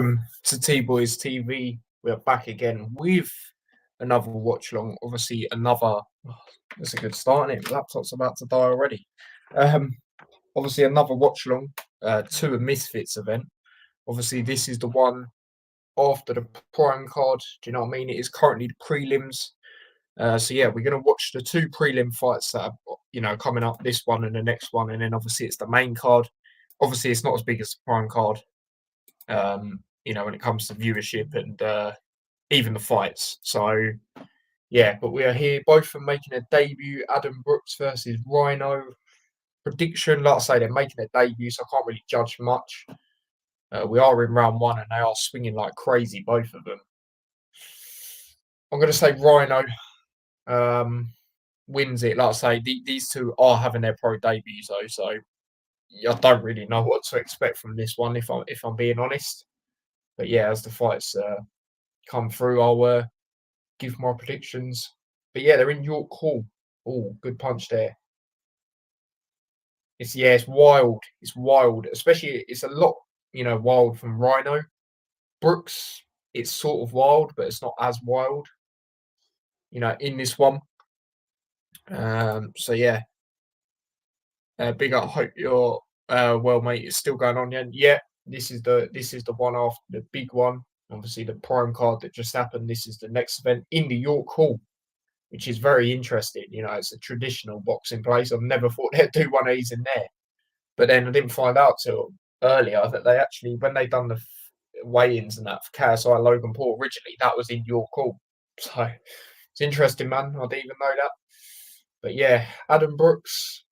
Welcome to T-Boys TV. We're back again with another watch along. Obviously, another. That's a good start, isn't it? Laptop's about to die already. Obviously, another watch along to a Misfits event. Obviously, this is the one after the prime card. Do you know what I mean? It is currently the prelims. So yeah, we're gonna watch the two prelim fights that are coming up. This one and the next one, and then obviously it's the main card. Obviously, it's not as big as the prime card. When it comes to viewership and even the fights. So, yeah, but we are here. Both are making a debut. Adam Brooks versus Rhino. Prediction, like I say, they're making their debut, so I can't really judge much. We are in round one, and they are swinging like crazy, both of them. I'm going to say Rhino wins it. Like I say, these two are having their pro debuts, though, so I don't really know what to expect from this one, if I'm being honest. But yeah, as the fights come through, I'll give my predictions. But yeah, they're in York Hall. Oh, good punch there. It's wild. It's wild. Especially, it's a lot, wild from Rhino. Brooks, it's sort of wild, but it's not as wild, in this one. So yeah. Big up. Hope you're well, mate. It's still going on, yeah. Yeah, this is the one after the big one. Obviously, the prime card that just happened. This is the next event in the York Hall, which is very interesting. It's a traditional boxing place. I've never thought they'd do one of these in there. But then I didn't find out till earlier that they actually, when they done the weigh-ins and that for KSI Logan Paul originally, that was in York Hall. So it's interesting, man. I didn't even know that. But yeah, Adam Brooks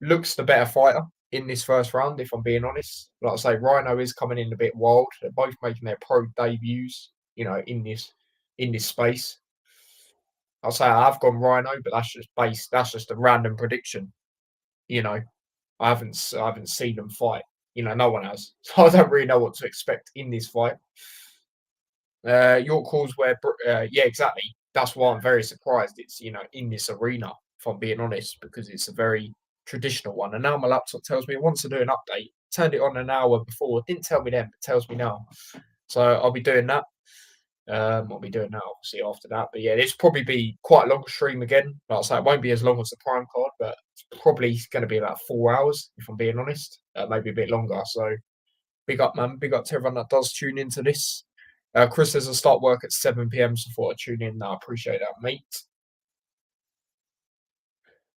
looks the better fighter in this first round, if I'm being honest. Like I say, Rhino is coming in a bit wild. They're both making their pro debuts, in this space. I'll say I've gone Rhino, but that's just a random prediction. I haven't seen them fight. No one has. So I don't really know what to expect in this fight. York Hall's where yeah, exactly. That's why I'm very surprised it's, in this arena, if I'm being honest, because it's a very traditional one. And now my laptop tells me it wants to do an update. Turned it on an hour before. It didn't tell me then, but tells me now. So I'll be doing that. I'll be doing that obviously after that. But yeah, this probably be quite a long stream again. Like I say, it won't be as long as the prime card, but it's probably going to be about 4 hours, if I'm being honest. Maybe a bit longer. So big up, man. Big up to everyone that does tune into this. Chris says I'll start work at 7 p.m. so I thought I'd tune in. I appreciate that, mate.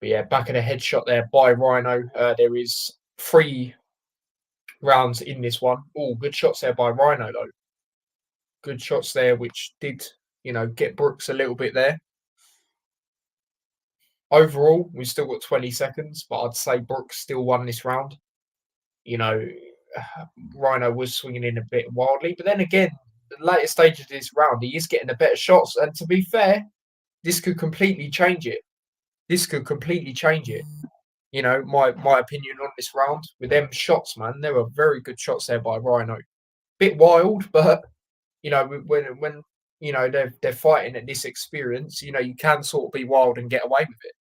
But yeah, back of the headshot there by Rhino. There is 3 rounds in this one. Oh, good shots there by Rhino, though. Good shots there, which did, get Brooks a little bit there. Overall, we've still got 20 seconds, but I'd say Brooks still won this round. Rhino was swinging in a bit wildly. But then again, the later stages of this round, he is getting the better shots. And to be fair, this could completely change it. My opinion on this round with them shots, man, there were very good shots there by Rhino. Bit wild, but when they're fighting at this experience, you can sort of be wild and get away with it.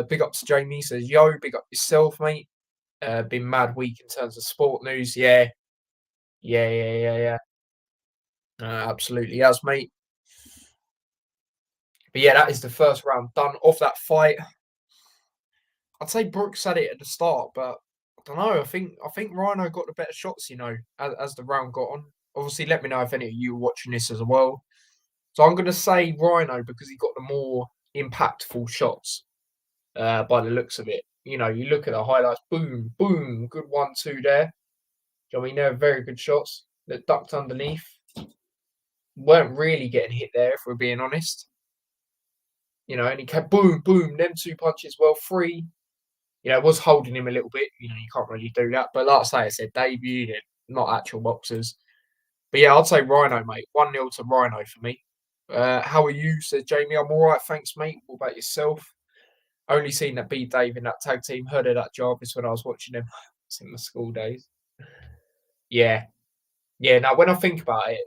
Big up to Jamie, says yo, big up yourself, mate. Been mad week in terms of sport news. Yeah. Absolutely has, mate. But yeah, that is the first round done of that fight. I'd say Brooks had it at the start, but I don't know. I think Rhino got the better shots, as the round got on. Obviously, let me know if any of you are watching this as well. So I'm going to say Rhino because he got the more impactful shots by the looks of it. You look at the highlights, boom, boom, good 1-2 there. I mean, they're very good shots that ducked underneath. Weren't really getting hit there, if we're being honest. And he kept boom, boom, them 2 punches, well, 3. It was holding him a little bit. You can't really do that. But like I say, it's their debut. They're not actual boxers. But yeah, I'd say Rhino, mate. 1-0 to Rhino for me. How are you? Says Jamie. I'm all right, thanks, mate. What about yourself? Only seen that B Dave in that tag team. Heard of that Jarvis when I was watching him. It's in my school days. Yeah. Now, when I think about it,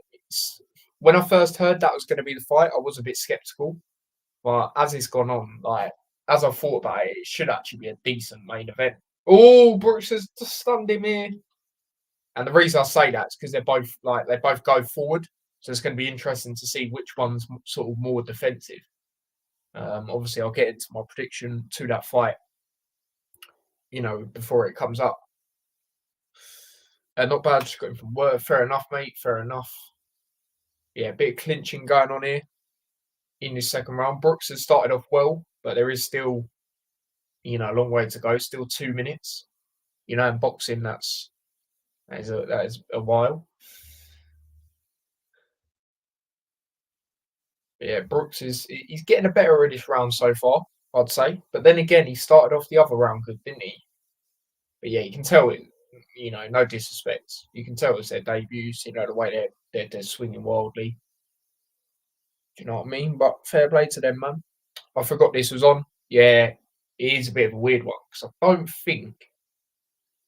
when I first heard that was going to be the fight, I was a bit sceptical. But as it's gone on, as I thought about it, it should actually be a decent main event. Oh, Brooks has just stunned him here. And the reason I say that is because they both go forward, so it's going to be interesting to see which one's sort of more defensive. Obviously, I'll get into my prediction to that fight, before it comes up. Not bad, just got him from work. Fair enough, mate. Fair enough. Yeah, a bit of clinching going on here in this second round. Brooks has started off well, but there is still, a long way to go. Still 2 minutes. In boxing, that is a while. But yeah, Brooks he's getting a better at this round so far, I'd say. But then again, he started off the other round good, didn't he? But yeah, you can tell it. No disrespect. You can tell it's their debuts. The way they're swinging wildly. Do you know what I mean? But fair play to them, man. I forgot this was on. Yeah, it is a bit of a weird one because I don't think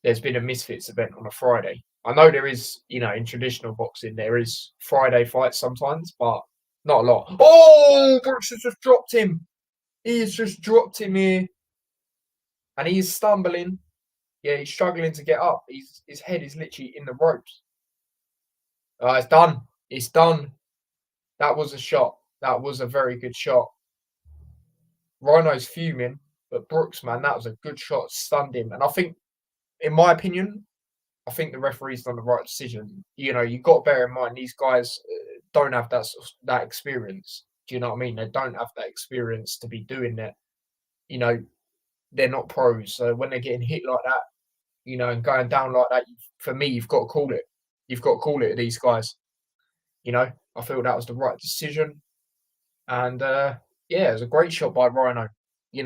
there's been a Misfits event on a Friday. I know there is, in traditional boxing, there is Friday fights sometimes, but not a lot. Oh, Brooks has just dropped him. He has just dropped him here. And he is stumbling. Yeah, he's struggling to get up. His head is literally in the ropes. It's done. It's done. That was a shot. That was a very good shot. Rhino's fuming, but Brooks, man, that was a good shot. Stunned him. And I think, in my opinion, I think the referee's done the right decision. You've got to bear in mind these guys don't have that experience. Do you know what I mean? They don't have that experience to be doing that. They're not pros. So when they're getting hit like that, and going down like that, for me, you've got to call it. You've got to call it to these guys. I feel that was the right decision. And yeah, it was a great shot by Rhino. He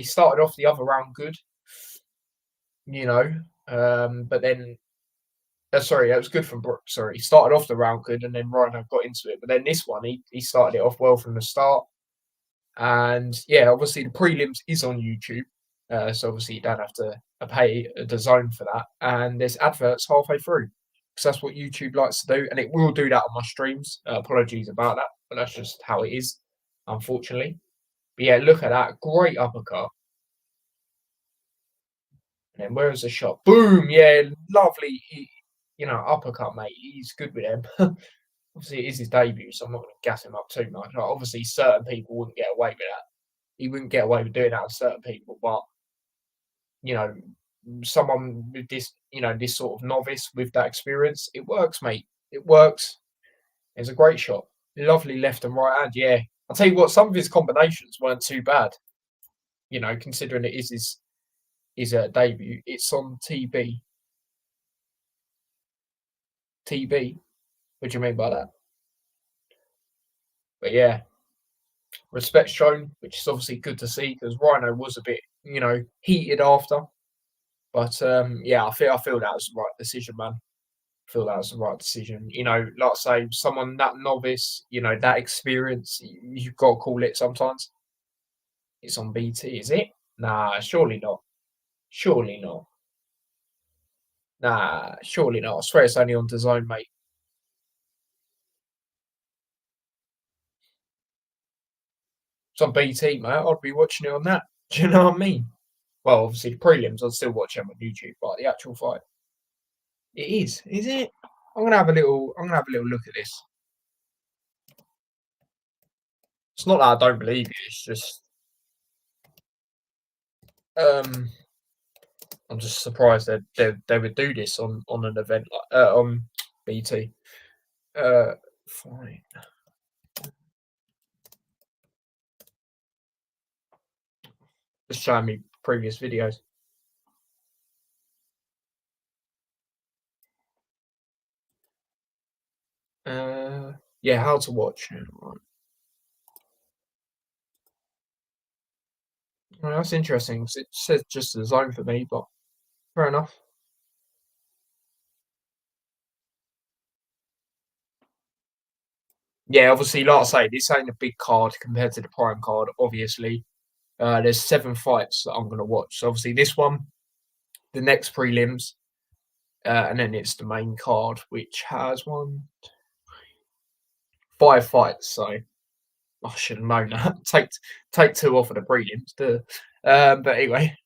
started off the other round good. But then sorry, that was good from Brooks. Sorry, he started off the round good, and then Rhino got into it. But then this one, he started it off well from the start. And yeah, obviously the prelims is on YouTube, so obviously you don't have to pay a DAZN for that. And there's adverts halfway through, because that's what YouTube likes to do, and it will do that on my streams. Apologies about that, but that's just how it is, unfortunately. But yeah, look at that great uppercut. And then where is the shot? Boom! Yeah, lovely. Uppercut, mate. He's good with them. Obviously, it is his debut, so I'm not going to gas him up too much. Obviously, certain people wouldn't get away with that. He wouldn't get away with doing that with certain people, but someone with this sort of novice with that experience, it works, mate. It works. It's a great shot. Lovely left and right hand. Yeah, I'll tell you what. Some of his combinations weren't too bad. Considering it is his debut. It's on TB. TB. What do you mean by that? But yeah, respect shown, which is obviously good to see because Rhino was a bit, heated after. But yeah, I feel that was the right decision, man. I feel that was the right decision. Like I say, someone that novice, that experience, you've got to call it sometimes. It's on BT, is it? Nah, surely not. Surely not. Nah, surely not. I swear it's only on DAZN, mate. It's on BT, mate. I'd be watching it on that. Do you know what I mean? Well, obviously the prelims, I'd still watch them on YouTube, but the actual fight, it is it? I'm gonna have a little look at this. It's not that I don't believe you. It's just, I'm just surprised that they would do this on an event like on BT. Fine. Just showing me previous videos. Yeah, how to watch. Right. Well, that's interesting. It says just the zone for me, but fair enough. Yeah, obviously, like I say, this ain't a big card compared to the prime card. Obviously, there's 7 fights that I'm going to watch. So obviously, this one, the next prelims, and then it's the main card, which has 5 fights. So I should have known that. Take 2 off of the prelims. But anyway,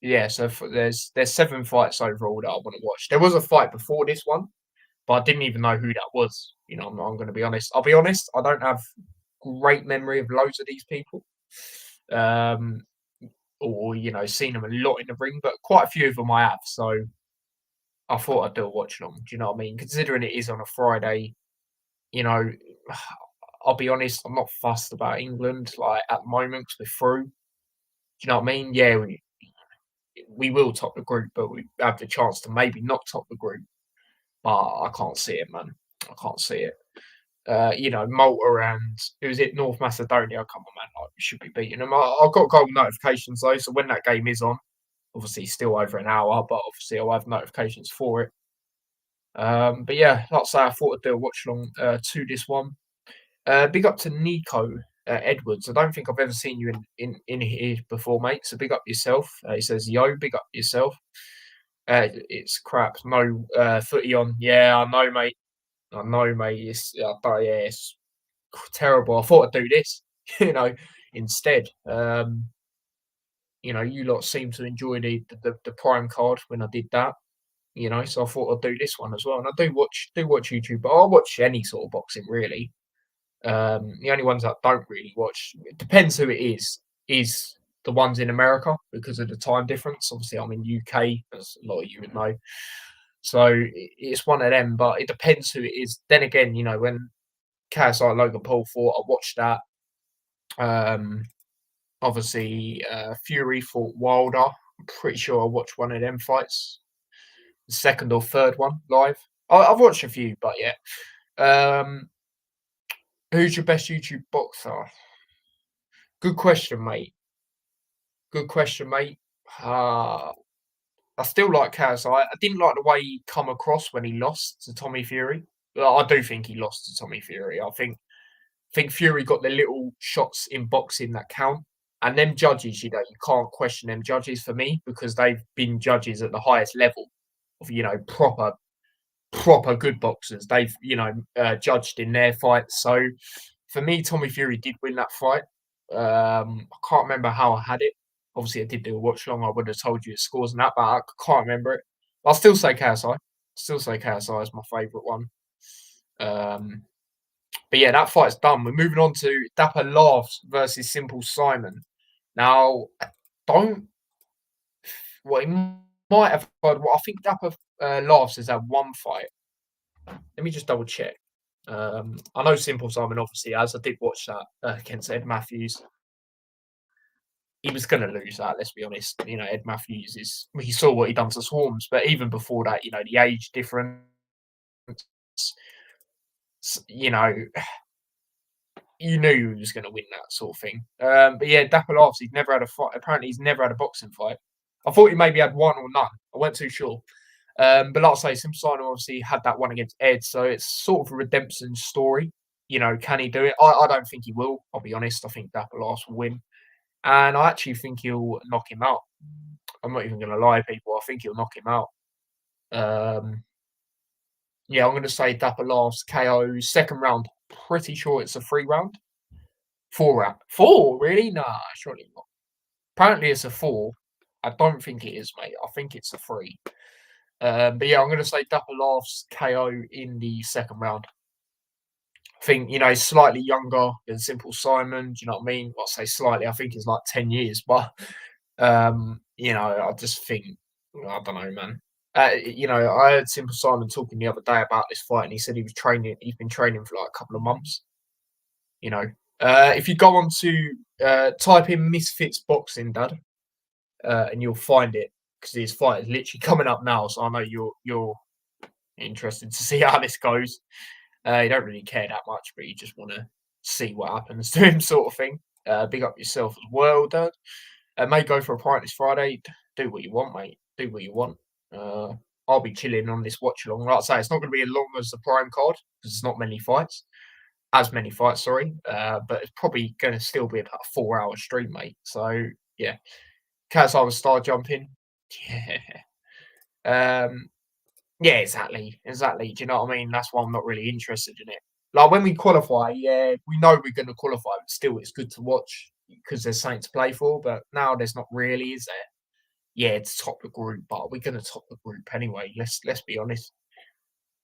Yeah, so there's 7 fights overall that I want to watch. There was a fight before this one, but I didn't even know who that was. You know, I'm going to be honest. I'll be honest. I don't have great memory of loads of these people, um, or seen them a lot in the ring, but quite a few of them I have. So I thought I'd do a watch along. Do you know what I mean? Considering it is on a Friday, you know, I'll be honest. I'm not fussed about England like at the moment because we're through. Do you know what I mean? Yeah, we will top the group, but we have the chance to maybe not top the group. But I can't see it, man. I can't see it. Malta and who's it? North Macedonia. Come on, man. Like, we should be beating them. I've got goal notifications though, so when that game is on, obviously still over an hour, but obviously I'll have notifications for it. But yeah, like I say, I thought I'd do a watch along to this one. Big up to Nico Edwards. I don't think I've ever seen you in here before, mate. So big up yourself. He says, "Yo, big up yourself." It's crap. No footy on. Yeah, I know, mate. I know, mate. It's terrible. I thought I'd do this, instead. You lot seem to enjoy the Prime card when I did that. So I thought I'd do this one as well. And I do watch YouTube, but I'll watch any sort of boxing really. The only ones I don't really watch, it depends who it is the ones in America because of the time difference. Obviously, I'm in UK, as a lot of you would know. So it's one of them, but it depends who it is. Then again, when KSI Logan Paul fought, I watched that. Obviously, Fury fought Wilder. I'm pretty sure I watched one of them fights, the second or third one live. I've watched a few, but yeah. Who's your best YouTube boxer? Good question, mate. Good question, mate. I still like KSI. I didn't like the way he come across when he lost to Tommy Fury. Well, I do think he lost to Tommy Fury. I think Fury got the little shots in boxing that count. And them judges, you can't question them judges for me because they've been judges at the highest level of, proper good boxers. They've, judged in their fights. So for me, Tommy Fury did win that fight. I can't remember how I had it. Obviously, I did do a watch long. I would have told you the scores and that, but I can't remember it. I'll still say KSI. Still say KSI is my favourite one. But yeah, that fight's done. We're moving on to Dapper Laughs versus Simple Simon. Now, don't. Well, he might have heard. Well, I think Dapper Laughs has had one fight. Let me just double check. I know Simple Simon obviously has. I did watch that against Ed Matthews. He was going to lose that. Let's be honest. Ed Matthews is. He saw what he done to Swarms, but even before that, the age difference. You knew he was going to win that sort of thing. But yeah, Dapper Laughs, he's never had a fight. Apparently, he's never had a boxing fight. I thought he maybe had one or none. I wasn't too sure. But like I say, Simple Simon obviously had that one against Ed, so it's sort of a redemption story. Can he do it? I don't think he will. I'll be honest. I think Dapper Laughs will win. And I actually think he'll knock him out. I'm not even going to lie, people. I think he'll knock him out. Yeah, I'm going to say Dapper Laughs KO second round. Pretty sure it's a 3 round. 4 round. 4? Really? Nah, surely not. Apparently it's a 4. I don't think it is, mate. I think it's a 3. But yeah, I'm going to say Dapper Laughs KO in the second round. I think, slightly younger than Simple Simon. Do you know what I mean? I'll say slightly. I think it's like 10 years. But, I just think, I don't know, man. I heard Simple Simon talking the other day about this fight, and he said he's been training for like a couple of months. If you go on to type in Misfits Boxing, Dad, and you'll find it because his fight is literally coming up now. So I know you're interested to see how this goes. You don't really care that much, but you just want to see what happens to him, sort of thing. Big up yourself as well, Dad. May go for a pint this Friday. Do what you want, mate. Do what you want. I'll be chilling on this watch along. Like I say, it's not going to be as long as the Prime card because it's not many fights. As many fights, sorry. But it's probably going to still be about a 4-hour stream, mate. So yeah. KSI will start jumping. Yeah. Yeah, exactly. Exactly. Do you know what I mean? That's why I'm not really interested in it. Like when we qualify, yeah, we know we're going to qualify, but still it's good to watch because there's something to play for. But now there's not really, is there? yeah, to top the group, but we're gonna top the group anyway. Let's be honest.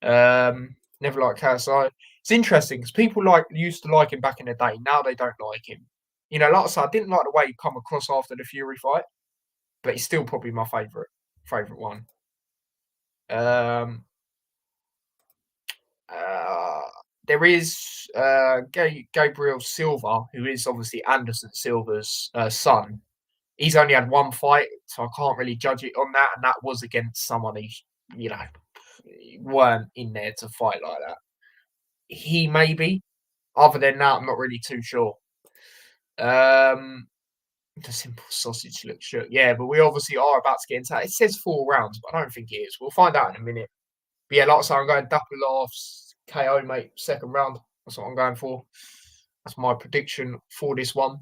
Never liked KSI. It's interesting because people used to like him back in the day. Now they don't like him. You know, like I said, I didn't like the way he come across after the Fury fight, but he's still probably my favorite one. Um, uh, there is Gabriel Silva, who is obviously Anderson Silva's son. He's only had one fight, so I can't really judge it on that, and that was against someone you know, weren't in there to fight like that. He maybe. Other than that, I'm not really too sure. Um, the simple sausage looks shook. Yeah, but we obviously are about to get into that. It says 4 rounds, but I don't think it is. We'll find out in a minute. But yeah, like I said, I'm going Dapper Laughs, KO, mate, second round. That's what I'm going for. That's my prediction for this one.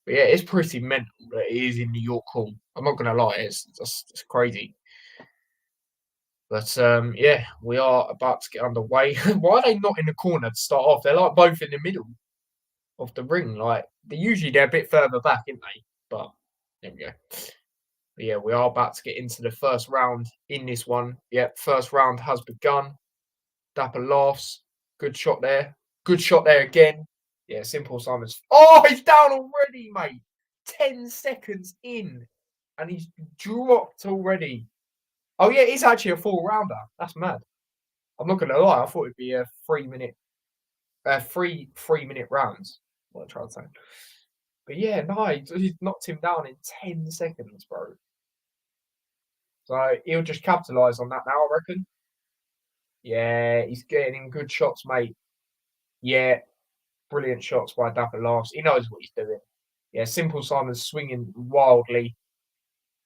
But yeah, it's pretty mental that it is in New York Hall. I'm not going to lie, it's crazy. But yeah, we are about to get underway. Why are they not in the corner to start off? They're like both in the middle of the ring. Like they're a bit further back, aren't they? But there we go. But yeah, we are about to get into the first round in this one. Yeah, first round has begun. Dapper laughs. Good shot there. Good shot there again. Yeah, Simple Simon's. Oh, he's down already, mate. 10 seconds in. And he's dropped already. Oh, yeah, it's actually a 4 rounder. That's mad. I'm not going to lie. I thought it'd be a 3 minute, 3 minute rounds. What I'm trying to say. But yeah, no, he knocked him down in 10 seconds, bro. So he'll just capitalise on that now, I reckon. Yeah, he's getting good shots, mate. Yeah, brilliant shots by Dapper Laughs. He knows what he's doing. Yeah, Simple Simon's swinging wildly.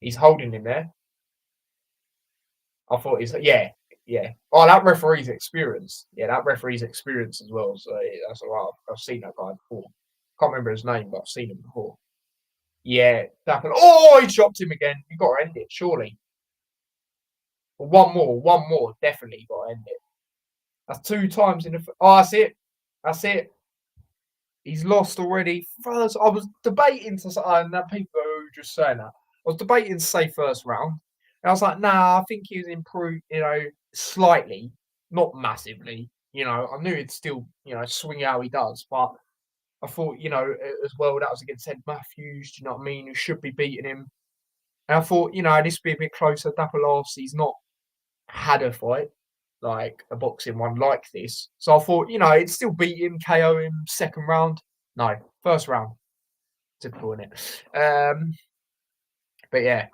He's holding him there. I thought yeah. Oh, that referee's experience. Yeah, that referee's experience as well. So that's all right. I've seen that guy before. Can't remember his name, but I've seen him before. Yeah, Dapper. Oh, he chopped him again. You got to end it, surely. But one more, definitely got to end it. That's 2 times in the. Oh, that's it. That's it. He's lost already. First, I was debating to say, and that people who were just saying that. I was debating to say first round. And I was like, nah, I think he was improved, slightly, not massively. I knew he'd still, swing how he does, but I thought, as well, that was against Ed Matthews, do you know what I mean? Who should be beating him. And I thought, this would be a bit closer. Dapper laughs. He's not had a fight, like a boxing one like this. So I thought, it'd still beat him, KO him second round. No, first round. Typical, isn't it? But yeah.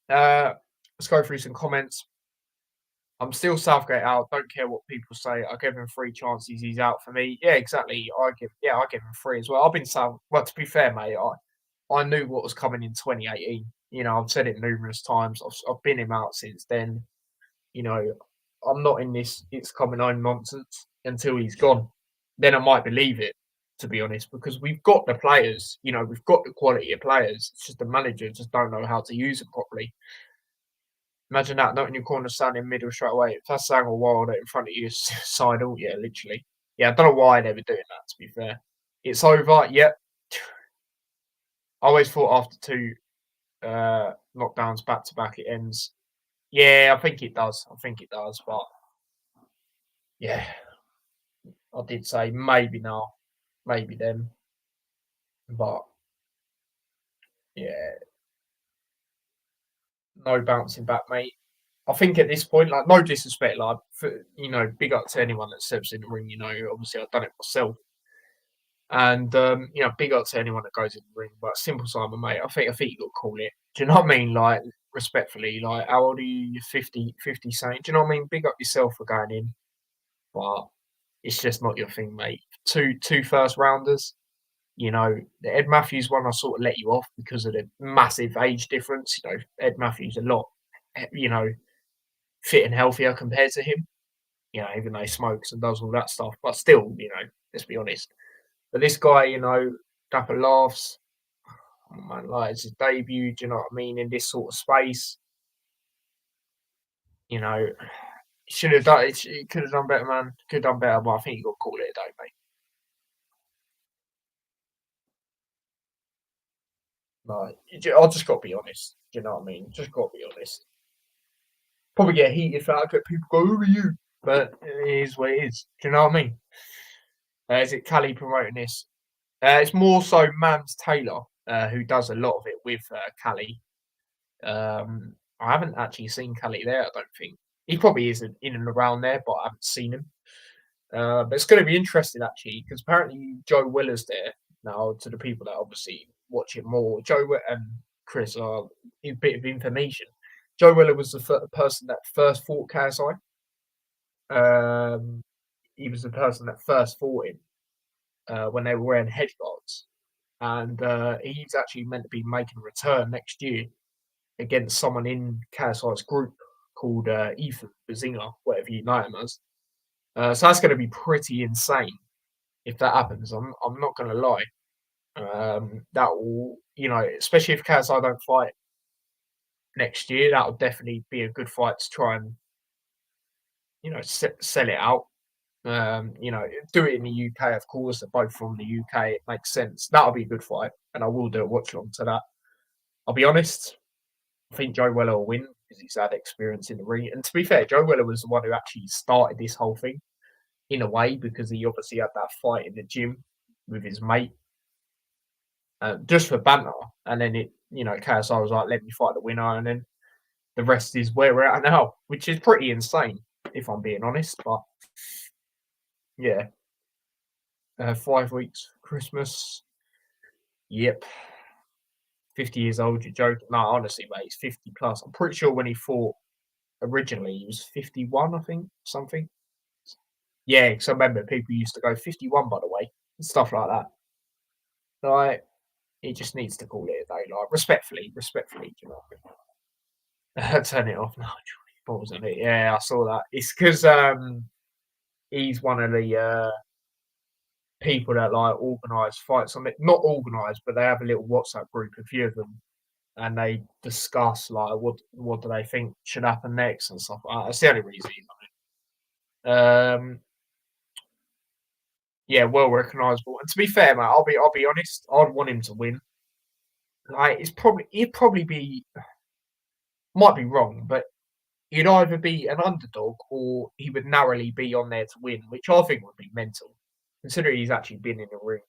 Let's go through some comments. I'm still Southgate out. Don't care what people say. I gave him 3 chances. He's out for me. Yeah, exactly. I give him 3 as well. I've been well, to be fair, mate, I knew what was coming in 2018. I've said it numerous times. I've been him out since then. You know, I'm not in this it's coming home nonsense until he's gone. Then I might believe it, to be honest, because we've got the players, we've got the quality of players. It's just the manager just don't know how to use them properly. Imagine that, not in your corner, standing middle straight away. If that's Sang or Wilder in front of you, suicidal. Yeah, literally. Yeah, I don't know why they were doing that, to be fair. It's over. Yep. I always thought after 2 knockdowns back to back, it ends. Yeah, I think it does. But yeah, I did say maybe now, maybe then. But yeah, no bouncing back, mate. I think at this point, like, no disrespect, like, big up to anyone that steps in the ring. Obviously I've done it myself, and big up to anyone that goes in the ring. But Simple Simon, mate, I think you got to call it. Do you know what I mean? Like, respectfully, like, how old are you? You're 50, saying. Do you know what I mean? Big up yourself for going in, but it's just not your thing, mate. Two first rounders. The Ed Matthews one, I sort of let you off because of the massive age difference. Ed Matthews a lot, fit and healthier compared to him. Even though he smokes and does all that stuff, but still, let's be honest. But this guy, Dapper laughs. Oh, man, like it's his debut. Do you know what I mean? In this sort of space, you know, should have done. He could have done better, man. Could have done better, but I think you got to call it a day, mate. Like, I just got to be honest. Do you know what I mean? Just got to be honest. Probably get heated for that. Get people go, "Who are you?" But it is what it is. Do you know what I mean? Is it Callie promoting this? It's more so Mams Taylor, who does a lot of it with Callie. I haven't actually seen Callie there. I don't think he probably is in and around there, but I haven't seen him. But it's going to be interesting actually because apparently Joe Willer's there now. To the people that obviously watch it more, and Chris are a bit of information. Joe Willer was the person that first fought KSI. Um, he was the person that first fought him when they were wearing headguards, and he's actually meant to be making a return next year against someone in KSI's group called Ethan Bazinga, whatever you know him as. So that's going to be pretty insane if that happens. I'm not going to lie. That will, especially if KSI don't fight next year, that will definitely be a good fight to try and sell it out. Do it in the UK, of course. They're both from the UK. It makes sense. That'll be a good fight, and I will do a watch along to that. I'll be honest. I think Joe Weller will win because he's had experience in the ring. And to be fair, Joe Weller was the one who actually started this whole thing in a way because he obviously had that fight in the gym with his mate just for banter. And then KSI was like, let me fight the winner. And then the rest is where we're at now, which is pretty insane, if I'm being honest. But yeah, 5 weeks, Christmas. Yep. 50 years old, you're joking. No, honestly, mate, he's 50 plus. I'm pretty sure when he fought originally, he was 51, I think, something. Yeah, because I remember people used to go 51, by the way, and stuff like that. Like, he just needs to call it a day, like, respectfully, do you know what I mean? Turn it off. No, balls on it. Yeah, I saw that. It's because he's one of the people that like organise fights on it. Not organise, but they have a little WhatsApp group, a few of them, and they discuss like what do they think should happen next and stuff like that. That's the only reason. Yeah, well recognisable. And to be fair, mate, I'll be honest. I'd want him to win. Like he'd probably be might be wrong, but he'd either be an underdog or he would narrowly be on there to win, which I think would be mental, considering he's actually been in the ring.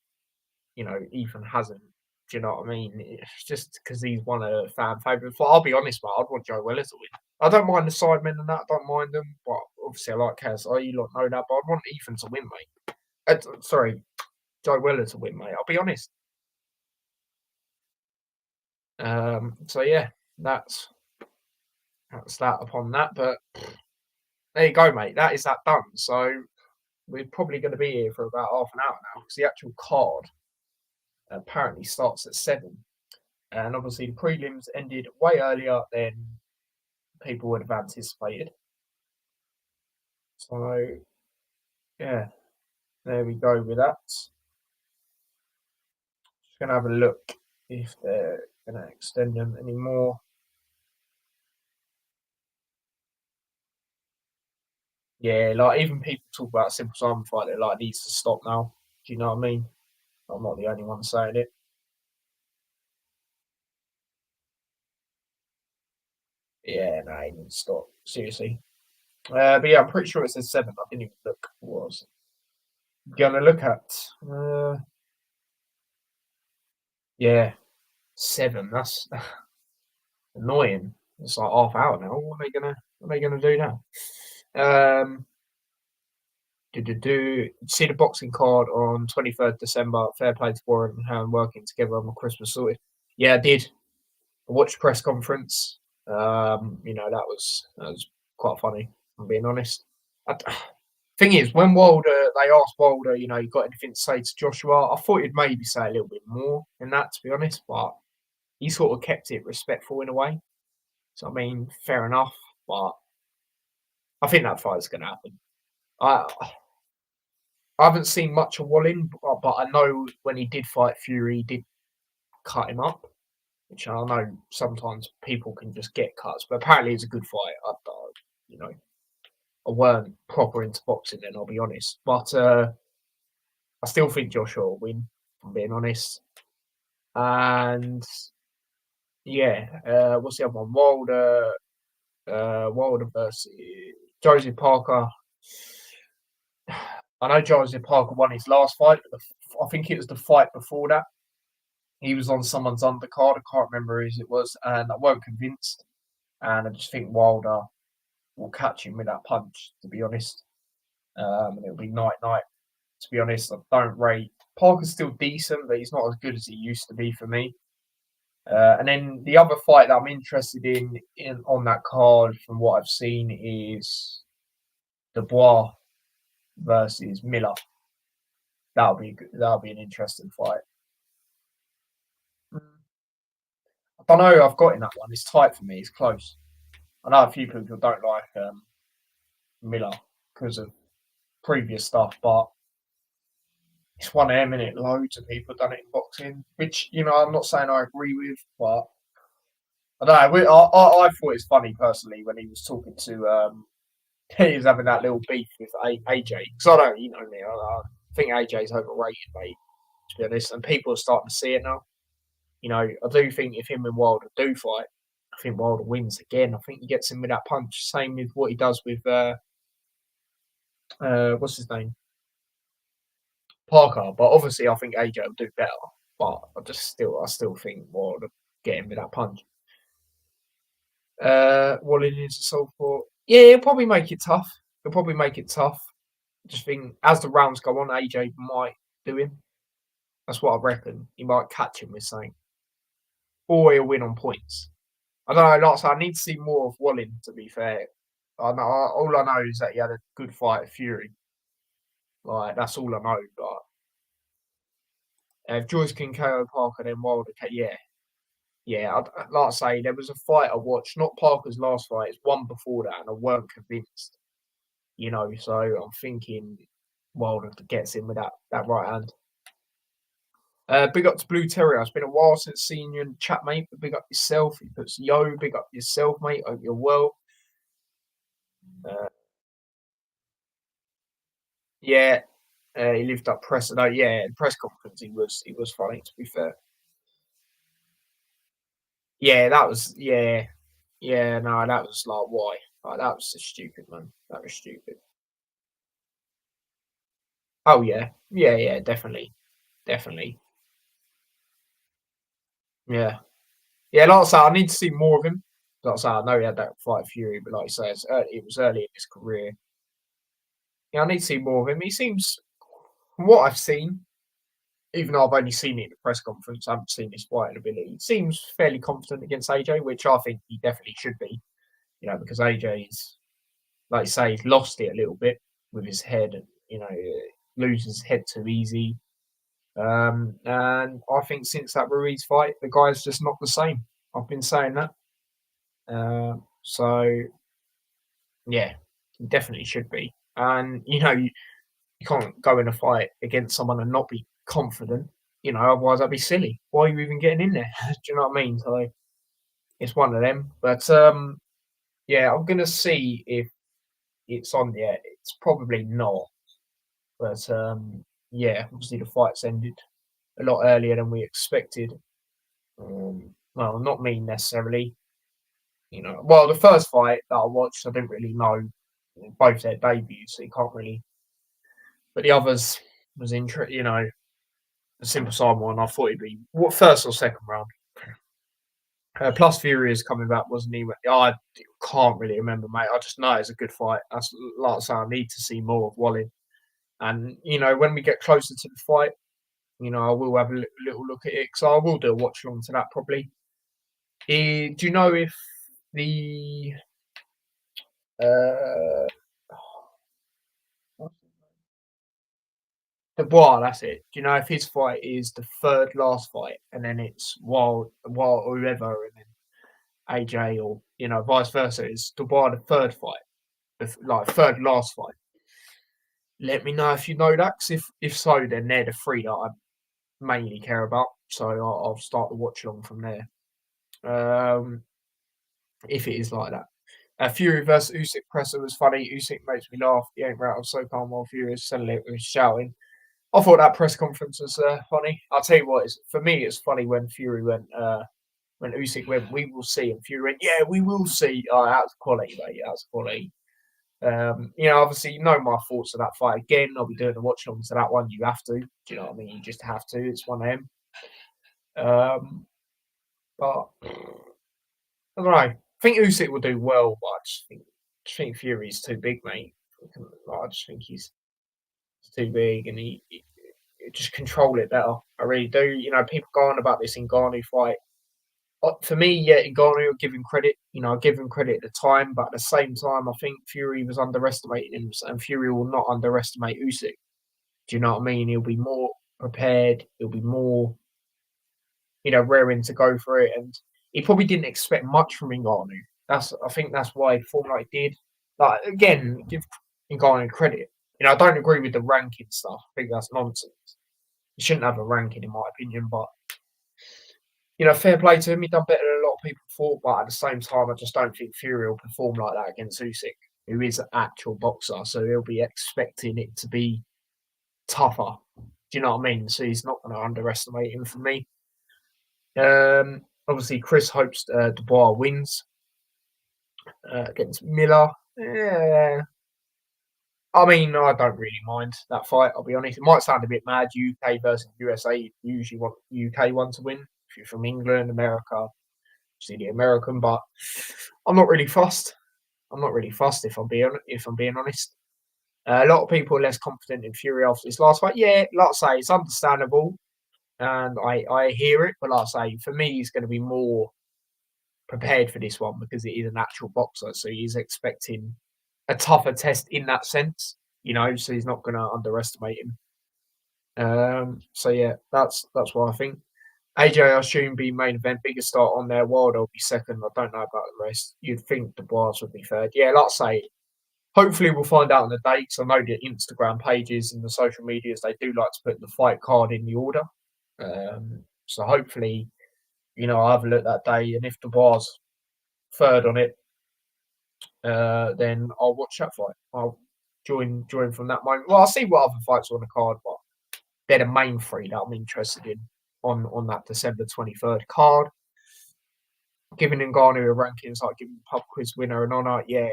Ethan hasn't. Do you know what I mean? It's just because he's one of the fan favourites. But I'll be honest, mate, I'd want Joe Weller to win. I don't mind the sidemen and that. I don't mind them, but obviously I like KSI. You lot know that, but I'd want Ethan to win, mate. Sorry, Joe Weller to win, mate. I'll be honest. So yeah, that's that upon that. But there you go, mate. That is that done. So we're probably going to be here for about half an hour now because the actual card apparently starts at 7. And obviously the prelims ended way earlier than people would have anticipated. So yeah, there we go with that. Just gonna have a look if they're gonna extend them anymore. Yeah, like even people talk about Simple Simon fight, they're like needs to stop now. Do you know what I mean? I'm not the only one saying it. Yeah, no, he needs to stop. Seriously. But yeah, I'm pretty sure it says 7. I didn't even look what I was gonna look at. Yeah, 7. That's annoying. It's like half hour now. What are they gonna do now? See the boxing card on 23rd December. Fair play to Warren and Ham working together on the Christmas sorted. Yeah, I did. I watched press conference. That was quite funny. I'm being honest. Thing is, when they asked Wilder, you got anything to say to Joshua? I thought he'd maybe say a little bit more than that, to be honest. But he sort of kept it respectful in a way. So I mean, fair enough. But I think that fight's going to happen. I I haven't seen much of Wallin, but I know when he did fight Fury, he did cut him up, which I know sometimes people can just get cuts, but apparently it's a good fight. You know, I weren't proper into boxing then, I'll be honest. But I still think Joshua will win, if I'm being honest. And Yeah, what's the other one? Wilder versus Josie Parker. I know Josie Parker won his last fight, but I think it was the fight before that. He was on someone's undercard. I can't remember whose it was, and I weren't convinced. And I just think Wilder will catch him with that punch. To be honest, and it'll be night night. To be honest, I don't rate Parker's still decent, but he's not as good as he used to be for me. And then the other fight that I'm interested in on that card, from what I've seen, is Dubois versus Miller. That'll be good. That'll be an interesting fight. I don't know who I've got in that one. It's tight for me. It's close. I know a few people don't like Miller because of previous stuff, but it's one of them, and it loads of people done it in boxing, which I'm not saying I agree with, but I don't know. I thought it's funny personally when he was talking to he was having that little beef with AJ, because I don't, me, I think AJ's overrated, mate. To be honest, and people are starting to see it now. I do think if him and Wilder do fight, I think Wilder wins again. I think he gets him with that punch. Same with what he does with what's his name, Parker. But obviously, I think AJ will do better. But I still think Wilder get him with that punch. Wallin is a southpaw. Yeah, he'll probably make it tough. He'll probably make it tough. I just think as the rounds go on, AJ might do him. That's what I reckon. He might catch him with something, or he'll win on points. I don't know. Like I said, I need to see more of Wallin. To be fair, all I know is that he had a good fight at Fury. Like that's all I know. But if Joyce can KO Parker, then Wilder, yeah, yeah. Like I say, there was a fight I watched, not Parker's last fight. It's one before that, and I weren't convinced. So I'm thinking Wilder gets in with that right hand. Big up to Blue Terrier. It's been a while since seeing you in the chat, mate. But big up yourself. He puts big up yourself, mate. Hope you're well. Yeah, he lived up press. No, yeah, press conference. He was funny. To be fair. Yeah, that was yeah. No, that was like why? Like, that was just stupid, man. That was stupid. Oh yeah, definitely, definitely. Yeah, yeah. Like I say, I need to see more of him. Like I say, I know he had that fight Fury, but like I say, it was early in his career. Yeah, I need to see more of him. He seems, from what I've seen, even though I've only seen it in the press conference, I haven't seen his fighting ability. He seems fairly confident against AJ, which I think he definitely should be. Because AJ is, like you say, he's lost it a little bit with his head, and loses his head too easy. And I think since that Ruiz fight, the guy's just not the same. I've been saying that. So yeah, he definitely should be. And you can't go in a fight against someone and not be confident. Otherwise that'd be silly. Why are you even getting in there? Do you know what I mean? So it's one of them. But yeah, I'm gonna see if it's on there. It's probably not. But yeah, obviously the fight's ended a lot earlier than we expected. Well, not me necessarily. Well, the first fight that I watched, I didn't really know both their debuts, so you can't really. But the others was interesting. The Simple Simon one, I thought it'd be what first or second round. Plus Fury is coming back, wasn't he? I can't really remember, mate. I just know it's a good fight. That's like I say, I need to see more of Wally. And when we get closer to the fight, I will have a little look at it, because I will do a watch along to that probably. Do you know if the uh, Dubois, that's it. Do you know if his fight is the third last fight, and then it's Wild or whoever, and then AJ, or vice versa? Is Dubois the third fight, like third last fight? Let me know if you know that, because if so, then they're the three that I mainly care about. So I'll start the watch along from there. If it is like that. Fury versus Usyk presser was funny. Usyk makes me laugh. He ain't rattled so calm while Fury is selling it with shouting. I thought that press conference was funny. I'll tell you what, for me, it's funny when Fury went when Usyk went, "We will see," and Fury went, "Yeah, we will see." Oh, that's quality, mate. That's quality. Obviously, you know my thoughts of that fight. Again, I'll be doing the watch alongs to that one. You have to. Do you know what I mean? You just have to. It's one of them. But I don't know. I think Usyk will do well, but I just think Fury's too big, mate. I just think he's too big, and he just control it better. I really do. People go on about this Ngannou fight. For me, yeah, Ngannou, I'll give him credit. I'll give him credit at the time, but at the same time, I think Fury was underestimating him, and Fury will not underestimate Usyk. Do you know what I mean? He'll be more prepared. He'll be more, raring to go for it, and he probably didn't expect much from Ngannou. I think that's why he performed like he did. Like again, give Ngannou credit. I don't agree with the ranking stuff. I think that's nonsense. He shouldn't have a ranking, in my opinion, but fair play to him. He done better than a lot of people thought, but at the same time, I just don't think Fury will perform like that against Usyk, who is an actual boxer. So he'll be expecting it to be tougher. Do you know what I mean? So he's not going to underestimate him for me. Obviously, Chris hopes Dubois wins against Miller. Yeah. I mean, I don't really mind that fight, I'll be honest. It might sound a bit mad, UK versus USA. You usually want UK one to win. If you're from England, America, see the American, but I'm not really fussed. I'm not really fussed if I'm being honest. A lot of people are less confident in Fury after this last fight. Yeah, like I say, it's understandable, and I hear it. But like I say, for me, he's going to be more prepared for this one because it is an actual boxer, so he's expecting a tougher test in that sense. So he's not going to underestimate him. So yeah, that's what I think. AJ, I assume, be main event, biggest start on there. Wilder will be second. I don't know about the rest. You'd think Dubois would be third. Yeah, like I say, hopefully we'll find out on the dates. I know the Instagram pages and the social medias, they do like to put the fight card in the order. So hopefully, I'll have a look that day. And if Dubois third on it, then I'll watch that fight. I'll join from that moment. Well, I'll see what other fights are on the card, but they're the main three that I'm interested in on that December 23rd card. Giving Ngannou a ranking is like giving pub quiz winner an honour. Yeah,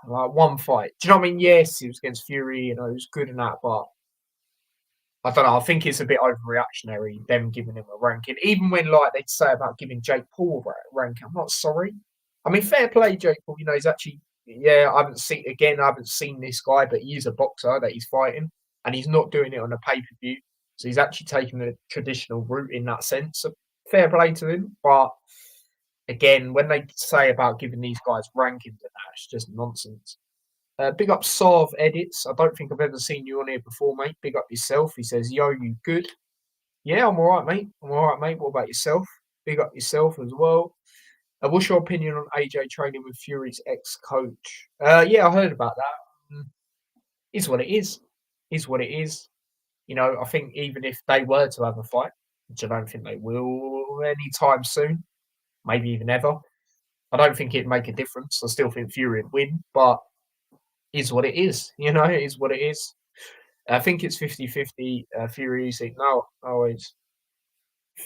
like one fight. Do you know what I mean? Yes, he was against Fury, he was good in that, but I don't know. I think it's a bit overreactionary, them giving him a ranking. Even when they'd say about giving Jake Paul a ranking, I'm not sorry. I mean, fair play, Jake Paul. He's actually, I haven't seen this guy, but he is a boxer that he's fighting, and he's not doing it on a pay-per-view. So he's actually taking the traditional route in that sense. So fair play to him. But again, when they say about giving these guys rankings and that, it's just nonsense. Big up Sarv Edits. I don't think I've ever seen you on here before, mate. Big up yourself. He says, yo, you good? Yeah, I'm all right, mate. What about yourself? Big up yourself as well. What's your opinion on AJ training with Fury's ex-coach? Yeah, I heard about that. Is what it is. Is what it is. I think even if they were to have a fight, which I don't think they will anytime soon, maybe even ever, I don't think it'd make a difference. I still think Fury would win, but is what it is. It is what it is. I think it's 50-50 Fury Usyk. No, always.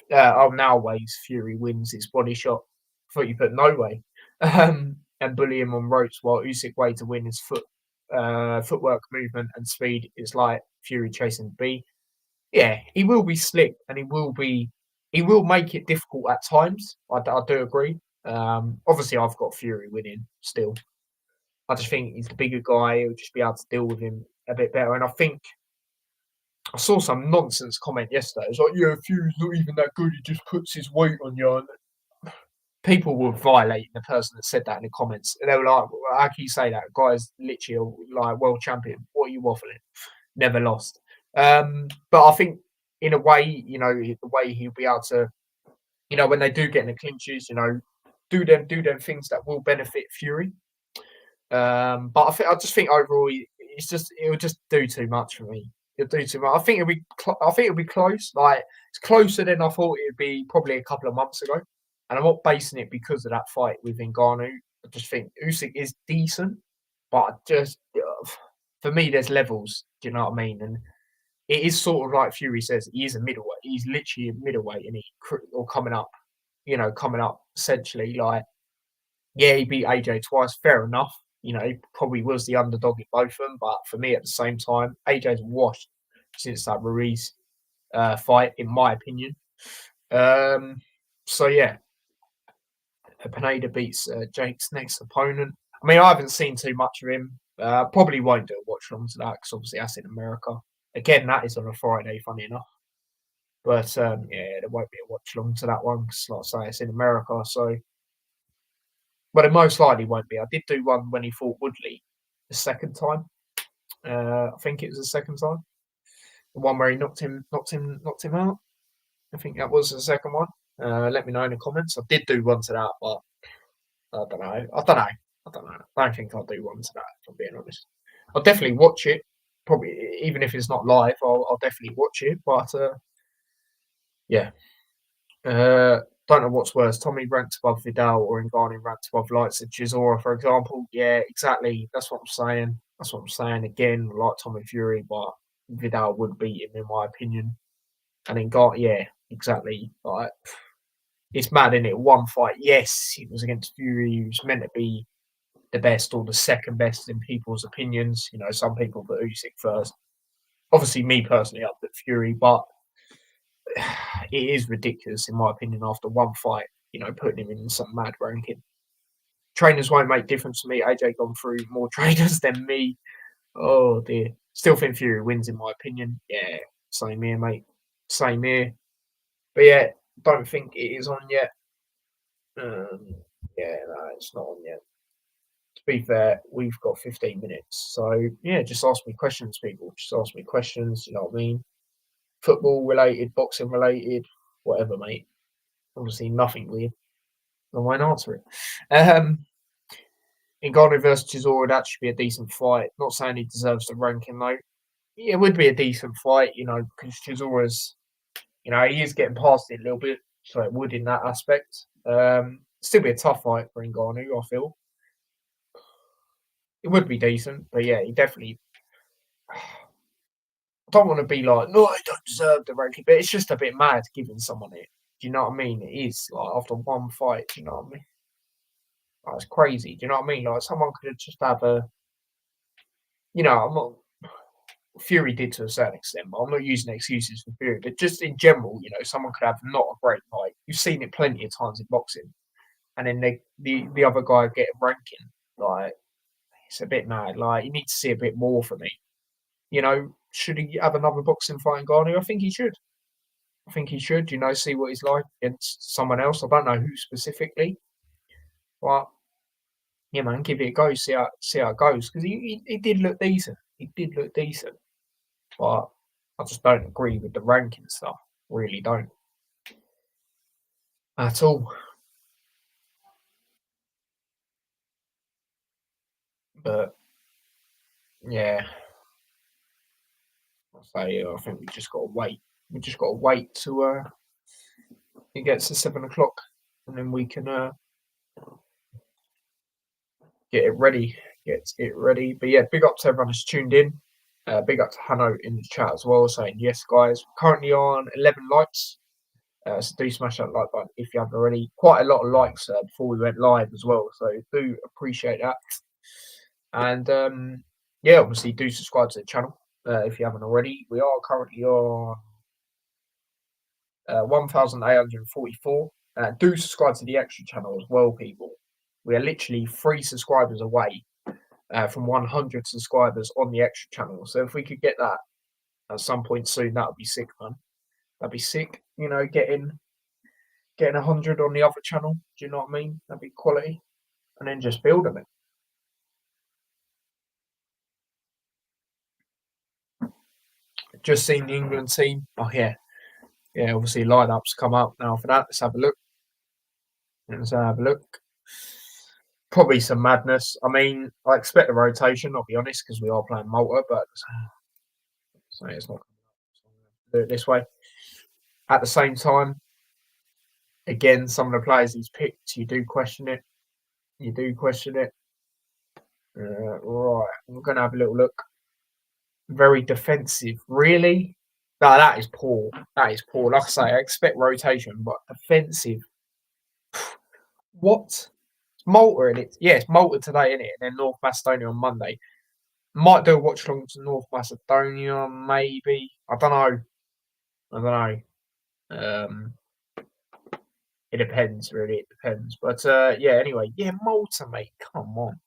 Now ways Fury wins his body shot. I thought you put no way. And bully him on ropes while Usyk way to win his footwork, movement, and speed is like Fury chasing B. Yeah, he will be slick and he will make it difficult at times. I do agree. Obviously, I've got Fury winning still. I just think he's the bigger guy. He'll just be able to deal with him a bit better. And I think I saw some nonsense comment yesterday. It's like, yeah, Fury's not even that good. He just puts his weight on you. People were violating the person that said that in the comments. They were like, well, how can you say that? Guy's literally like world champion. What are you waffling? Never lost. But I think in a way, the way he'll be able to, when they do get in the clinches, do them things that will benefit Fury. But I just think overall, it'll just do too much for me. It'll do too much. I think it'll be close. Like it's closer than I thought it'd be probably a couple of months ago. And I'm not basing it because of that fight with Ngannou. I just think Usyk is decent, but just for me, there's levels. Do you know what I mean? And it is sort of like Fury says, he is a middleweight. He's literally a middleweight, and or coming up. coming up essentially. Like, yeah, he beat AJ twice. Fair enough. He probably was the underdog in both of them. But for me, at the same time, AJ's washed since that Ruiz fight, in my opinion. So yeah, Pineda beats Jake's next opponent. I mean, I haven't seen too much of him. Probably won't do a watch along to that because obviously that's in America. Again, that is on a Friday, funny enough. But yeah, there won't be a watch along to that one because, like I say, it's in America. So, but it most likely won't be. I did do one when he fought Woodley the second time. I think it was the second time. The one where he knocked him out. I think that was the second one. Let me know in the comments. I did do one to that, but I don't know. I don't think I'll do one to that, if I'm being honest. I'll definitely watch it. Probably, even if it's not live, I'll definitely watch it. But yeah. Don't know what's worse, Tommy ranked above Vidal or Ngannou ranked above likes of Chisora, for example. Yeah, exactly. That's what I'm saying. That's what I'm saying. Again, like Tommy Fury, but Vidal would beat him, in my opinion. And Ngannou, yeah, exactly. Like, it's mad, isn't it? One fight, yes, it was against Fury. He was meant to be the best or the second best in people's opinions. Some people put Usyk first. Obviously, me personally, I put Fury, but it is ridiculous, in my opinion, after one fight, putting him in some mad ranking. Trainers won't make difference to me. AJ gone through more trainers than me. Oh, dear. Still think Fury wins, in my opinion. Yeah, same here, mate. Same here. But yeah, don't think it is on yet. Yeah, no, it's not on yet. To be fair, we've got 15 minutes. So, yeah, just ask me questions, people. Just ask me questions, you know what I mean? Football related, boxing related, whatever, mate. Obviously, nothing weird. I won't answer it. Ngannou versus Chisora would actually be a decent fight. Not saying he deserves the ranking, though. Yeah, it would be a decent fight, because Chisora's, he is getting past it a little bit. So it would in that aspect. Still be a tough fight for Ngannou, I feel. It would be decent, but yeah, he definitely. I don't want to be like, no, I don't deserve the ranking, but it's just a bit mad giving someone it. Do you know what I mean? It is like after one fight. Do you know what I mean? Like, it's crazy. Do you know what I mean? Like someone could have just have a. I'm not. Fury did to a certain extent, but I'm not using excuses for Fury. But just in general, someone could have not a great fight. You've seen it plenty of times in boxing, and then the other guy get a ranking. Like it's a bit mad. Like you need to see a bit more from me. Should he have another boxing fight in Ngannou? I think he should. I think he should, see what he's like against someone else. I don't know who specifically, but yeah, man, give it a go. See how it goes because he did look decent. He did look decent, but I just don't agree with the ranking stuff. Really don't at all. But yeah, I think we just got to wait. We just got to wait till it gets to 7 o'clock, and then we can get it ready. Get it ready. But yeah, big up to everyone who's tuned in. Big up to Hanno in the chat as well, saying yes, guys. Currently on 11 likes. So do smash that like button if you haven't already. Quite a lot of likes before we went live as well. So do appreciate that. And yeah, obviously do subscribe to the channel if you haven't already. We are currently on 1,844. Do subscribe to the extra channel as well, people. We are literally 3 subscribers away from 100 subscribers on the extra channel. So if we could get that at some point soon, that would be sick, man. That'd be sick. Getting 100 on the other channel. Do you know what I mean? That'd be quality. And then just build on it. Just seen the England team. Oh yeah, obviously lineups come up now for that. Let's have a look. Probably some madness. I mean, I expect a rotation. I'll be honest, because we are playing Malta, but so it's not. Do it this way. At the same time, again, some of the players he's picked, you do question it. Right, we're going to have a little look. Very defensive. Really? No, that is poor. That is poor. Like I say, I expect rotation, but defensive. What? It's Malta in it. Yeah, it's Malta today, in it, and then North Macedonia on Monday. Might do a watch along to North Macedonia, maybe. I don't know. I don't know. It depends, really. It depends. But yeah. Anyway, yeah, Malta, mate. Come on.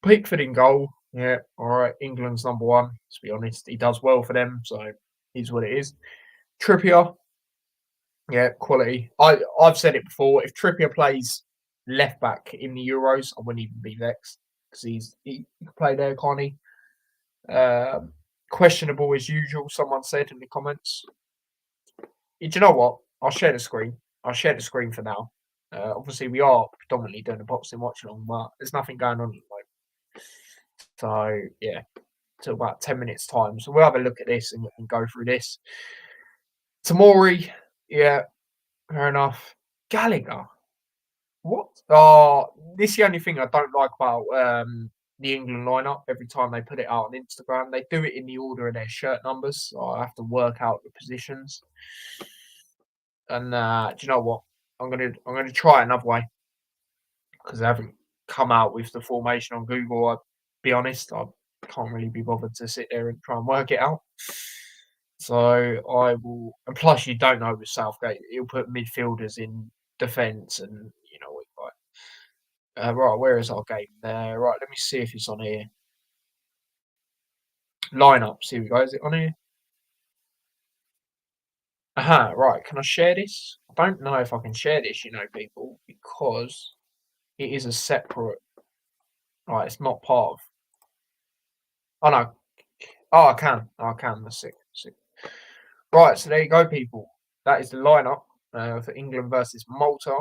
Pickford in goal. Yeah, all right. England's number one. To be honest, he does well for them, so he's what it is. Trippier. Yeah, quality. I've said it before. If Trippier plays left back in the Euros, I wouldn't even be vexed because he can play there, can't he? Questionable as usual. Someone said in the comments. Do you know what? I'll share the screen. I'll share the screen for now. Obviously, we are predominantly doing a boxing watch along, but there's nothing going on at the moment. So yeah, till about 10 minutes time. So we'll have a look at this and go through this. Tamori, yeah, fair enough. Gallagher. What? Oh, this is the only thing I don't like about the England lineup. Every time they put it out on Instagram, they do it in the order of their shirt numbers. So I have to work out the positions. And do you know what? I'm gonna try another way because I haven't come out with the formation on Google. I'll be honest, I can't really be bothered to sit there and try and work it out. So I will, and plus you don't know with Southgate, he'll put midfielders in defence, and you know what he's like. Right, where is our game there? Right, let me see if it's on here. Lineups, here we go. Is it on here? Aha, right. Can I share this? I don't know if I can share this, people, because it is a separate. Right, it's not part of. Oh no. Oh, I can. Oh, I can. That's sick. Sick. Right, so there you go, people. That is the lineup for England versus Malta.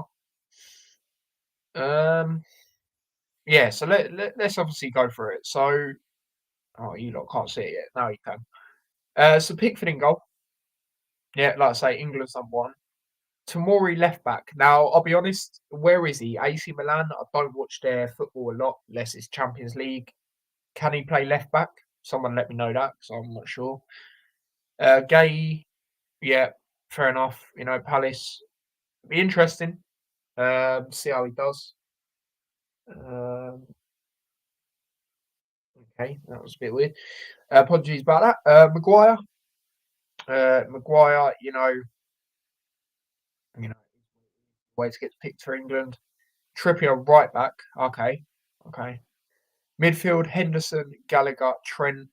Yeah. So let's obviously go through it. So, oh, you lot can't see it yet. Now you can. So Pickford in goal. Yeah, like I say, England's number one. Tamori left back. Now, I'll be honest, where is he? AC Milan. I don't watch their football a lot, unless it's Champions League. Can he play left back? Someone let me know that, because I'm not sure. Gay, yeah, fair enough. Palace, be interesting. See how he does. Um, okay, that was a bit weird. Apologies about that. Maguire, way to get picked for England. Trippier right back. Okay, okay. Midfield: Henderson, Gallagher, Trent.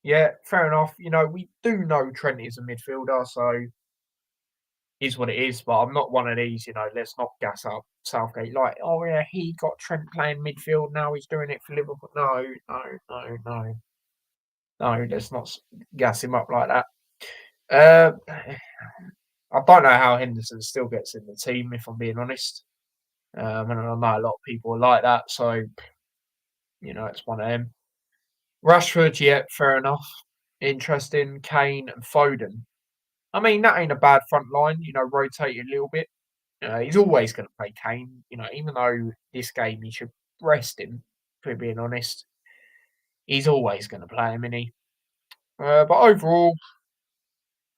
Yeah, fair enough. We do know Trent is a midfielder, so is what it is. But I'm not one of these. Let's not gas up Southgate like, oh yeah, he got Trent playing midfield. Now he's doing it for Liverpool. No, no, no, no, no. Let's not gas him up like that. Uh, I don't know how Henderson still gets in the team, if I'm being honest. And I know a lot of people are like that, so it's one of them. Rashford, yeah, fair enough. Interesting. Kane and Foden. I mean, that ain't a bad front line, rotate a little bit. He's always going to play Kane, even though this game he should rest him, for being honest. He's always going to play him, isn't he? But overall,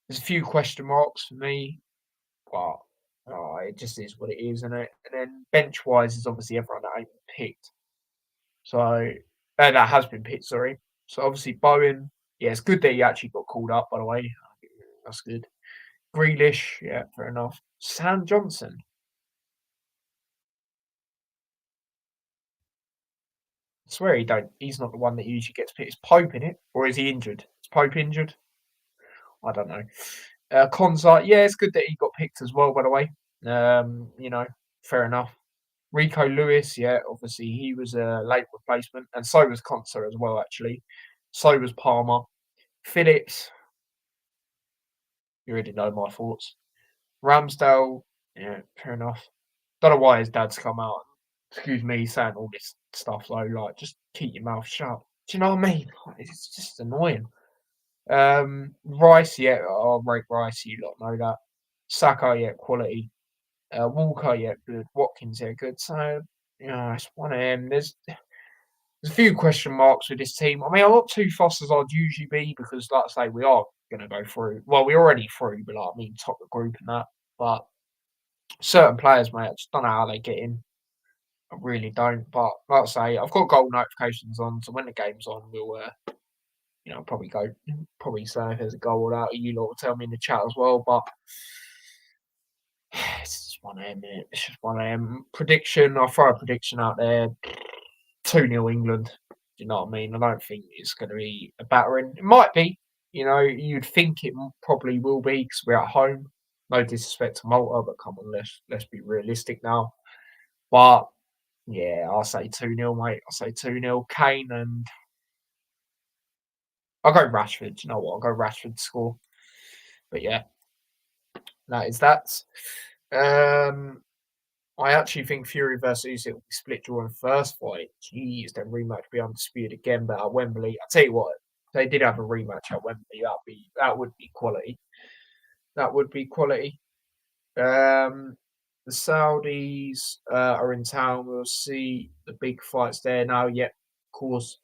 there's a few question marks for me. But it just is what it is, isn't it? And then bench wise is obviously everyone that ain't been picked. So that has been picked, sorry. So obviously Bowen, yeah, it's good that he actually got called up, by the way. That's good. Grealish, yeah, fair enough. Sam Johnson. I swear he's not the one that usually gets picked. Is Pope in it? Or is he injured? Is Pope injured? I don't know. Konza, yeah, it's good that he got picked as well, by the way. Fair enough. Rico Lewis, yeah, obviously he was a late replacement, and so was Konza as well, actually. So was Palmer. Phillips, you already know my thoughts. Ramsdale, yeah, fair enough. Don't know why his dad's come out. Excuse me, saying all this stuff though. Like, just keep your mouth shut. Do you know what I mean? Like, it's just annoying. Rice, yeah, I'll rate Rice. You lot know that. Saka, yeah, quality. Walker, yeah, good. Watkins, yeah, good. So, it's one of them. There's a few question marks with this team. I mean, I'm not too fussed as I'd usually be because, like I say, we are going to go through. Well, we're already through, but like, I mean, top of the group and that. But Certain players, mate, I just don't know how they get in. I really don't. But like I say, I've got goal notifications on, so when the game's on, we'll probably probably say if there's a goal or out. You lot will tell me in the chat as well. But it's just one of them, innit? It's just one of them. Prediction. I'll throw a prediction out there. 2-0 England. Do you know what I mean? I don't think it's going to be a battering. It might be. You'd think it probably will be because we're at home. No disrespect to Malta, but come on, let's be realistic now. But yeah, I'll say 2-0, mate. I'll say 2-0. Kane and I'll go Rashford. You know what? I'll go Rashford to score. But yeah, that is that. Um, I actually think Fury versus it will be split draw in the first fight. Jeez, that rematch will be undisputed again, but at Wembley, I tell you what, if they did have a rematch at Wembley, that would be quality. That would be quality. The Saudis are in town. We'll see the big fights there now. Yet, of course,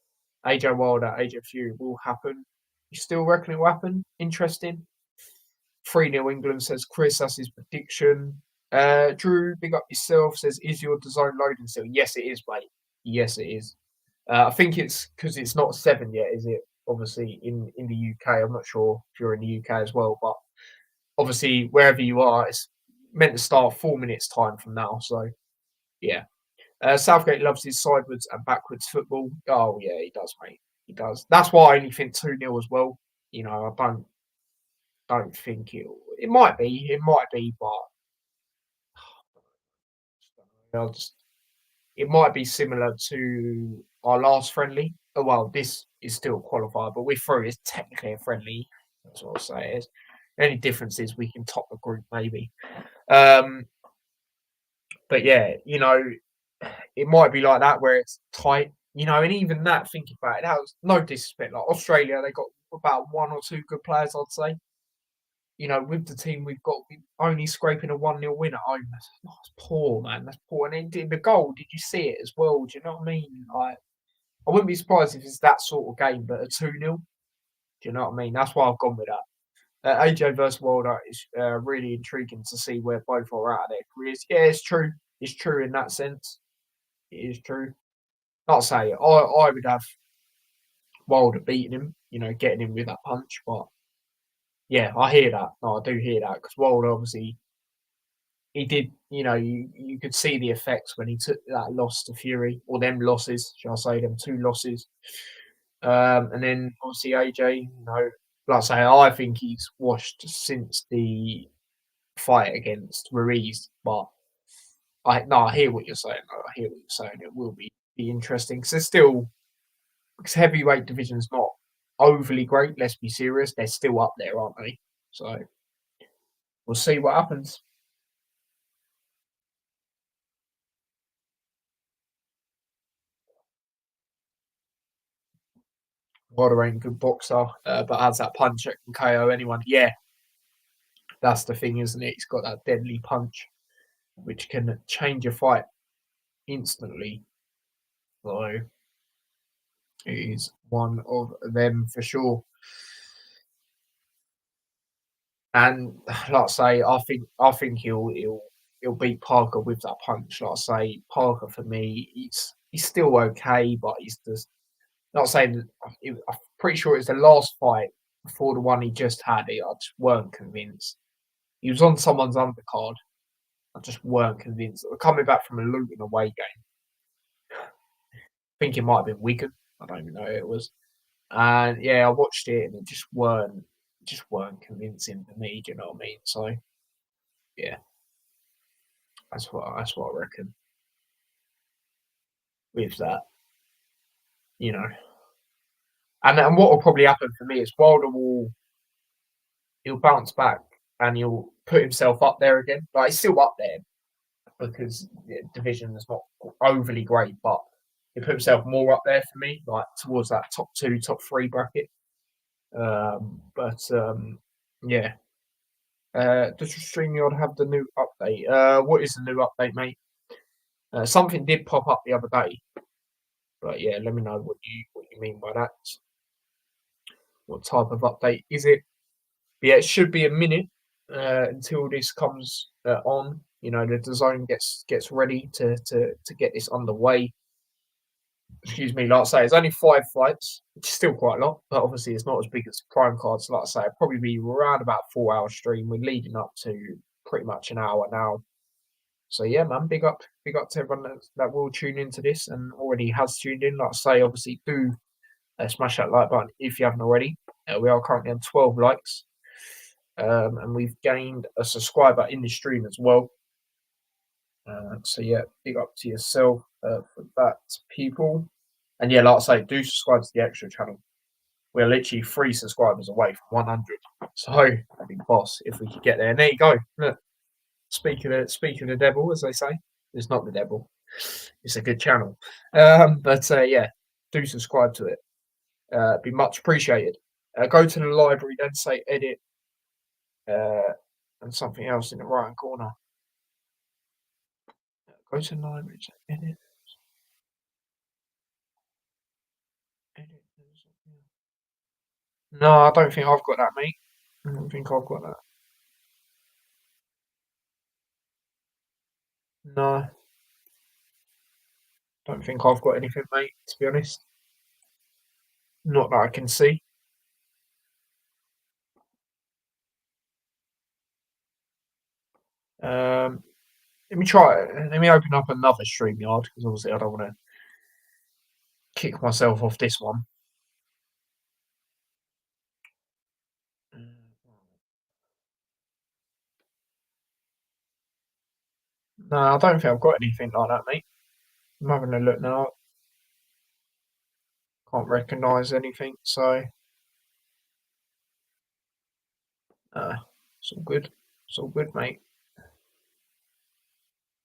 AJ Wilder, AJ Fury will happen. You still reckon it will happen? Interesting. 3-0 England, says Chris. That's his prediction. Drew, big up yourself, says, is your DAZN loading still? Yes, it is, mate. Yes, it is. I think it's because it's not 7 yet, is it? Obviously, in the UK. I'm not sure if you're in the UK as well, but obviously, wherever you are, it's meant to start 4 minutes time from now. So, yeah. Southgate loves his sidewards and backwards football. Oh, yeah, he does, mate. He does. That's why I only think 2-0 as well. I don't think it might be, but I'll just it might be similar to our last friendly. Oh, well, this is still a qualifier, but we're through. It's technically a friendly. That's what I'll say. Is the only difference is we can top the group maybe. Um, but yeah, it might be like that where it's tight. And even that, thinking about it, that was no disrespect. Like Australia, they got about one or two good players, I'd say. With the team we've got, we only scraping a 1-0 win at home. That's poor, man. That's poor. And then the goal, did you see it as well? Do you know what I mean? Like, I wouldn't be surprised if it's that sort of game, but a 2-0. Do you know what I mean? That's why I've gone with that. AJ versus Wilder is really intriguing to see where both are at their careers. Yeah, it's true. It's true in that sense. It is true. Not say I would have Wilder beating him, getting him with that punch, but yeah, I hear that. No, I do hear that because Wilder obviously he did, you could see the effects when he took that loss to Fury, or them losses, shall I say, them two losses. And then obviously AJ, like I say, I think he's washed since the fight against Ruiz, but I hear what you're saying. I hear what you're saying. It will be interesting because because heavyweight division's not overly great. Let's be serious; they're still up there, aren't they? So we'll see what happens. Wilder ain't a good boxer, but has that punch that can KO anyone. Yeah, that's the thing, isn't it? He's got that deadly punch, which can change a fight instantly. So it is one of them for sure. And like I say, I think he'll beat Parker with that punch. Like I say, Parker for me, he's still okay, but he's just not saying. I'm pretty sure it's the last fight before the one he just had. I just weren't convinced. He was on someone's undercard. I just weren't convinced. Coming back from a Luton away game, I think it might have been Wigan. I don't even know who it was. And yeah, I watched it and it just weren't convincing to me. Do you know what I mean? So yeah, that's what I reckon with that. You know, and what will probably happen for me is Wilder he'll bounce back and he'll put himself up there again. Like he's still up there because the division is not overly great, but he put himself more up there for me, like towards that top two, top three bracket. But yeah. Does StreamYard have the new update? What is the new update, mate? Something did pop up the other day, but yeah, let me know what you mean by that. What type of update is it? But yeah, it should be a minute until this comes on. you know, the DAZN gets ready to get this underway. Excuse me, like I say, it's only 5 fights, which is still quite a lot, but obviously it's not as big as Prime cards. Like I say, it'll probably be around about 4 hour stream. We're leading up to pretty much an hour now. So yeah, man, big up to everyone that will tune into this and already has tuned in. Like I say, obviously do smash that like button if you haven't already. We are currently on 12 likes, and we've gained a subscriber in the stream as well. So yeah, big up to yourself for that, people. And yeah, like I say, do subscribe to the extra channel. We're literally 3 subscribers away from 100. So I think, boss, if we could get there. And there you go. Look, speaking of the devil, as they say, it's not the devil. It's a good channel. But yeah, do subscribe to it. Be much appreciated. Go to the library, then say edit, and something else in the right hand corner. Go to the library, say edit. Edit. No, I don't think I've got that, mate. I don't think I've got that. No, don't think I've got anything, mate, to be honest. Not that I can see. Um, let me try it. Let me open up another StreamYard because obviously I don't want to kick myself off this one. No, I don't think I've got anything like that, mate. I'm having a look now. Can't recognise anything, so it's all good. It's all good, mate.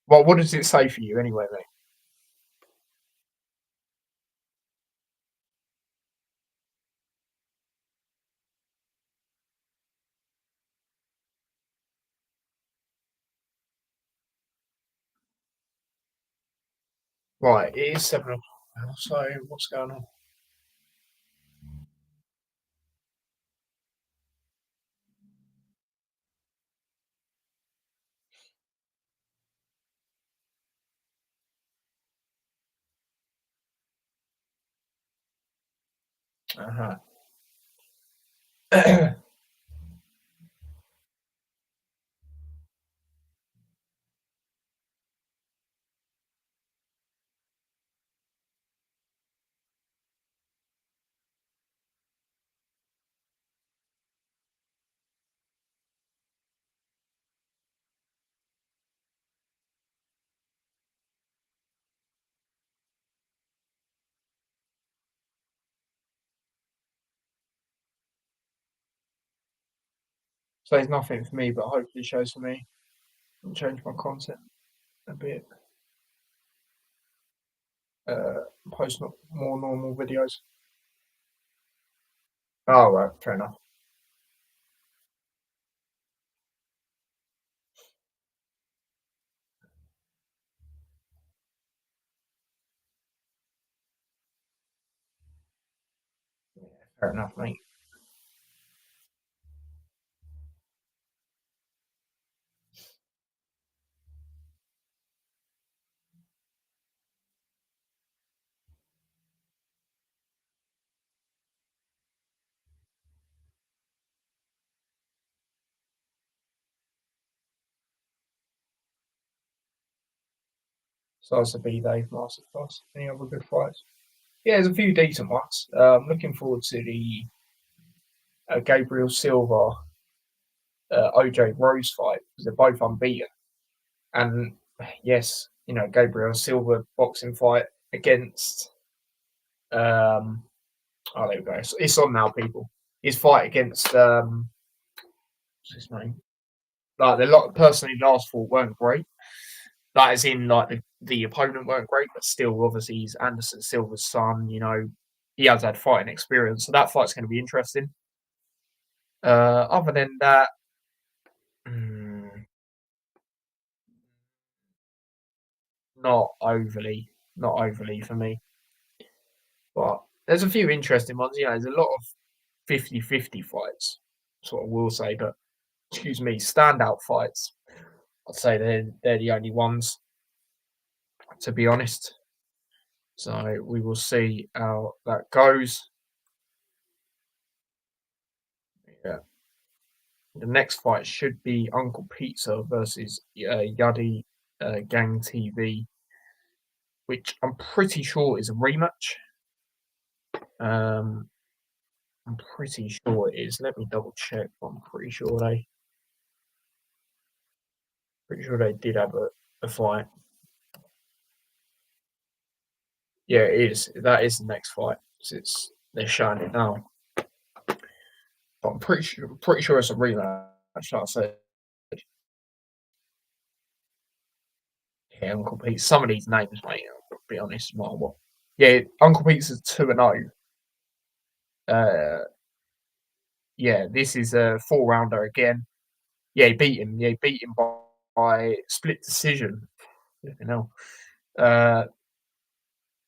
Well, what does it say for you anyway, mate? Right, it is 7 o'clock now, so what's going on? Uh-huh. So there's nothing for me, but hopefully it shows for me. I'll change my content a bit. Post more normal videos. Oh, right, fair enough. Fair enough, mate. So that's a B-Day Masterclass. Any other good fights? Yeah, there's a few decent ones. Looking forward to the Gabriel Silva OJ Rose fight because they're both unbeaten. And yes, you know, Gabriel Silva boxing fight against oh there we go. It's on now, people. His fight against what's his name? Like the lot personally last fought weren't great. Like as in like the opponent weren't great, but still obviously he's Anderson Silva's son, you know, he has had fighting experience. So that fight's gonna be interesting. Other than that, mm, not overly, not overly for me. But there's a few interesting ones. You know, there's a lot of 50-50 fights, sort of will say, but excuse me, standout fights. I'd say they're the only ones, to be honest. So we will see how that goes. Yeah. The next fight should be Uncle Pizza versus Yuddy Gang TV, which I'm pretty sure is a rematch. Um, I'm pretty sure it is. Let me double check. But I'm pretty sure they did have a fight. Yeah, it is. That is the next fight. 'Cause they're showing it now. But I'm pretty sure it's a rematch. Like I said, yeah, Uncle Pete. Some of these names, mate. I'll be honest. What? Yeah, Uncle Pete's is 2-0. Yeah, this is a 4 rounder again. Yeah, he beat him. Yeah, he beat him by split decision. You know, uh,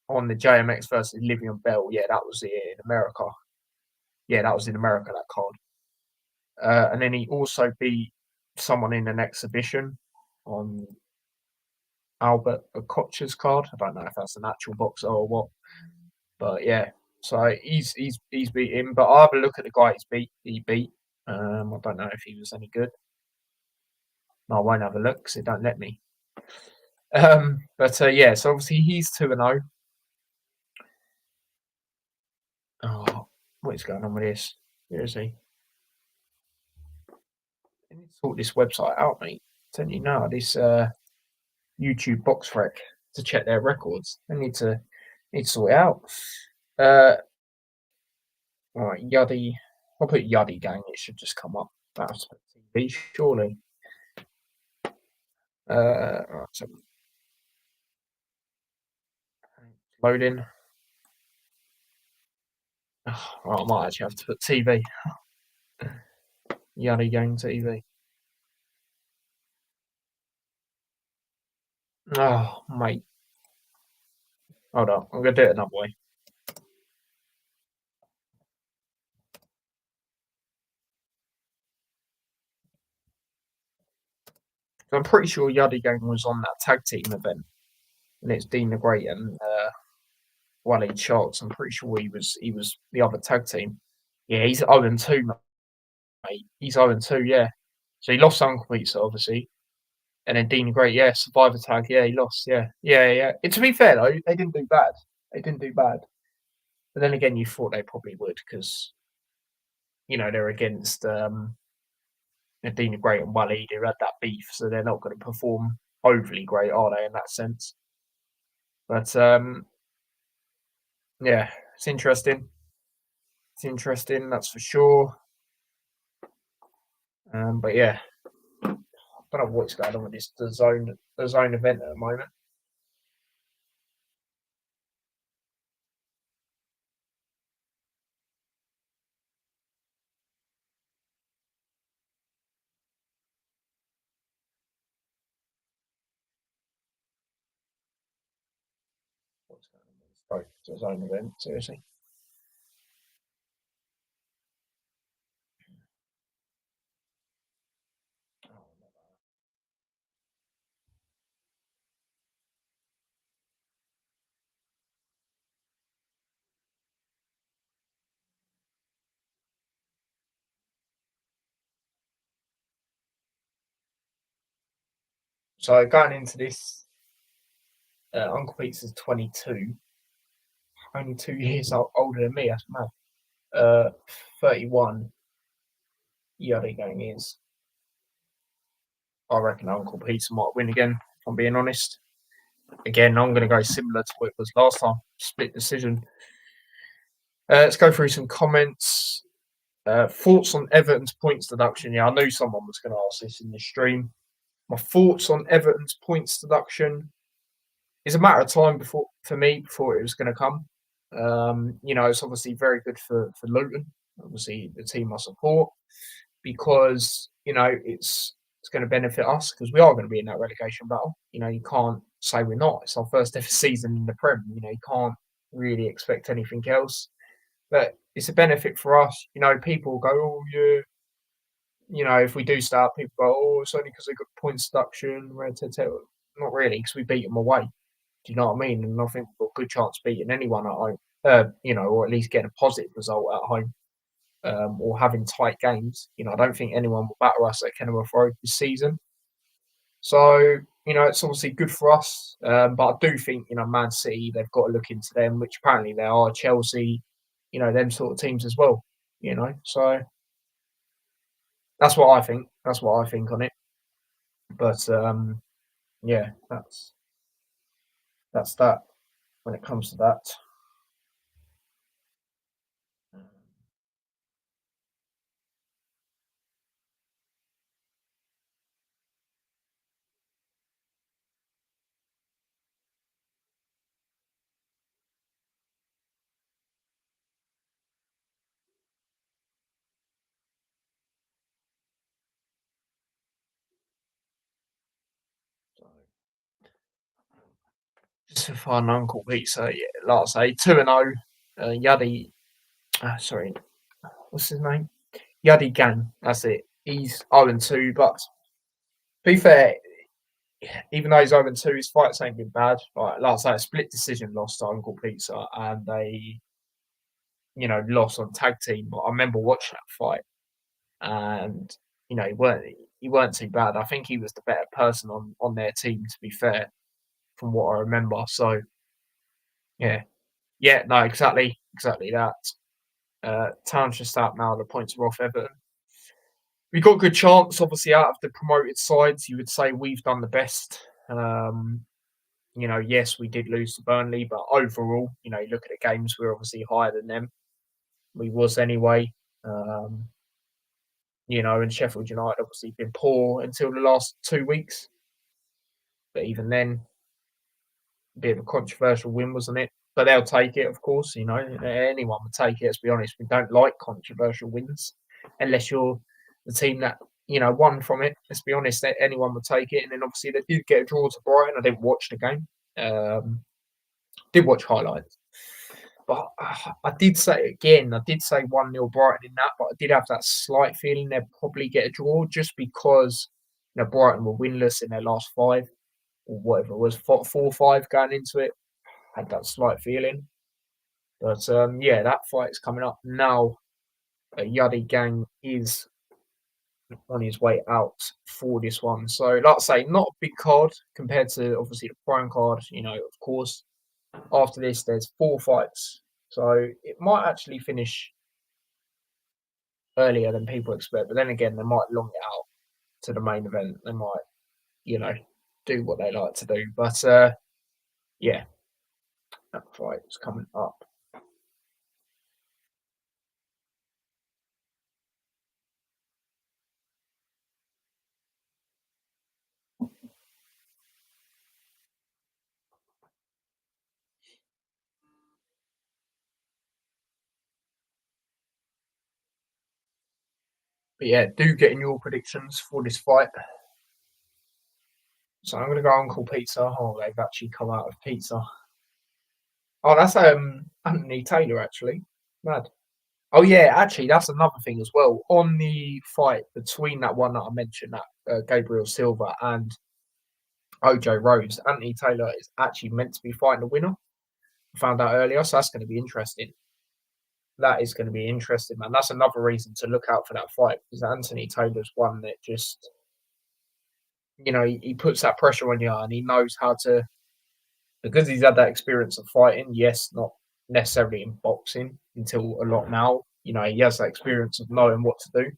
on the JMX versus Livian Bell. Yeah, that was in America. Yeah, that was in America. That card. And then he also beat someone in an exhibition on Albert Koch's card. I don't know if that's an actual boxer or what, but yeah. So he's beat him. But I have a look at the guy He beat. I don't know if he was any good. No, I won't have a look because it don't let me. But yeah, so obviously he's 2-0. Oh, what is going on with this? Where is he? I need to sort this website out, mate. I'm telling you now, this YouTube box rec to check their records. They need to sort it out. Uh, all right, Yuddy. I'll put Yuddy Gang. It should just come up. That's TV, surely. All right, so loading. Oh, right, I might actually have to put TV. Yuddy Gang TV. Oh, mate. Hold on. I'm gonna do it another way. I'm pretty sure Yuddy Gang was on that tag team event, and it's Dean the Great and Wally Sharks. I'm pretty sure he was the other tag team. Yeah, he's 0-2, mate. He's 0-2, yeah. So he lost Uncle Pizza, obviously. And then Dean the Great, yeah, Survivor Tag, yeah, he lost, yeah. Yeah, yeah. And to be fair, though, they didn't do bad. They didn't do bad. But then again, you thought they probably would because, they're against Dean the Great and Wally who had that beef, so they're not going to perform overly great, are they, in that sense? But yeah, it's interesting. It's interesting, that's for sure. But yeah, I don't know what's going on with this the zone event at the moment. What's going on with this zone event? Seriously. So going into this, Uncle Pete's is 22, only 2 years older than me. That's mad. 31. Yachty Gang is. I reckon Uncle Peter might win again. If I'm being honest. Again, I'm going to go similar to what it was last time. Split decision. Let's go through some comments. Thoughts on Everton's points deduction. Yeah, I knew someone was going to ask this in the stream. My thoughts on Everton's points deduction is a matter of time for me before it was going to come. It's obviously very good for Luton, obviously the team I support, because it's going to benefit us because we are going to be in that relegation battle. You can't say we're not. It's our first ever season in the Prem. You can't really expect anything else. But it's a benefit for us. People go, oh yeah, if we do start, people go, "Oh, it's only because they got points deduction, red, ted, ted." Not really, because we beat them away. Do you know what I mean? And I think we've got a good chance of beating anyone at home. Or at least getting a positive result at home, or having tight games. I don't think anyone will batter us at Kenilworth Road this season. So, it's obviously good for us. But I do think, Man City, they've got to look into them, which apparently they are. Chelsea, them sort of teams as well. So that's what I think. That's what I think on it. But yeah, that's that when it comes to that. So, just for fun, Uncle Pizza, yeah, like I say, 2-0. Yadi, sorry, what's his name? Yadi Gang. That's it. He's 0-2, but to be fair, even though he's 0-2, his fights ain't been bad. Like I say, a split decision lost to Uncle Pizza, and they, lost on tag team. But I remember watching that fight, and he weren't too bad. I think he was the better person on their team, to be fair, from what I remember. So yeah, yeah, no, exactly that. Town's just out now. The points are off Everton. We got a good chance, obviously, out of the promoted sides. You would say we've done the best. Um, yes, we did lose to Burnley, but overall, you look at the games, we're obviously higher than them. We was anyway. Um, and Sheffield United obviously been poor until the last 2 weeks, but even then, a bit of a controversial win, wasn't it? But they'll take it, of course. Anyone would take it. Let's be honest, we don't like controversial wins unless you're the team that won from it. Let's be honest, anyone would take it. And then obviously they did get a draw to Brighton. I didn't watch the game. Did watch highlights. But I did say again, I did say 1-0 Brighton in that, but I did have that slight feeling they'd probably get a draw just because Brighton were winless in their last five or whatever it was, 4-5 going into it. Had that slight feeling. But yeah, that fight's coming up now. Yadi Gang is on his way out for this one. So, like I say, not a big card compared to obviously the prime card. Of course, after this, there's 4 fights. So it might actually finish earlier than people expect. But then again, they might long it out to the main event. They might, you know, do what they like to do. But yeah, that fight is coming up. But yeah, do get in your predictions for this fight. So I'm going to go Uncle Pizza. Oh, they've actually come out of pizza. Oh, that's Anthony Taylor actually. Mad. Oh yeah, actually that's another thing as well. On the fight between that one that I mentioned, that Gabriel Silva and Ojo Rose, Anthony Taylor is actually meant to be fighting the winner. I found out earlier, so that's going to be interesting. That is going to be interesting, man. That's another reason to look out for that fight because Anthony Taylor's one that just, he puts that pressure on you and he knows how to, because he's had that experience of fighting. Yes, not necessarily in boxing until a lot now. He has that experience of knowing what to do.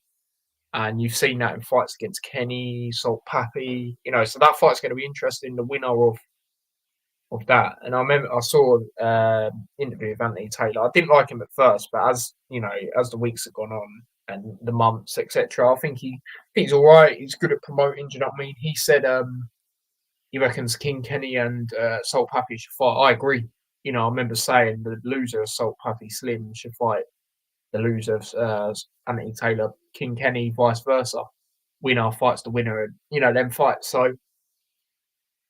And you've seen that in fights against Kenny, Salt Pappy, so that fight's going to be interesting. The winner of that. And I remember I saw interview with Anthony Taylor. I didn't like him at first, but as as the weeks have gone on and the months, etc., I think he's all right. He's good at promoting. Do you know what I mean? He said he reckons King Kenny and Salt Pappy should fight. I agree. I remember saying the loser of Salt Pappy Slim should fight the loser of Anthony Taylor, King Kenny, vice versa. Winner fights the winner, and them fights. So,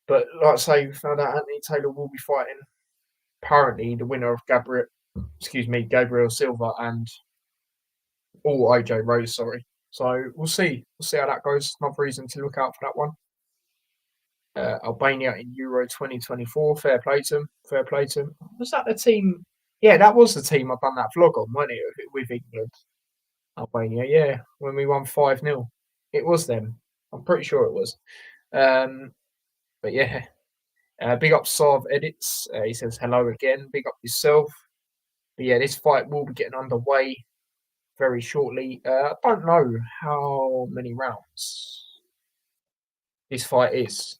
but like I say, we found out Anthony Taylor will be fighting apparently the winner of Gabriel Silva and OJ Rose. Sorry. So we'll see. We'll see how that goes. Another reason to look out for that one. Albania in Euro 2024. Fair play to them. Fair play to them. Was that the team? Yeah, that was the team I've done that vlog on, wasn't it? With England, Albania. Yeah, when we won 5-0. It was them. I'm pretty sure it was. Um, but yeah, big up Sav Edits. He says hello again. Big up yourself. But yeah, this fight will be getting underway very shortly. I don't know how many rounds this fight is.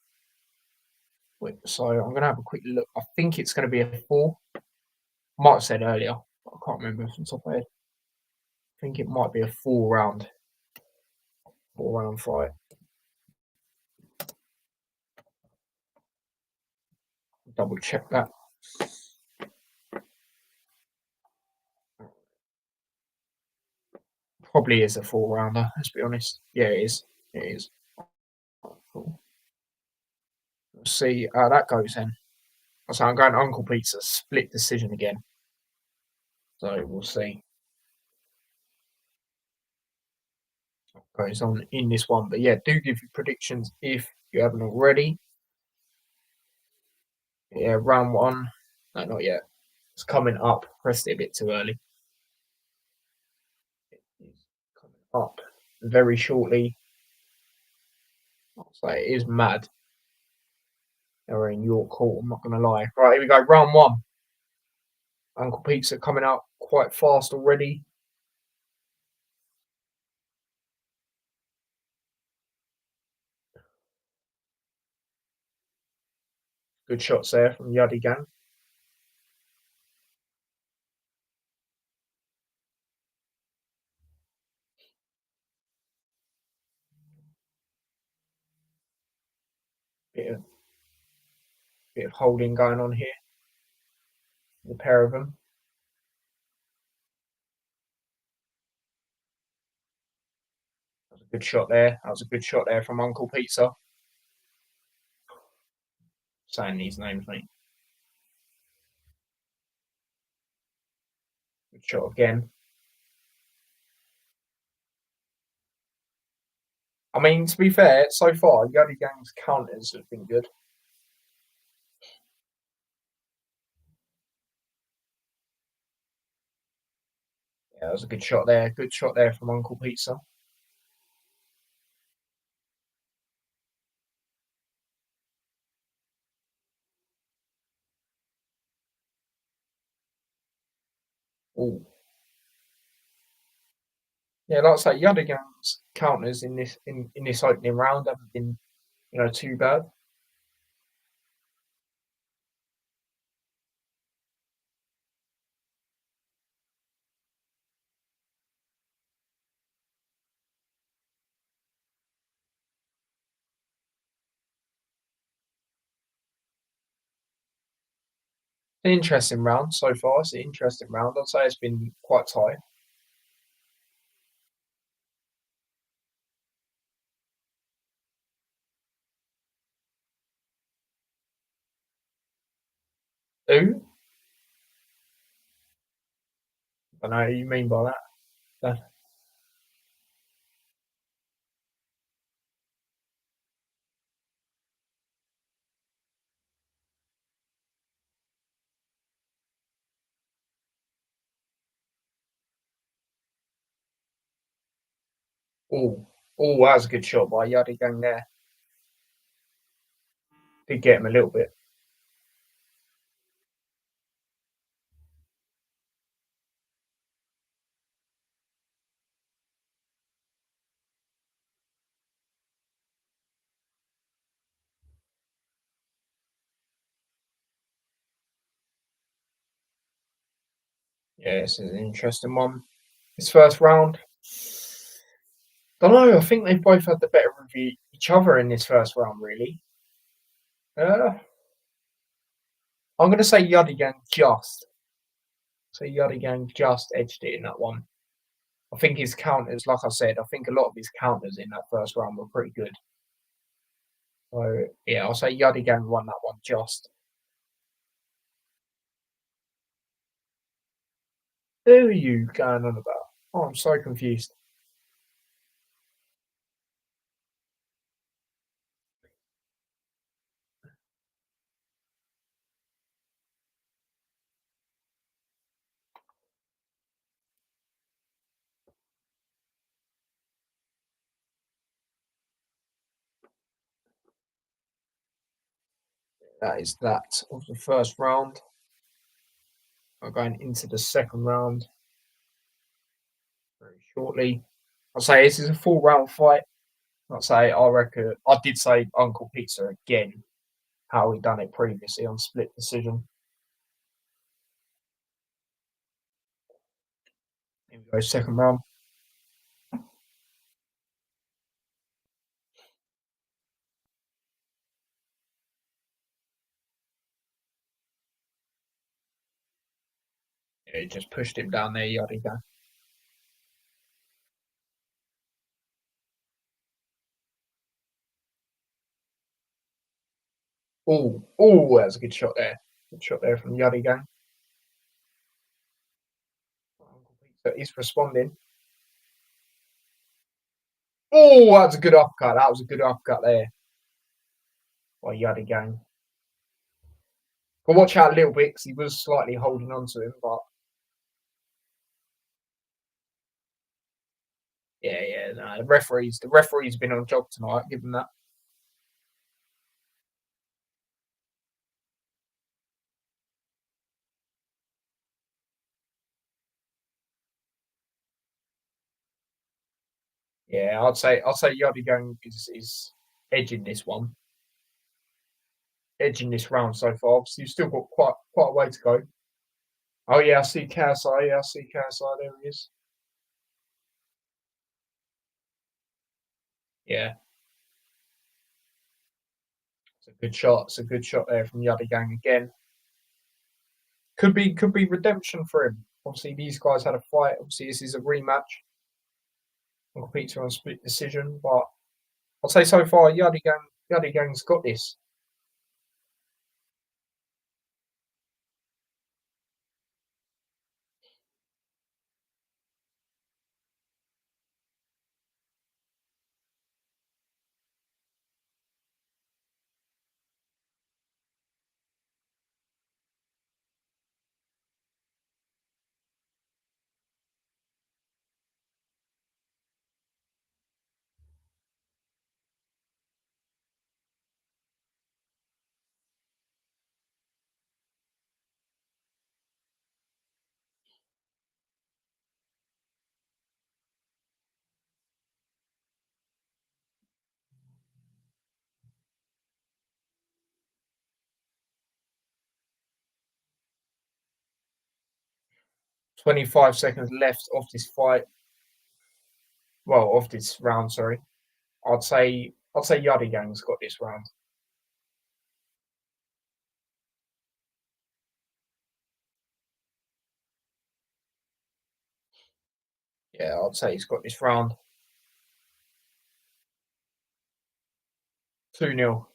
So I'm going to have a quick look. I think it's going to be a four. Might have said earlier, but I can't remember from the top of my head. I think it might be a four round fight. Double check that. Probably is a 4 rounder. Let's be honest. Yeah, it is. It is. Cool. We'll see how that goes then. So I'm going to Uncle Pete's a split decision again. So we'll see what goes on in this one. But yeah, do give your predictions if you haven't already. Yeah, round one. No, not yet. It's coming up. Pressed it a bit too early. It's coming up very shortly. So it is mad. They're in York Court, I'm not going to lie. Right, here we go. Round one. Uncle Pete's are coming out quite fast already. Good shots there from Yadigan. Bit of, bit of holding going on here. The pair of them. That was a good shot there. That was a good shot there from Uncle Pizza. Saying these names, mate. Good shot again. I mean, to be fair, so far, Yadigan's counters have been good. Yeah, that was a good shot there. Good shot there from Uncle Pizza. Oh, yeah, like I say, Yadigan's counters in this opening round haven't been, too bad. An interesting round so far. It's an interesting round. I'd say it's been quite tight. Who? I know what you mean by that. Oh, oh, that was a good shot by Yadigang there. Did get him a little bit. Yeah, it's an interesting one. This first round, don't know. I think they've both had the better of each other in this first round, really. Uh, I'm going to say Yadigang just. So Yadigang just edged it in that one. I think his counters, like I said, I think a lot of his counters in that first round were pretty good. So yeah, I'll say Yadigang won that one just. Who are you going on about? Oh, I'm so confused. That is that of the first round. We're going into the second round very shortly. I'll say this is a full round fight. I'll say I reckon I did say Uncle Pizza again, how he done it previously on split decision. Here we go, second round. Yeah, he just pushed him down there, yada yada. Oh, that was a good shot there. Good shot there from Yadi Gang. Uncle Pizza is responding. Oh, that's a good uppercut. That was a good uppercut there by Yadi Gang. But watch out a little bit because he was slightly holding on to him, but yeah, no, the referee's been on job tonight, give him that. Yeah, I'd say Yadi Gang is edging this one, edging this round so far. Obviously, you've still got quite a way to go. Oh yeah, I see KSI. Yeah, I see KSI. There he is. Yeah, it's a good shot. It's a good shot there from Yadi Gang again. Could be redemption for him. Obviously, these guys had a fight. Obviously, this is a rematch. I'll compete on split decision, but I'll say so far, Yadi Gang's got this. 25 seconds left of this fight. Well, of this round, sorry. I'd say Yadi Gang's got this round. Yeah, I'd say he's got this round. 2-0.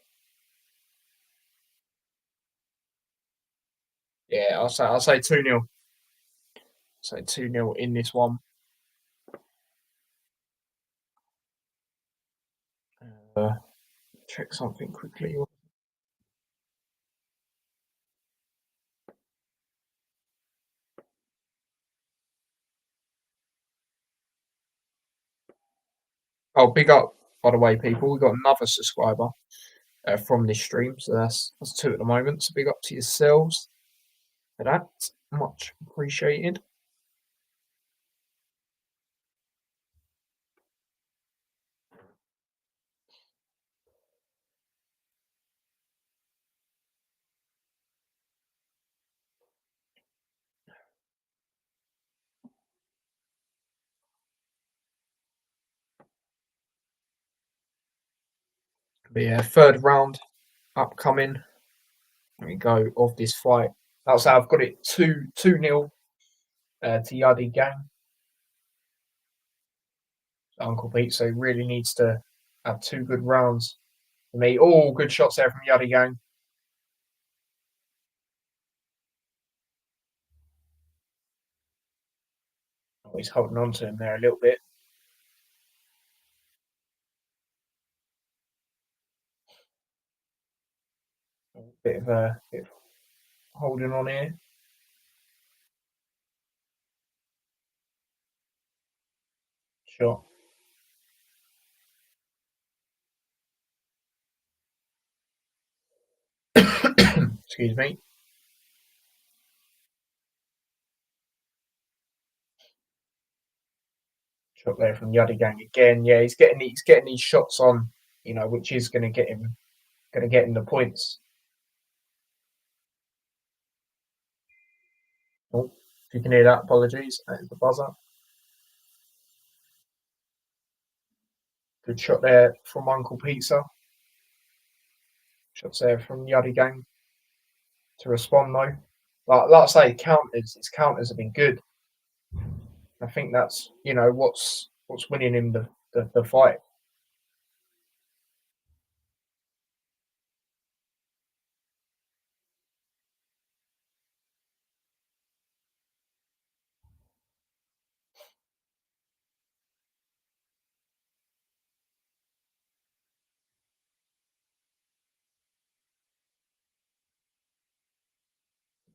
Yeah, I'll say 2-0. Say 2-0 in this one. Uh, check something quickly. Oh, big up, by the way, people. We've got another subscriber from this stream, so that's two at the moment. So big up to yourselves for that. Much appreciated. But yeah, third round upcoming. There we go of this fight. That's how I've got it 2-0 to Yadi Gang. Uncle Pete, so he really needs to have two good rounds for me. Oh, good shots there from Yadi Gang. Oh, he's holding on to him there a little bit. A bit of holding on here. Shot. Excuse me. Shot there from Yuddy Gang again. Yeah, he's getting these shots on, which is gonna get him the points. Oh, if you can hear that, apologies. That is the buzzer. Good shot there from Uncle Pizza. Shots there from Yuddy Gang to respond though. Like I say, his counters have been good. I think that's what's winning him the fight.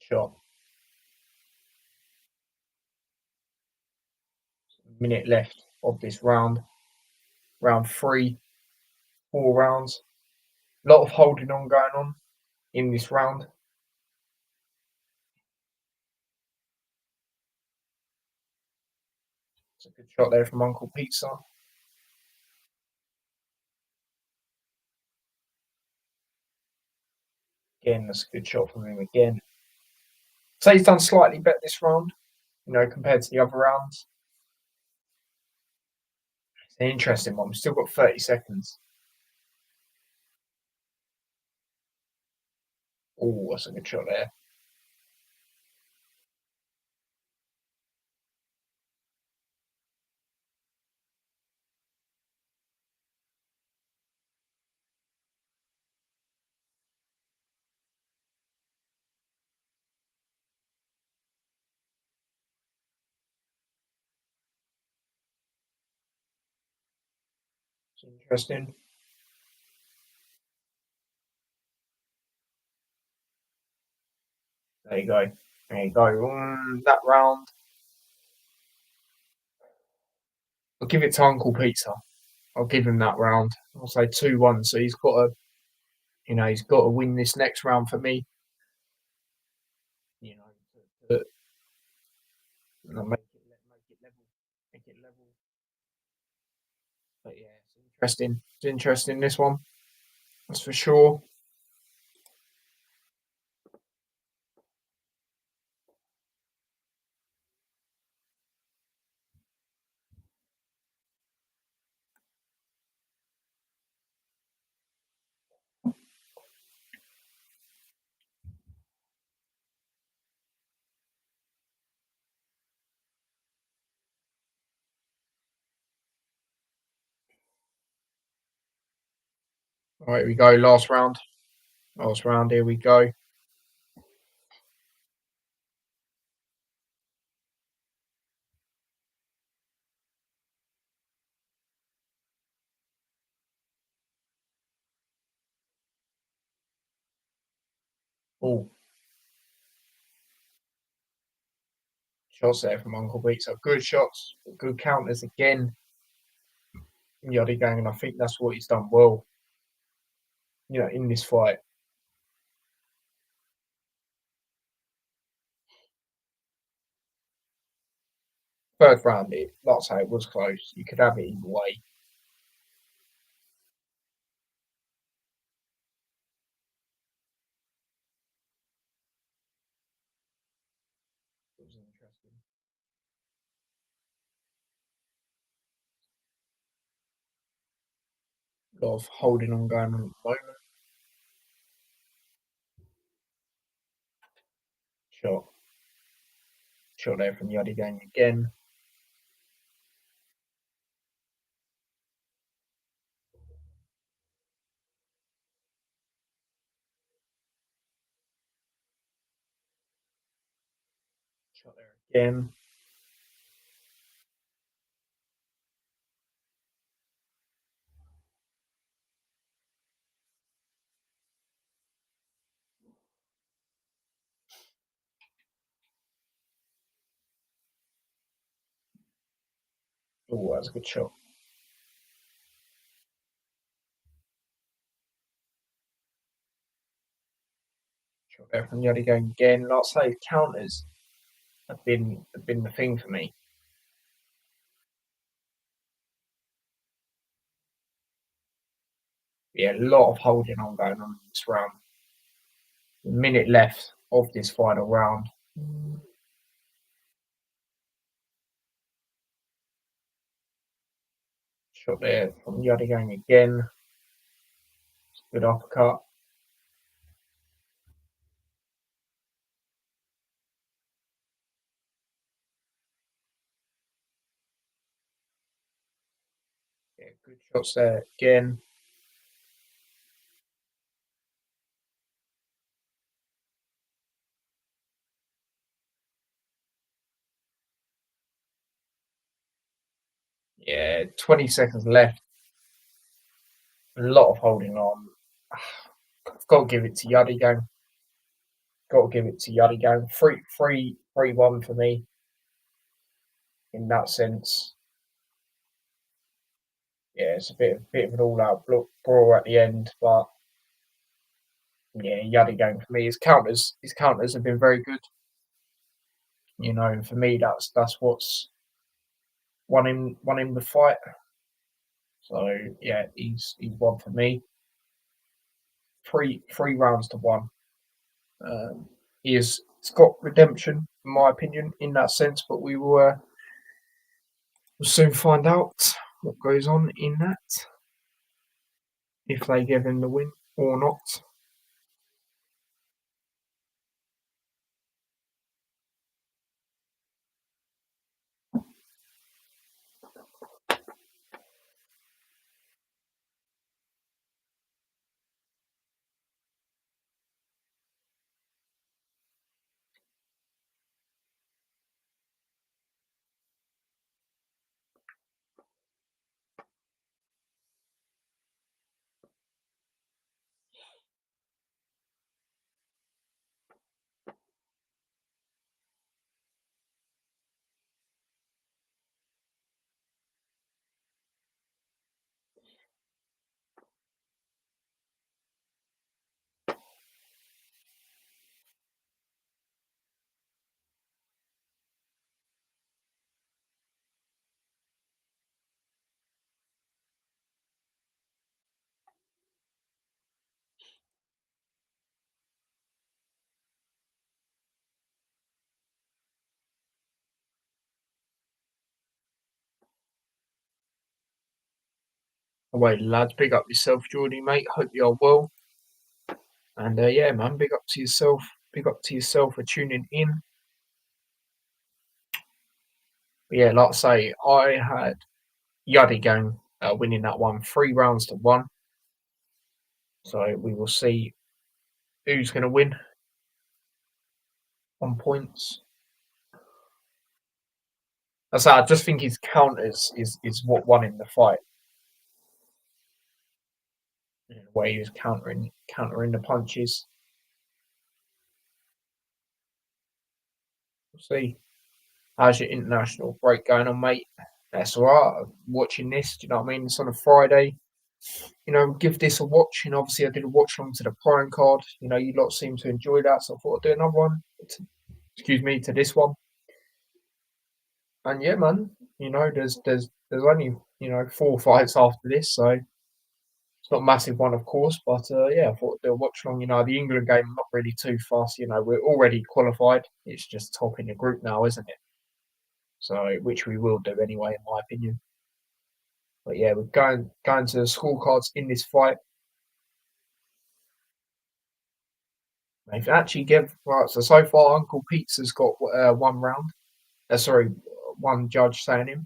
Shot. Minute left of this round. Round three, 4 rounds. A lot of holding on going on in this round. It's a good shot there from Uncle Pizza. Again, that's a good shot from him again. So he's done slightly better this round, compared to the other rounds. It's an interesting one. We've still got 30 seconds. Oh, that's a good shot there. It's interesting. There you go. There you go. That round. I'll give it to Uncle Pizza. I'll give him that round. I'll say 2-1. So he's got to win this next round for me. You know, to make it level. Make it level. But yeah, it's interesting. It's interesting this one. That's for sure. All right, here we go. Last round. Last round. Here we go. Oh, shots there from Uncle Pizza. Good shots. Good counters again. Yachty Gang, and I think that's what he's done well. In this fight. Third round, like I say, it was close. You could have it either way. It was interesting. A lot of holding on going on at the moment. Shot. Shot there from Yachty Gang again. Shot there again. Oh, that's a good shot. Shot there from Yachty going again. Like I say, counters have been the thing for me. Yeah, a lot of holding on going on in this round. A minute left of this final round. Shot there from Yachty going again. Good uppercut. Yeah, good shots there again. Yeah, 20 seconds left. A lot of holding on. I've got to give it to Yachty going. Got to give it to Yachty going. 3-1 for me in that sense. Yeah, it's a bit of an all-out brawl at the end, but yeah, Yachty going for me. His counters have been very good. You know, for me, that's what's won him the fight. So yeah, he's won for me. Three rounds to one. He's got redemption, in my opinion, in that sense. But we'll soon find out what goes on in that, if they give him the win or not. Away, lads. Big up yourself, Geordie, mate. Hope you're well. And yeah, man, big up to yourself. Big up to yourself for tuning in. But yeah, like I say, I had Yachty going winning that one, 3 rounds to one. So we will see who's going to win on points. I just think his counters is what won him the fight. In the way he was countering the punches. We'll see. How's your international break going on, mate? That's all right. I'm watching this, do you know what I mean? It's on a Friday. You know, give this a watch. And obviously, I did a watch along to the Prime card. You know, you lot seem to enjoy that, so I thought I'd do another one. Excuse me, to this one. And yeah, man, you know, there's only, 4 fights after this, so it's not a massive one, of course. But yeah, I thought I'd do a watch along. You know, the England game, I'm not really too fast. You know, we're already qualified. It's just top in the group now, isn't it? So, which we will do anyway, in my opinion. But yeah, we're going to the scorecards in this fight. They've actually give right. So far, Uncle Pete's has got 1 round. Sorry, one judge saying him.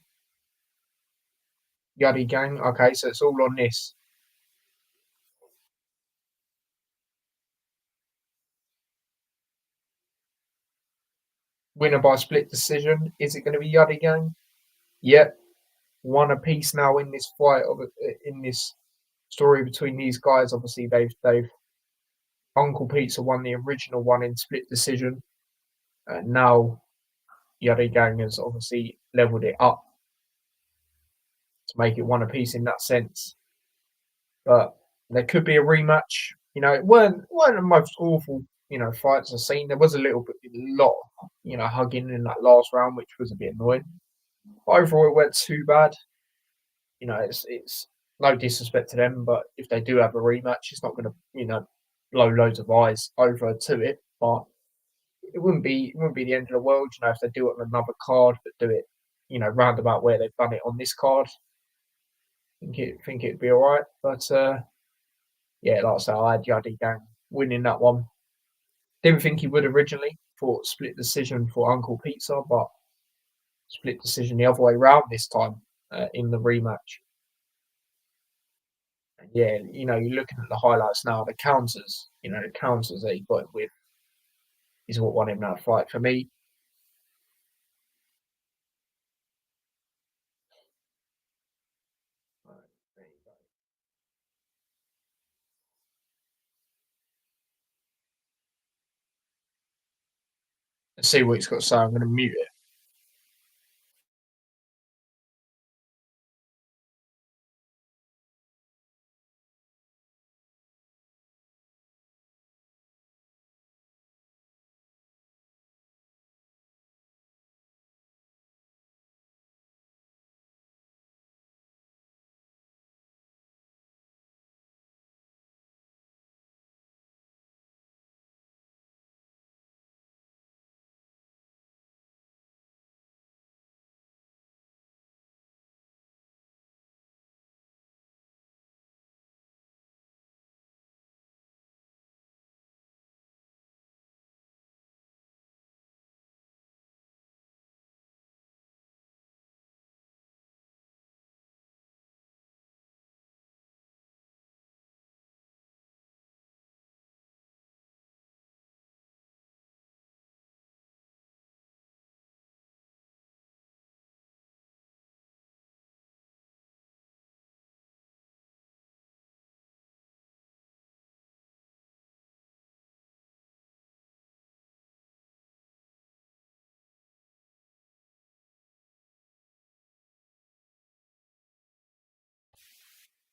Yuddy gang. Okay, so it's all on this. Winner by split decision. Is it going to be Yuddy gang? Yep. One apiece now in this fight of in this story between these guys. Obviously, they've Uncle Pizza won the original one in split decision. Now Yuddy gang has obviously leveled it up to make it one apiece in that sense. But there could be a rematch. You know, it weren't the most awful, fights I've seen. There was a lot, hugging in that last round, which was a bit annoying. But overall, it went too bad. It's no disrespect to them, but if they do have a rematch, it's not going to blow loads of eyes over to it. But it wouldn't be the end of the world, if they do it on another card, but do it, round about where they've done it on this card. Think it'd be all right. But yeah, like I said, I had Yadi Gang winning that one. Didn't think he would originally. Thought split decision for Uncle Pizza, but split decision the other way round this time in the rematch. And yeah, you're looking at the highlights now. The counters that he got him with is what won him that fight for me. Let's see what he's got to say. I'm going to mute it.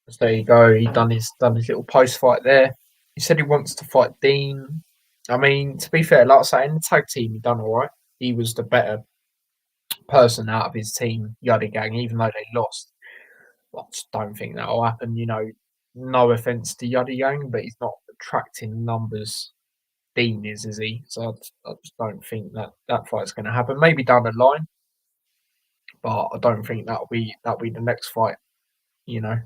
So there you go. He done his little post fight there. He said he wants to fight Dean. I mean, to be fair, like I say, in the tag team, he done all right. He was the better person out of his team, Yadi Gang, even though they lost. I just don't think that'll happen. No offense to Yadi Gang, but he's not attracting numbers. Dean is he? So I just don't think that fight's going to happen. Maybe down the line, but I don't think that'll be the next fight. You know,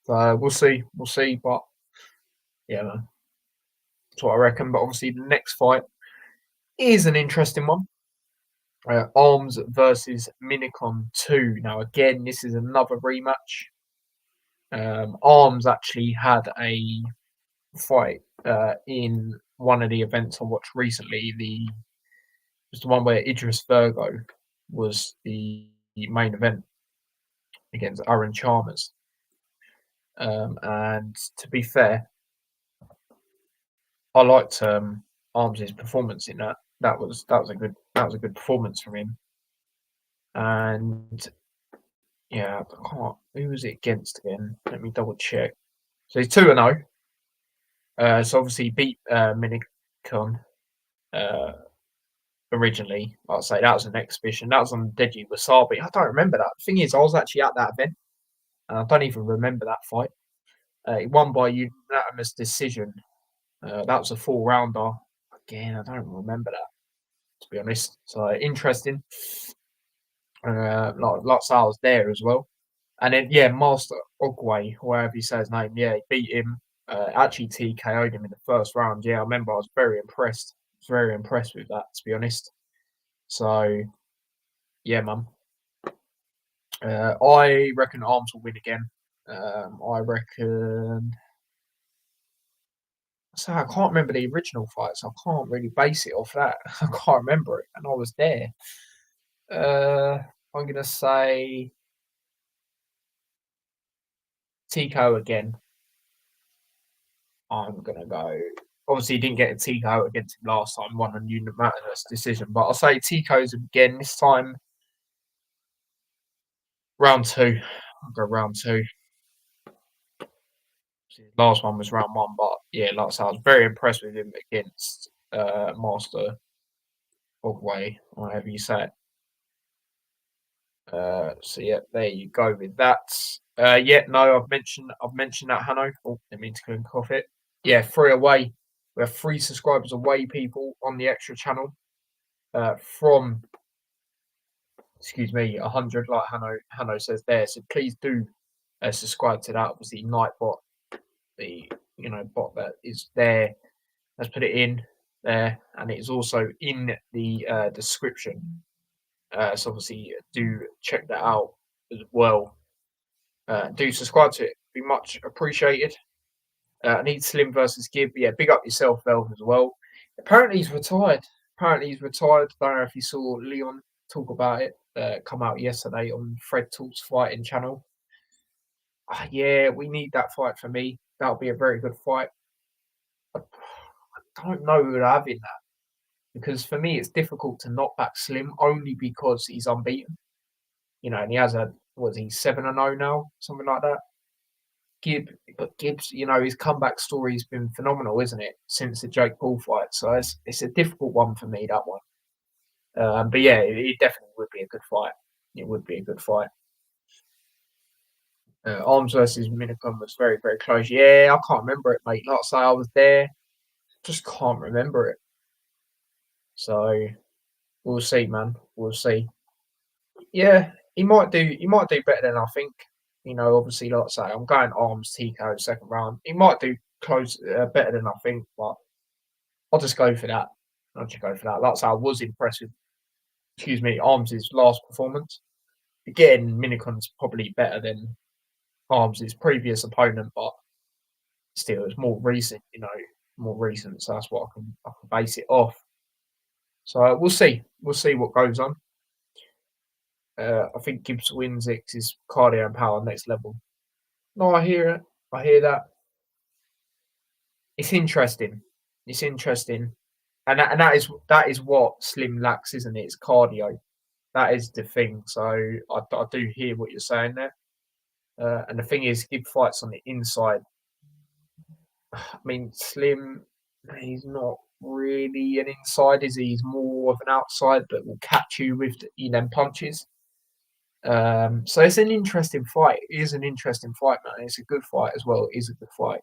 so we'll see, But yeah, man, that's what I reckon. But obviously, the next fight is an interesting one. Arms versus Minicon 2. Now, again, this is another rematch. Arms actually had a fight in one of the events I watched recently. Was the one where Idris Virgo was the main event against Aaron Chalmers. And to be fair, I liked Arms's performance in that. That was a good performance from him. And yeah, I can't. Who was it against again? Let me double check. So he's 2-0. So obviously he beat Minicon originally. Like I say, that was an exhibition. That was on Deji Wasabi. I don't remember that. The thing is, I was actually at that event, and I don't even remember that fight. He won by unanimous decision. That was a 4-rounder. Again, I don't remember that, to be honest. So interesting. Like I was there as well. And then, yeah, Master Ogway, wherever you say his name, yeah, he beat him. Actually, TKO'd him in the first round. Yeah, I remember I was very impressed. Very impressed with that, to be honest. So, yeah, man. I reckon Arms will win again. I reckon. So I can't remember the original fight, so I can't really base it off that. I can't remember it, and I was there. I'm gonna say Tico again. I'm gonna go. Obviously, he didn't get a Tico against him last time, won a unanimous decision. But I'll say Tico's again this time. Round two. I'll go round two. Last one was round one, but yeah, like I said, I was very impressed with him against Master Ogway, or however you say it. So yeah, there you go with that. Yeah, no, I've mentioned that Hanno. Oh, didn't mean to clink off it. Yeah, 3 away. We have 3 subscribers away, people, on the extra channel. From, excuse me, 100, like Hanno says there. So please do subscribe to that. Obviously, Nightbot, the bot that is there. Let's put it in there, and it is also in the description. So obviously, do check that out as well. Do subscribe to it. Be much appreciated. I need Slim versus Gibb. Yeah, big up yourself, Velv, as well. Apparently he's retired. Don't know if you saw Leon talk about it. Come out yesterday on Fred Talks Fighting channel. Yeah, we need that fight for me. That'll be a very good fight. I don't know who to have in that because for me it's difficult to knock back Slim only because he's unbeaten. And he has was he 7-0 now, something like that. Gibbs, his comeback story's been phenomenal, isn't it, since the Jake Paul fight? So it's a difficult one for me, that one. But yeah, it definitely would be a good fight. It would be a good fight. Arms versus Minicon was very, very close. Yeah, I can't remember it, mate. Like I say, I was there, just can't remember it. So we'll see, man. We'll see. Yeah, he might do. He might do better than I think. Obviously, like I say, I'm going Arms TKO second round. He might do close better than I think, but I'll just go for that. I'll just go for that. That's how I was impressed with, excuse me, Arms' last performance. Again, Minicon's probably better than Arms' previous opponent, but still, it's more recent, more recent. So that's what I can base it off. So we'll see. We'll see what goes on. I think Gibbs wins it 'cause his cardio and power next level. No, I hear it. I hear that. It's interesting. It's interesting, and that is what Slim lacks, isn't it? It's cardio. That is the thing. So I do hear what you're saying there. And the thing is, Gibb fights on the inside. I mean, Slim, he's not really an inside, is he? He's more of an outside, but will catch you with them punches. So it's an interesting fight. It is an interesting fight, man. It's a good fight as well. It is a good fight.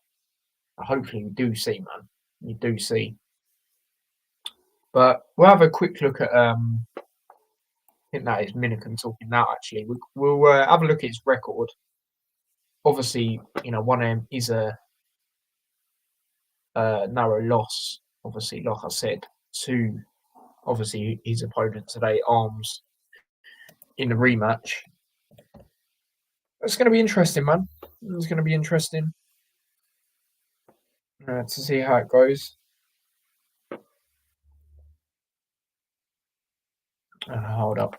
Hopefully, we do see, man. We do see. But we'll have a quick look at. I think that is Minican talking now. Actually, we'll have a look at his record. Obviously, one of them is a narrow loss. Obviously, like I said, to obviously his opponent today, Arms, in the rematch. It's going to be interesting, man. It's going to be interesting to see how it goes. Hold up.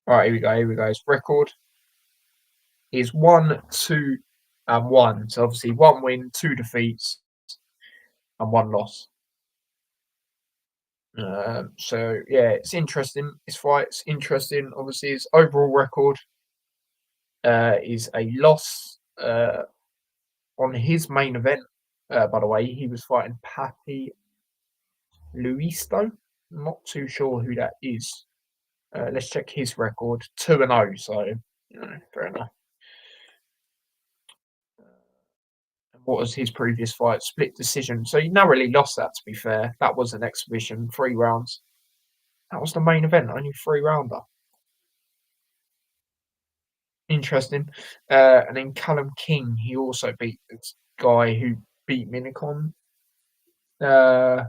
All right, here we go. Here we go. His record is 1, 2, and 1. So obviously 1 win, 2 defeats, and 1 loss. So yeah, it's interesting. His fight's interesting. Obviously, his overall record is a loss on his main event. By the way, he was fighting Papi Luisto. Not too sure who that is. Let's check his record. 2-0. So fair enough. What was his previous fight? Split decision. So he narrowly lost that, to be fair. That was an exhibition, 3 rounds. That was the main event, only 3-rounder. Interesting. And then Callum King, he also beat this guy who beat Minicon. Callum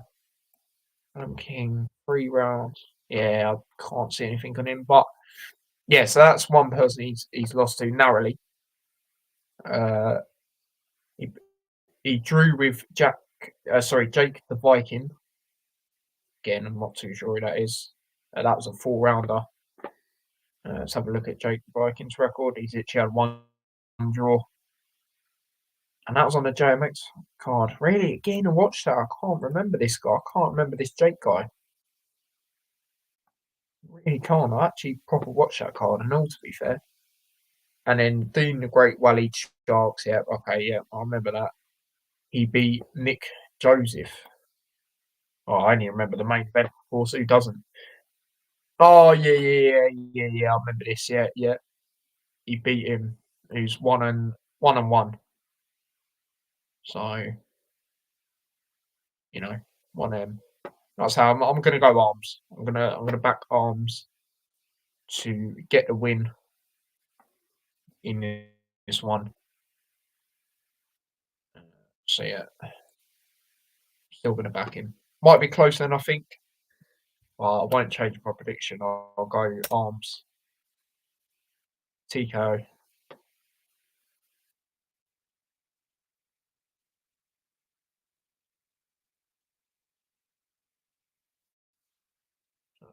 King, 3 rounds. Yeah, I can't see anything on him. But yeah, so that's one person he's lost to narrowly. He drew with Jake the Viking. Again, I'm not too sure who that is. That was a 4-rounder. Let's have a look at Jake the Viking's record. He's actually had 1 draw. And that was on the JMX card. Really? Again, I watched that. I can't remember this guy. I can't remember this Jake guy. really can't. I actually proper watch that card and all, to be fair. And then Dean the Great Wally Sharks. Yeah, okay, yeah, I remember that. He beat Nick Joseph. Oh, I only remember the main event, of course. Who doesn't? Oh, yeah, yeah, yeah, yeah, yeah. I remember this. Yeah, yeah. He beat him. Who's one and one. So you know, one that's how I'm gonna go arms. I'm gonna back arms to get the win in this one. So yeah, still gonna back him. Might be closer than I think. I won't change my prediction. I'll go arms. TKO. So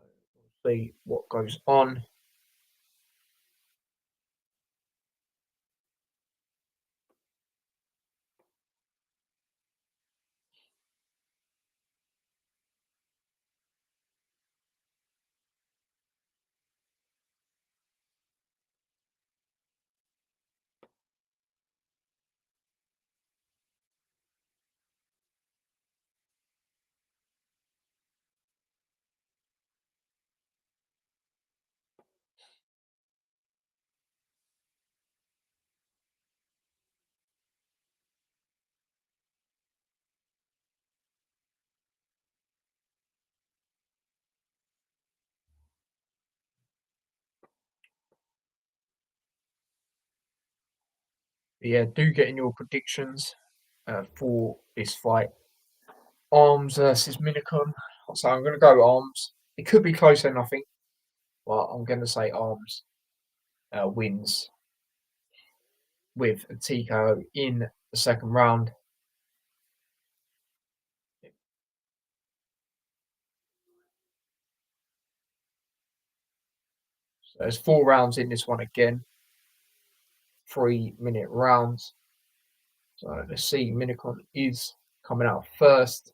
we'll see what goes on. But yeah, do get in your predictions for this fight. Arms versus Minicon. So I'm gonna go arms. It could be closer than I think, but I'm gonna say arms wins with a TKO in the second round. So there's 4 rounds in this one again, 3 minute rounds. So let's see, Minicon is coming out first.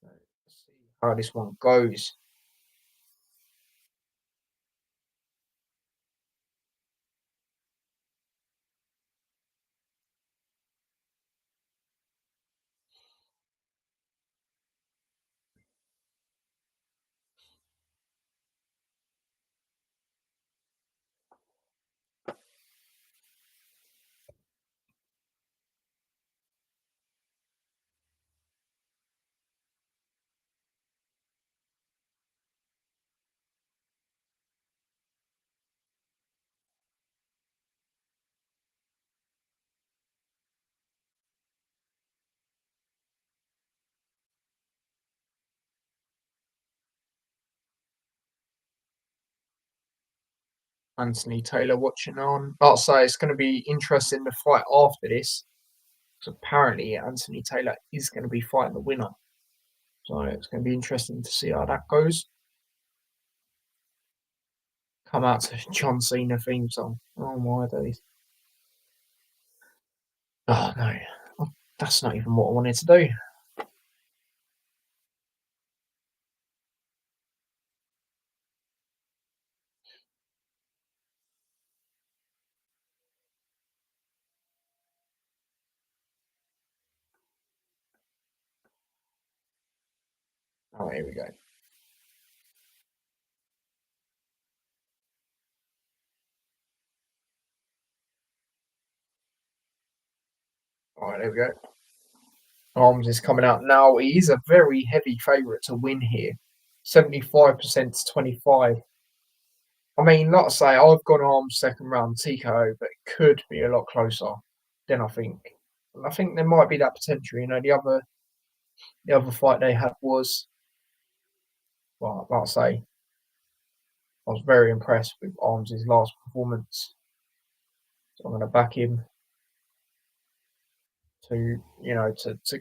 Let's see how this one goes. Anthony Taylor watching on. I'll say it's going to be interesting to fight after this. Because apparently Anthony Taylor is going to be fighting the winner. So it's going to be interesting to see how that goes. Come out to John Cena theme song. Oh my days. Oh no. Oh, that's not even what I wanted to do. Oh, here we go. All right, there we go. Arms is coming out now. He is a very heavy favourite to win here. 75% to 25. I mean, like I say, I've gone Arms second round TKO, but it could be a lot closer than I think. And I think there might be that potential. You know, the other fight they had was, well, like I say, I was very impressed with Arms' last performance. So I'm going to back him to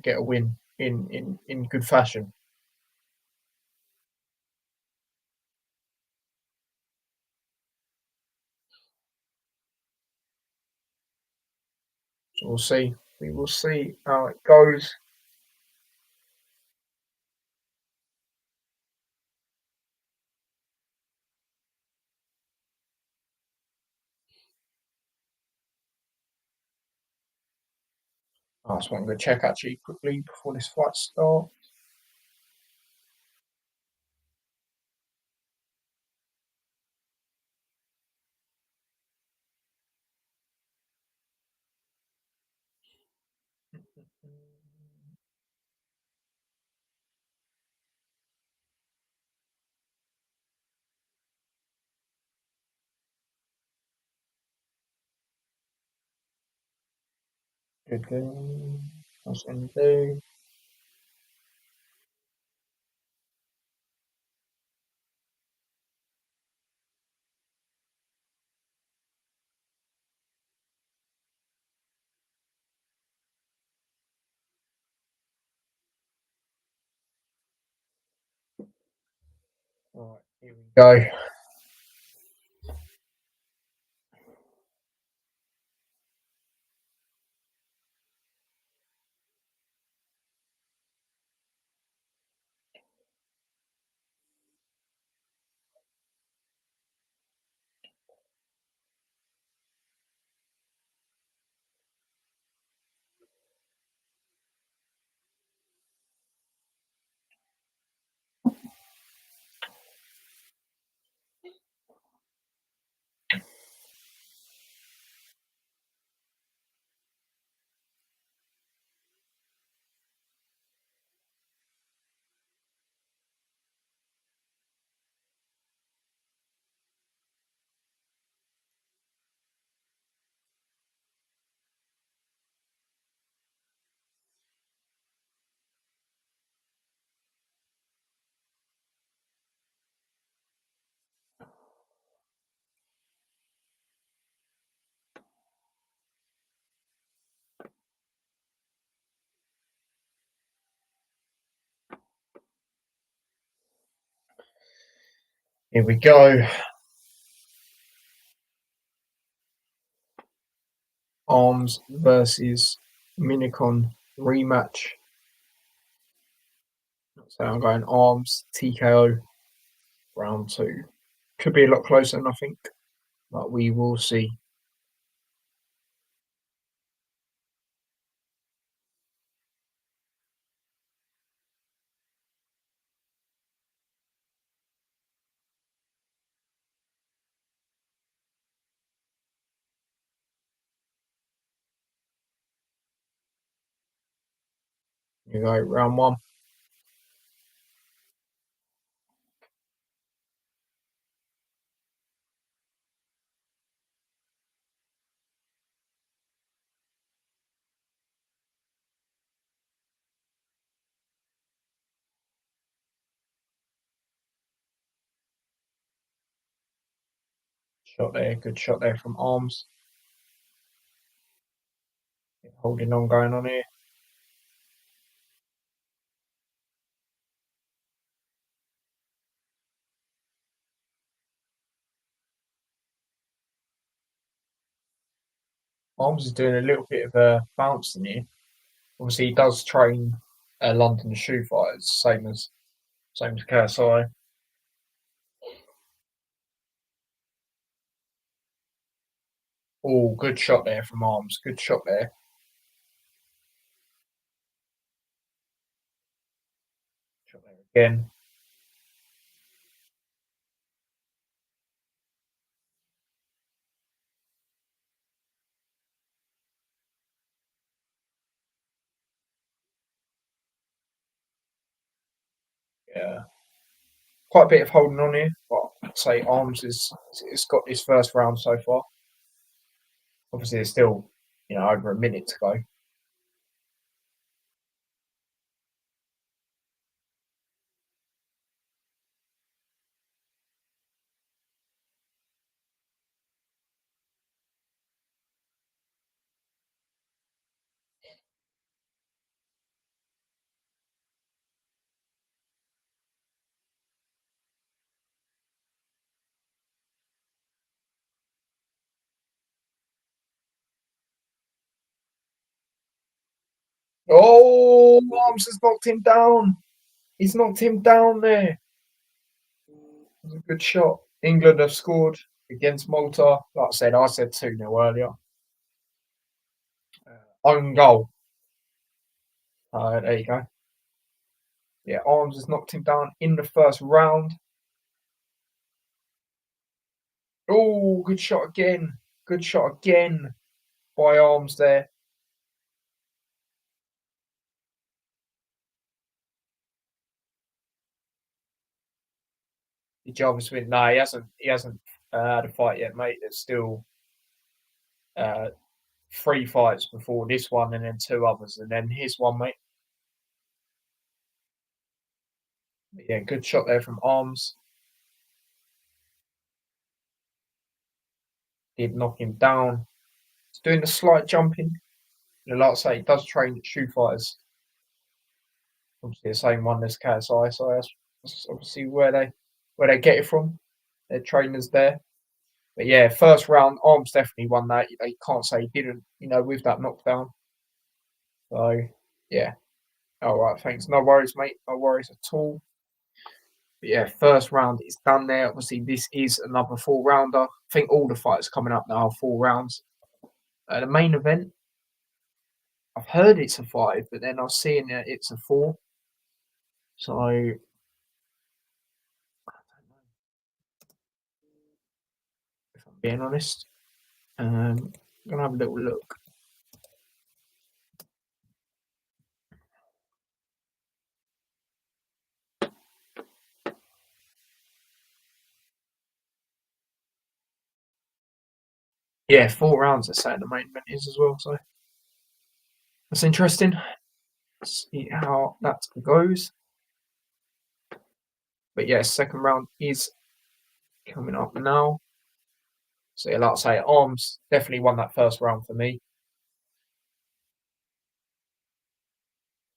get a win in good fashion. So we'll see. We will see how it goes. I just want to check actually quickly before this fight starts. Good game. That's in do. Right, here we go. Here we go. Arms versus Minicon rematch. So I'm going arms, TKO, round two. Could be a lot closer than I think, but we will see. Here we go, round one. Shot there, good shot there from arms. Holding on, going on here. Arms is doing a little bit of a bouncing here. Obviously, he does train London shoe fighters, same as KSI. Oh, good shot there from arms. Good shot there. Shot there again. Yeah, quite a bit of holding on here, but I'd say arms is it's got his first round so far. Obviously, there's still over a minute to go. Oh, arms has knocked him down. He's knocked him down there. It was a good shot. England have scored against Malta. Like I said 2-0 earlier. Own goal. There you go. Yeah, Arms has knocked him down in the first round. Oh, good shot again. Good shot again by Arms there. Did Jarvis win? No, he hasn't. He hasn't had a fight yet, mate. There's still uh, three fights before this one, and then two others, and then his one, mate. But yeah, good shot there from Arms. Did knock him down. He's doing the slight jumping. And like I say, he does train shoe fighters. Obviously, the same one as KSI, so that's obviously where they get it from. Their trainers there. But yeah, first round, Arms definitely won that. You can't say he didn't, with that knockdown. So yeah. All right, thanks. No worries, mate. No worries at all. But yeah, first round is done there. Obviously, this is another 4 rounder. I think all the fights coming up now are 4 rounds. The main event, I've heard it's a 5, but then I was seeing that it's a 4. So if I'm being honest, I'm gonna have a little look. Yeah, 4 rounds. They're saying the main event is as well. So that's interesting. Let's see how that goes. But yeah, second round is coming up now. So yeah, like I say, Arms definitely won that first round for me.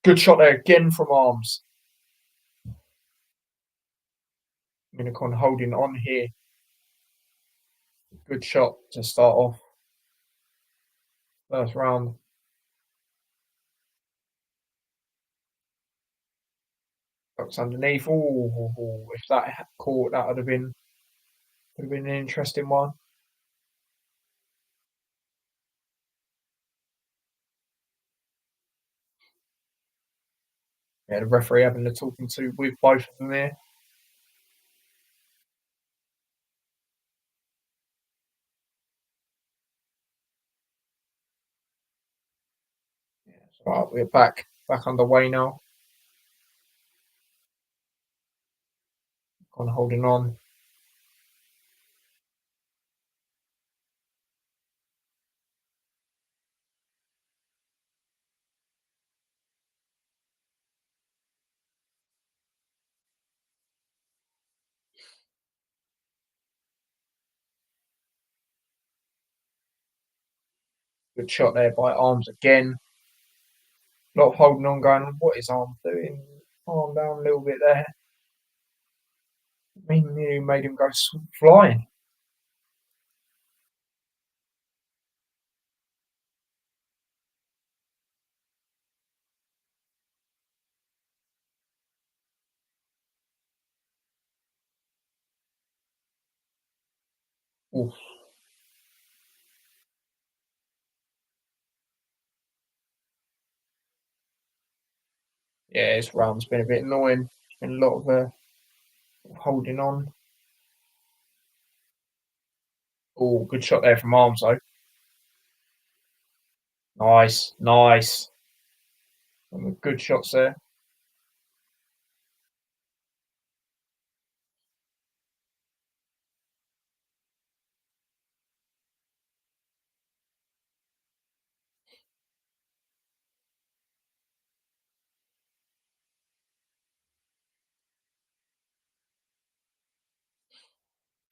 Good shot there again from Arms. Minicon holding on here. Good shot to start off. First round. Ducks underneath. Oh, if that had caught, that would have been an interesting one. Yeah, the referee having a talking to with both of them there. Yeah, so right, we're back underway now. On holding on. Good shot there by Arms again. A lot of holding on going on. What is Arms doing? Arm down a little bit there. I mean, you made him go flying. Oof. Yeah, this round's been a bit annoying. It's been a lot of holding on. Oh, good shot there from Arms though. Nice, nice. Good shots there.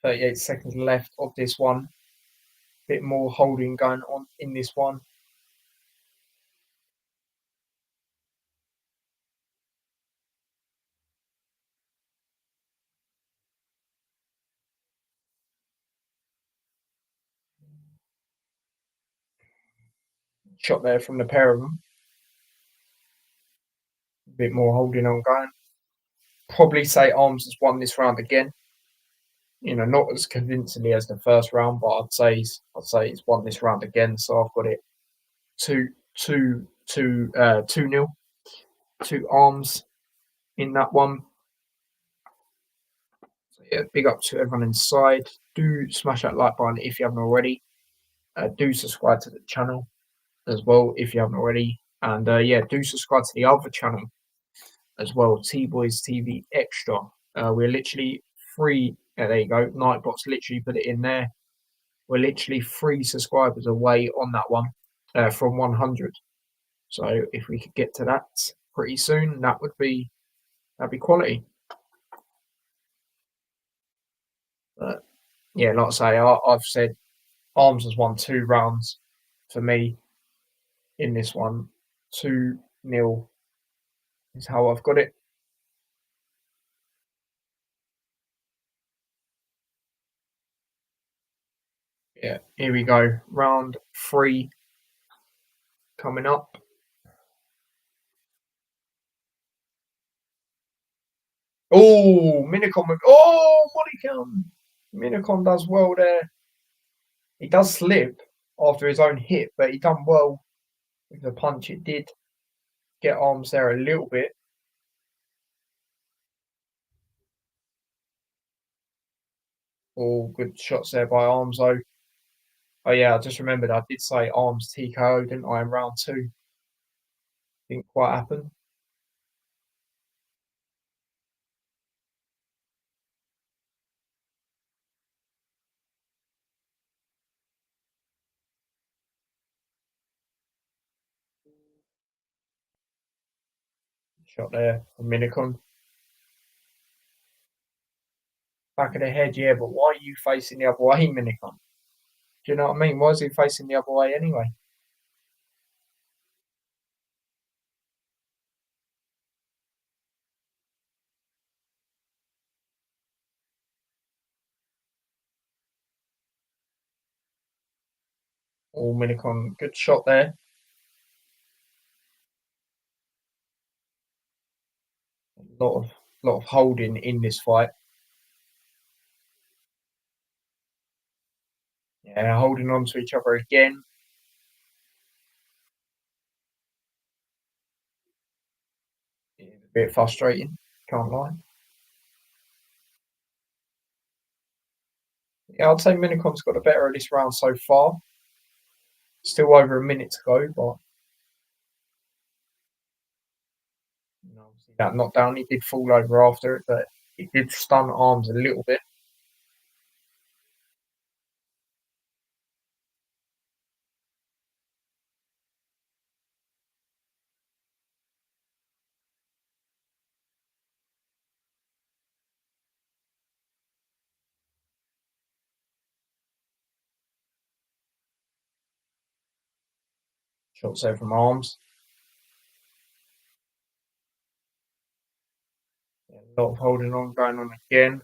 38 seconds left of this one. Bit more holding going on in this one. Shot there from the pair of them. A bit more holding on going. Probably say Arms has won this round again. Not as convincingly as the first round, but I'd say he's won this round again. So I've got it 2-2-2-2-0. 2 arms in that one. So yeah, big up to everyone inside. Do smash that like button if you haven't already. Do subscribe to the channel as well if you haven't already. And yeah, do subscribe to the other channel as well, T Boys TV Extra. We're literally free. There you go. Nightbot's literally put it in there. We're literally 3 subscribers away on that one from 100. So if we could get to that pretty soon, that'd be quality. But yeah, like I say, I've said Arms has won 2 rounds for me in this one. 2-0 is how I've got it. Yeah, here we go. Round 3 coming up. Oh, Minicon. Oh, Monicon. Minicon does well there. He does slip after his own hit, but he done well with the punch. It did get Arms there a little bit. All good shots there by Arms, though. Oh, yeah, I just remembered I did say Arms TKO, didn't I, in round 2? Didn't quite happen. Shot there from Minicon. Back of the head, yeah, but why are you facing the other way, Minicon? Do you know what I mean? Why is he facing the other way anyway? Oh, Minicon, good shot there. A lot of holding in this fight. Yeah, holding on to each other again. A bit frustrating, can't lie. Yeah, I'd say Minicon's got the better of this round so far. Still over a minute to go, but you know, that knockdown, he did fall over after it, but it did stun Arms a little bit. Shots there from Arms. Yeah, a lot of holding on going on again.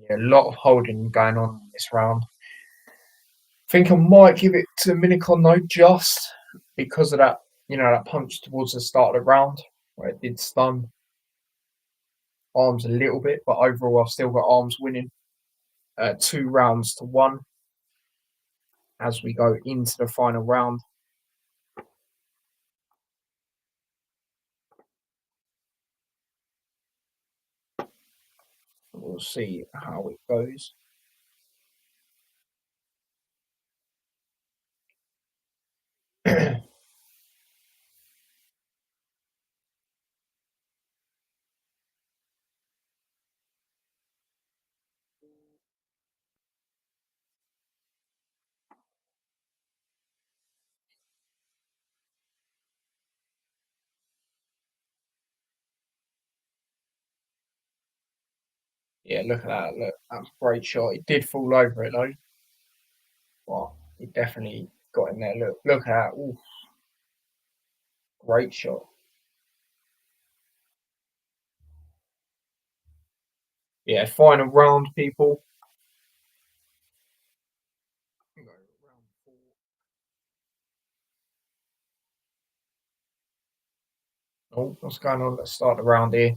Yeah, a lot of holding going on in this round. I think I might give it to Minicon though, just because of that, you know, that punch towards the start of the round where it did stun Arms a little bit, but overall I've still got Arms winning 2 rounds to 1 as we go into the final round. We'll see how it goes. Yeah, look at that. Look, that was a great shot. It did fall over it though, but it definitely got in there. Look at that. Ooh, great shot. Yeah, final round, people. Oh, what's going on? Let's start the round here.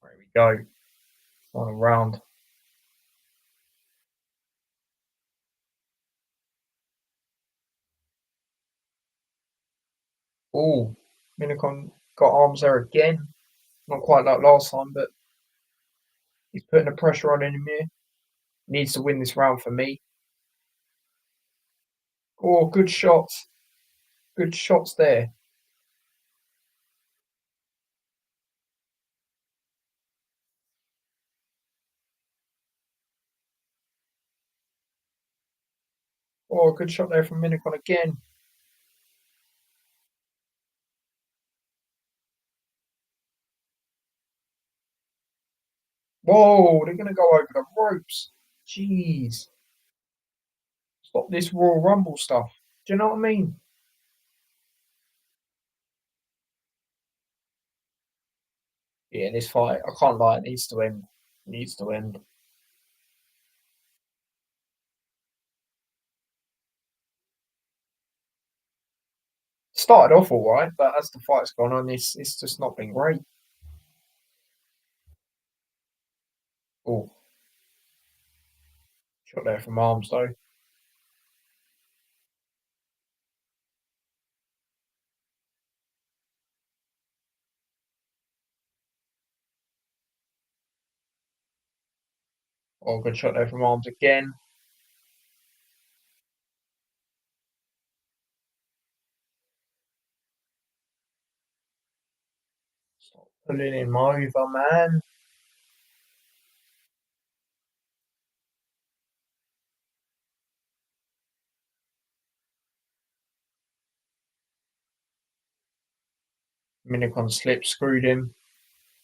There we go. Final round. Oh, Minicon got arms there again. Not quite like last time, but he's putting the pressure on him here. Needs to win this round for me. Oh, good shots. Good shots there. Oh, good shot there from Minicon again. Whoa, they're going to go over the ropes. Jeez. Stop this Royal Rumble stuff. Do you know what I mean? Yeah, this fight, I can't lie, it needs to end. It needs to end. Started off all right, but as the fight's gone on, it's just not been great. Oh, shot there from arms though. Oh, good shot there from arms again. Stop pulling him over, man. Minicon slip, screwed him.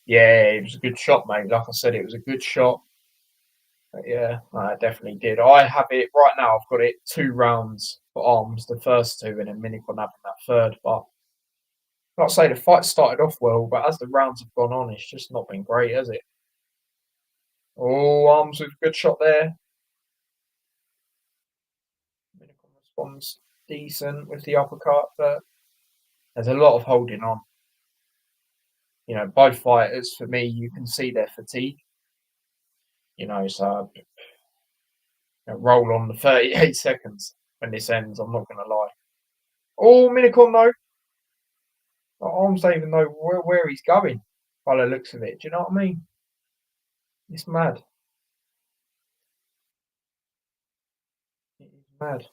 Yeah, it was a good shot, mate. Like I said, it was a good shot. But yeah, I definitely did. I have it right now. I've got it 2 rounds for arms, the first two, and then Minicon having that third. But like I say, the fight started off well, but as the rounds have gone on, it's just not been great, has it? Oh, arms with a good shot there. Minicon responds decent with the uppercut, but there's a lot of holding on. You know, both fighters, for me, you can see their fatigue. You know, so roll on the 38 seconds when this ends. I'm not going to lie. Oh, Minicon though. Arms don't even know where he's going by the looks of it. Do you know what I mean? It's mad. It's mad.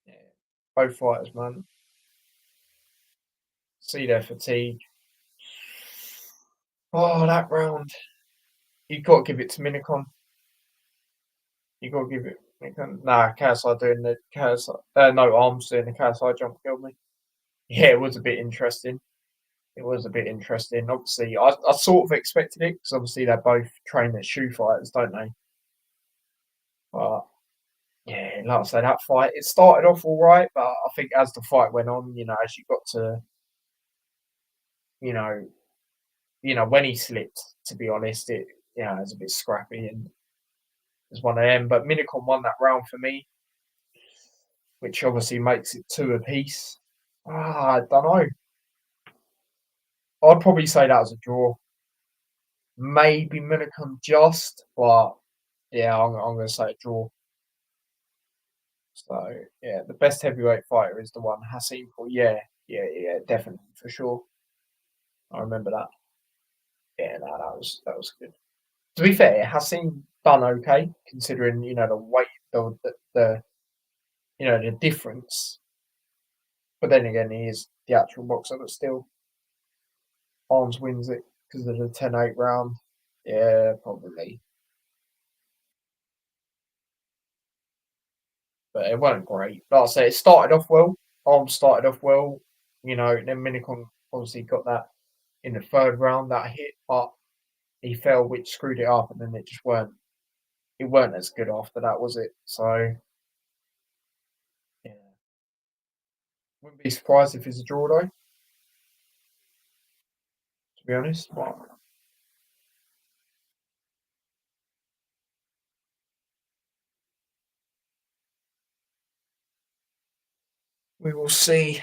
Yeah. Both fighters, man. See their fatigue. Oh, that round. You've got to give it to Minicon. You've got to give it Minicon. Nah, KSI doing the KSI. No, Arms doing the KSI jump killed me. Yeah, it was a bit interesting. It was a bit interesting. Obviously, I sort of expected it because obviously they're both trained as shoe fighters, don't they? But yeah, like I said, that fight it started off all right, but I think as the fight went on, you know, as you got to, you know, when he slipped, to be honest, it was a bit scrappy and it was one of them. But Minicon won that round for me, which obviously makes it two apiece. I don't know. I'd probably say that was a draw. Maybe Minicon just, but yeah, I'm going to say a draw. So yeah, the best heavyweight fighter is the one Hassim for. Yeah, yeah, definitely for sure. I remember that. Yeah, no, that was good. To be fair, Hassim done okay considering the weight, the the difference. But then again, he is the actual boxer, but still, Arms wins it because of the 10-8 round. Yeah, probably, but it wasn't great. Like I say, it started off well. Arms started off well, then Minicon obviously got that in the third round, that hit, but he fell, which screwed it up, and then it weren't as good after that, was it? So yeah, wouldn't be surprised if it's a draw though, to be honest. But we will see.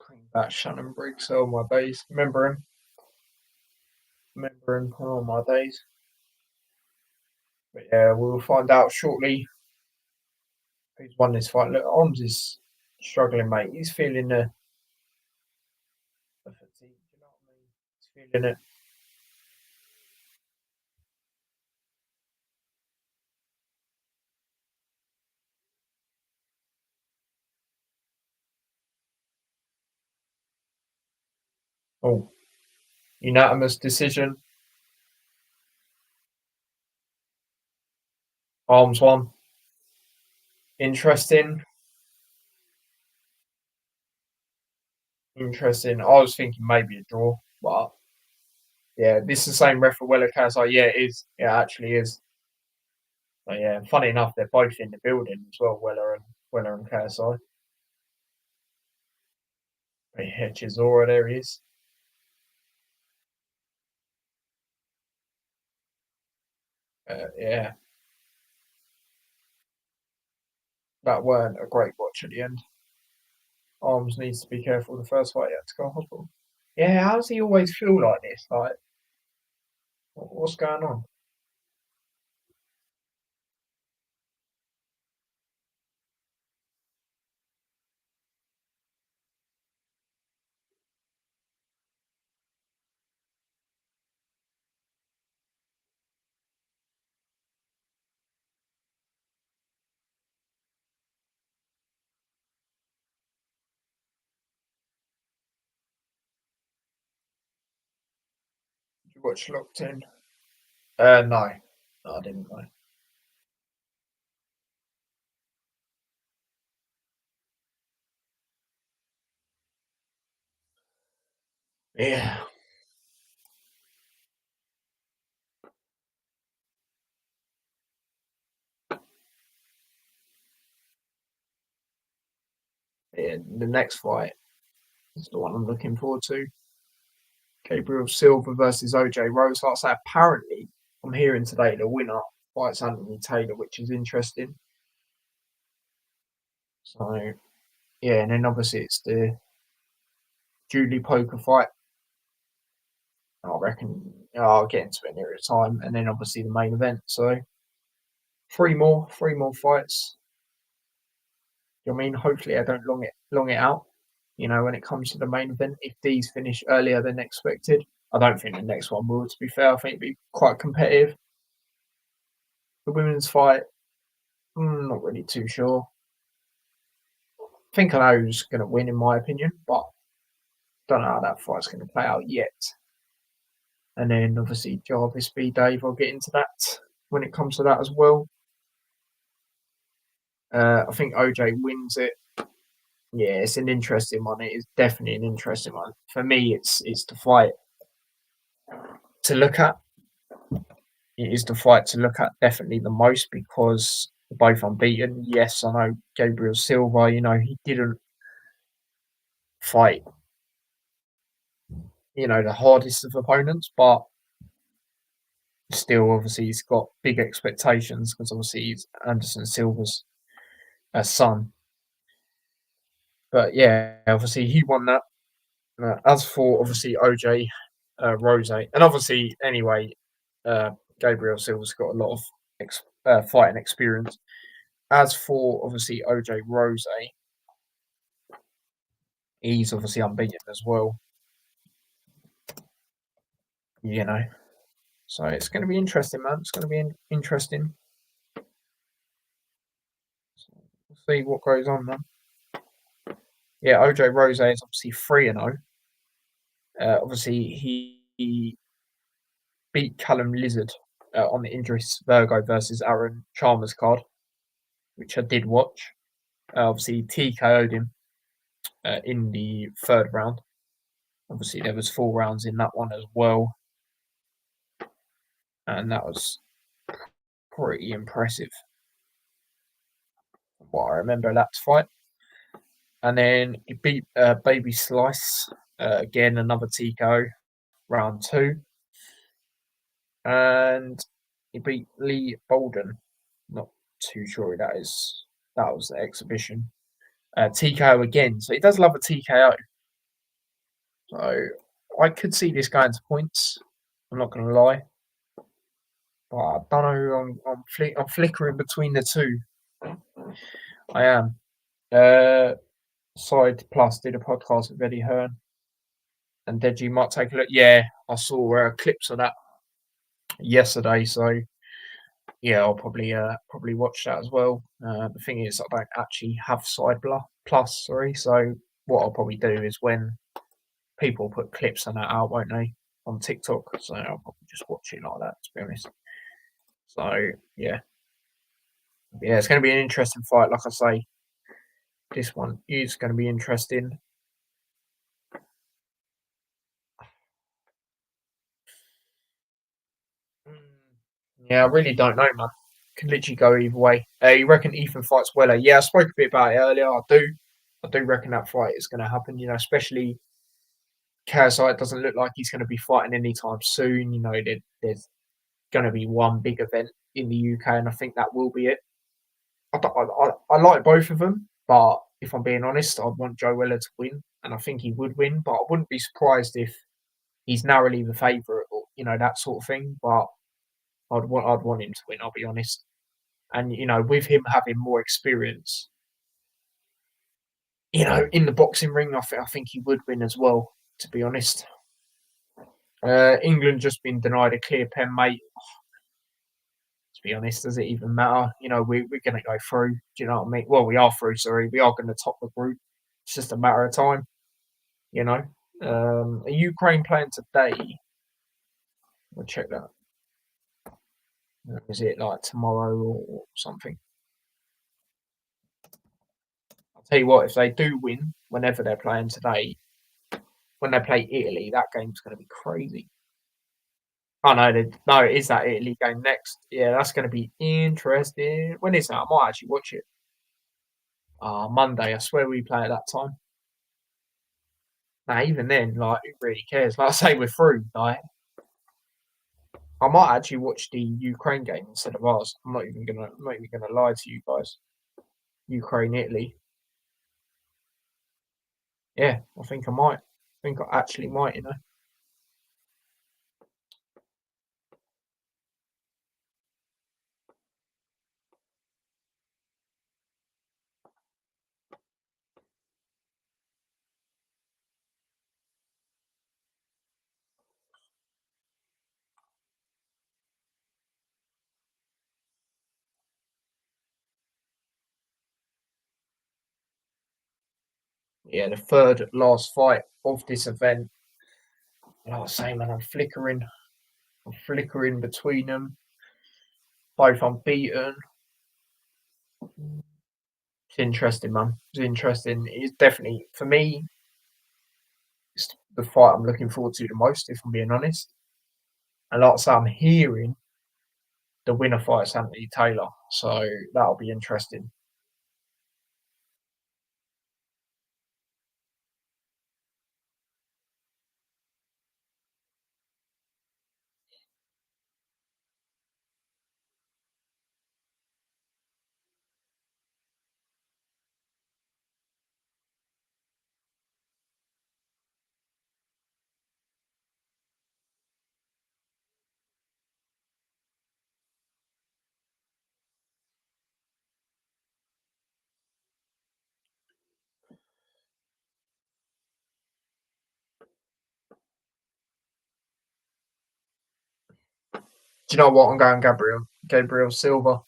Bring back Shannon Briggs. Oh my days, remember him. Oh my days. But yeah, we'll find out shortly who's won this fight. Look, Arms is struggling, mate. He's feeling the fatigue. You know what I mean? He's feeling it. Oh, unanimous decision. Arms won. Interesting. Interesting. I was thinking maybe a draw, but yeah, this is the same ref for Weller KSI. Yeah, it is. Yeah, it actually is. But yeah, funny enough, they're both in the building as well, Weller and KSI. But yeah, Chisora, there he is. Yeah, that weren't a great watch at the end. Arms needs to be careful. The first fight he had to go to hospital. Yeah, how does he always feel like this? Like, what's going on? Did you watch Locked In? No. No, I didn't know. Yeah, yeah. The next fight is the one I'm looking forward to. Gabriel Silva versus OJ Rose. Like I say, apparently, I'm hearing today the winner fights Anthony Taylor, which is interesting. So yeah, and then obviously it's the Julie Poker fight. I reckon I'll get into it near the time, and then obviously the main event. So three more fights. You know what I mean? Hopefully, I don't long it out. When it comes to the main event, if these finish earlier than expected, I don't think the next one will. To be fair, I think it'd be quite competitive. The women's fight, not really too sure. I think I know who's going to win, in my opinion, but don't know how that fight's going to play out yet. And then obviously Jarvis v Dave, I'll get into that when it comes to that as well. I think OJ wins it. Yeah, it's an interesting one. It is definitely an interesting one. For me, it's the fight to look at. It is the fight to look at definitely the most because they're both unbeaten. Yes, I know Gabriel Silva, he didn't fight, the hardest of opponents, but still, obviously, he's got big expectations because obviously he's Anderson Silva's son. But yeah, obviously he won that. As for obviously OJ Rose, and obviously anyway, uh, Gabriel Silva's got a lot of fighting experience. As for obviously OJ Rose, he's obviously unbeaten as well. You know, So it's going to be interesting, man. It's going to be interesting. So we'll see what goes on, man. Yeah, OJ Rose is obviously 3-0. Obviously, he beat Callum Lizard on the Idris Virgo versus Aaron Chalmers card, which I did watch. Obviously, TKO'd him in the third round. Obviously, there was 4 rounds in that one as well, and that was pretty impressive from what I remember that fight. And then he beat Baby Slice again, another TKO, round 2, and he beat Lee Bolden. Not too sure who that is. That was the exhibition. TKO again, so he does love a TKO. So I could see this going to points. I'm not going to lie, but I don't know. I'm flickering between the two. I am. Side Plus did a podcast with Eddie Hearn, and Deji might take a look. Yeah, I saw clips of that yesterday. So yeah, I'll probably watch that as well. The thing is, I don't actually have Plus. Sorry. So what I'll probably do is when people put clips on that out, won't they, on TikTok? So I'll probably just watch it like that, to be honest. So yeah, it's going to be an interesting fight. Like I say, this one is going to be interesting. Yeah, I really don't know, man. Can literally go either way. You reckon Ethan fights Weller? Yeah, I spoke a bit about it earlier. I do reckon that fight is going to happen. You know, especially KSI. It doesn't look like he's going to be fighting anytime soon. You know, there's going to be one big event in the UK, and I think that will be it. I like both of them, but if I'm being honest, I'd want Joe Weller to win, and I think he would win. But I wouldn't be surprised if he's narrowly the favourite, or that sort of thing. But I'd want him to win. I'll be honest. And with him having more experience, in the boxing ring, I think he would win as well. To be honest, England just been denied a clear pen, mate. To be honest, does it even matter? We're going to go through. Do you know what I mean? Well, we are through. Sorry, we are going to top the group. It's just a matter of time. You know, are Ukraine playing today? We'll check that. Is it like tomorrow or something? I'll tell you what, if they do win, whenever they're playing today, when they play Italy, that game's going to be crazy. Oh no, it is that Italy game next. Yeah, that's going to be interesting. When is that? I might actually watch it. Monday. I swear we play at that time. Now, even then, like, who really cares? Like I say, we're through. Like, I might actually watch the Ukraine game instead of ours. I'm not even gonna lie to you guys. Ukraine, Italy. Yeah, I think I might. I think I actually might. Yeah, the third last fight of this event. Like I say, man, I'm flickering. I'm flickering between them. Both unbeaten. It's interesting, man. It's interesting. It's definitely, for me, it's the fight I'm looking forward to the most, if I'm being honest. And like I say, I'm hearing the winner fights Anthony Taylor, so that'll be interesting. Do you know what? I'm going Gabriel Silva.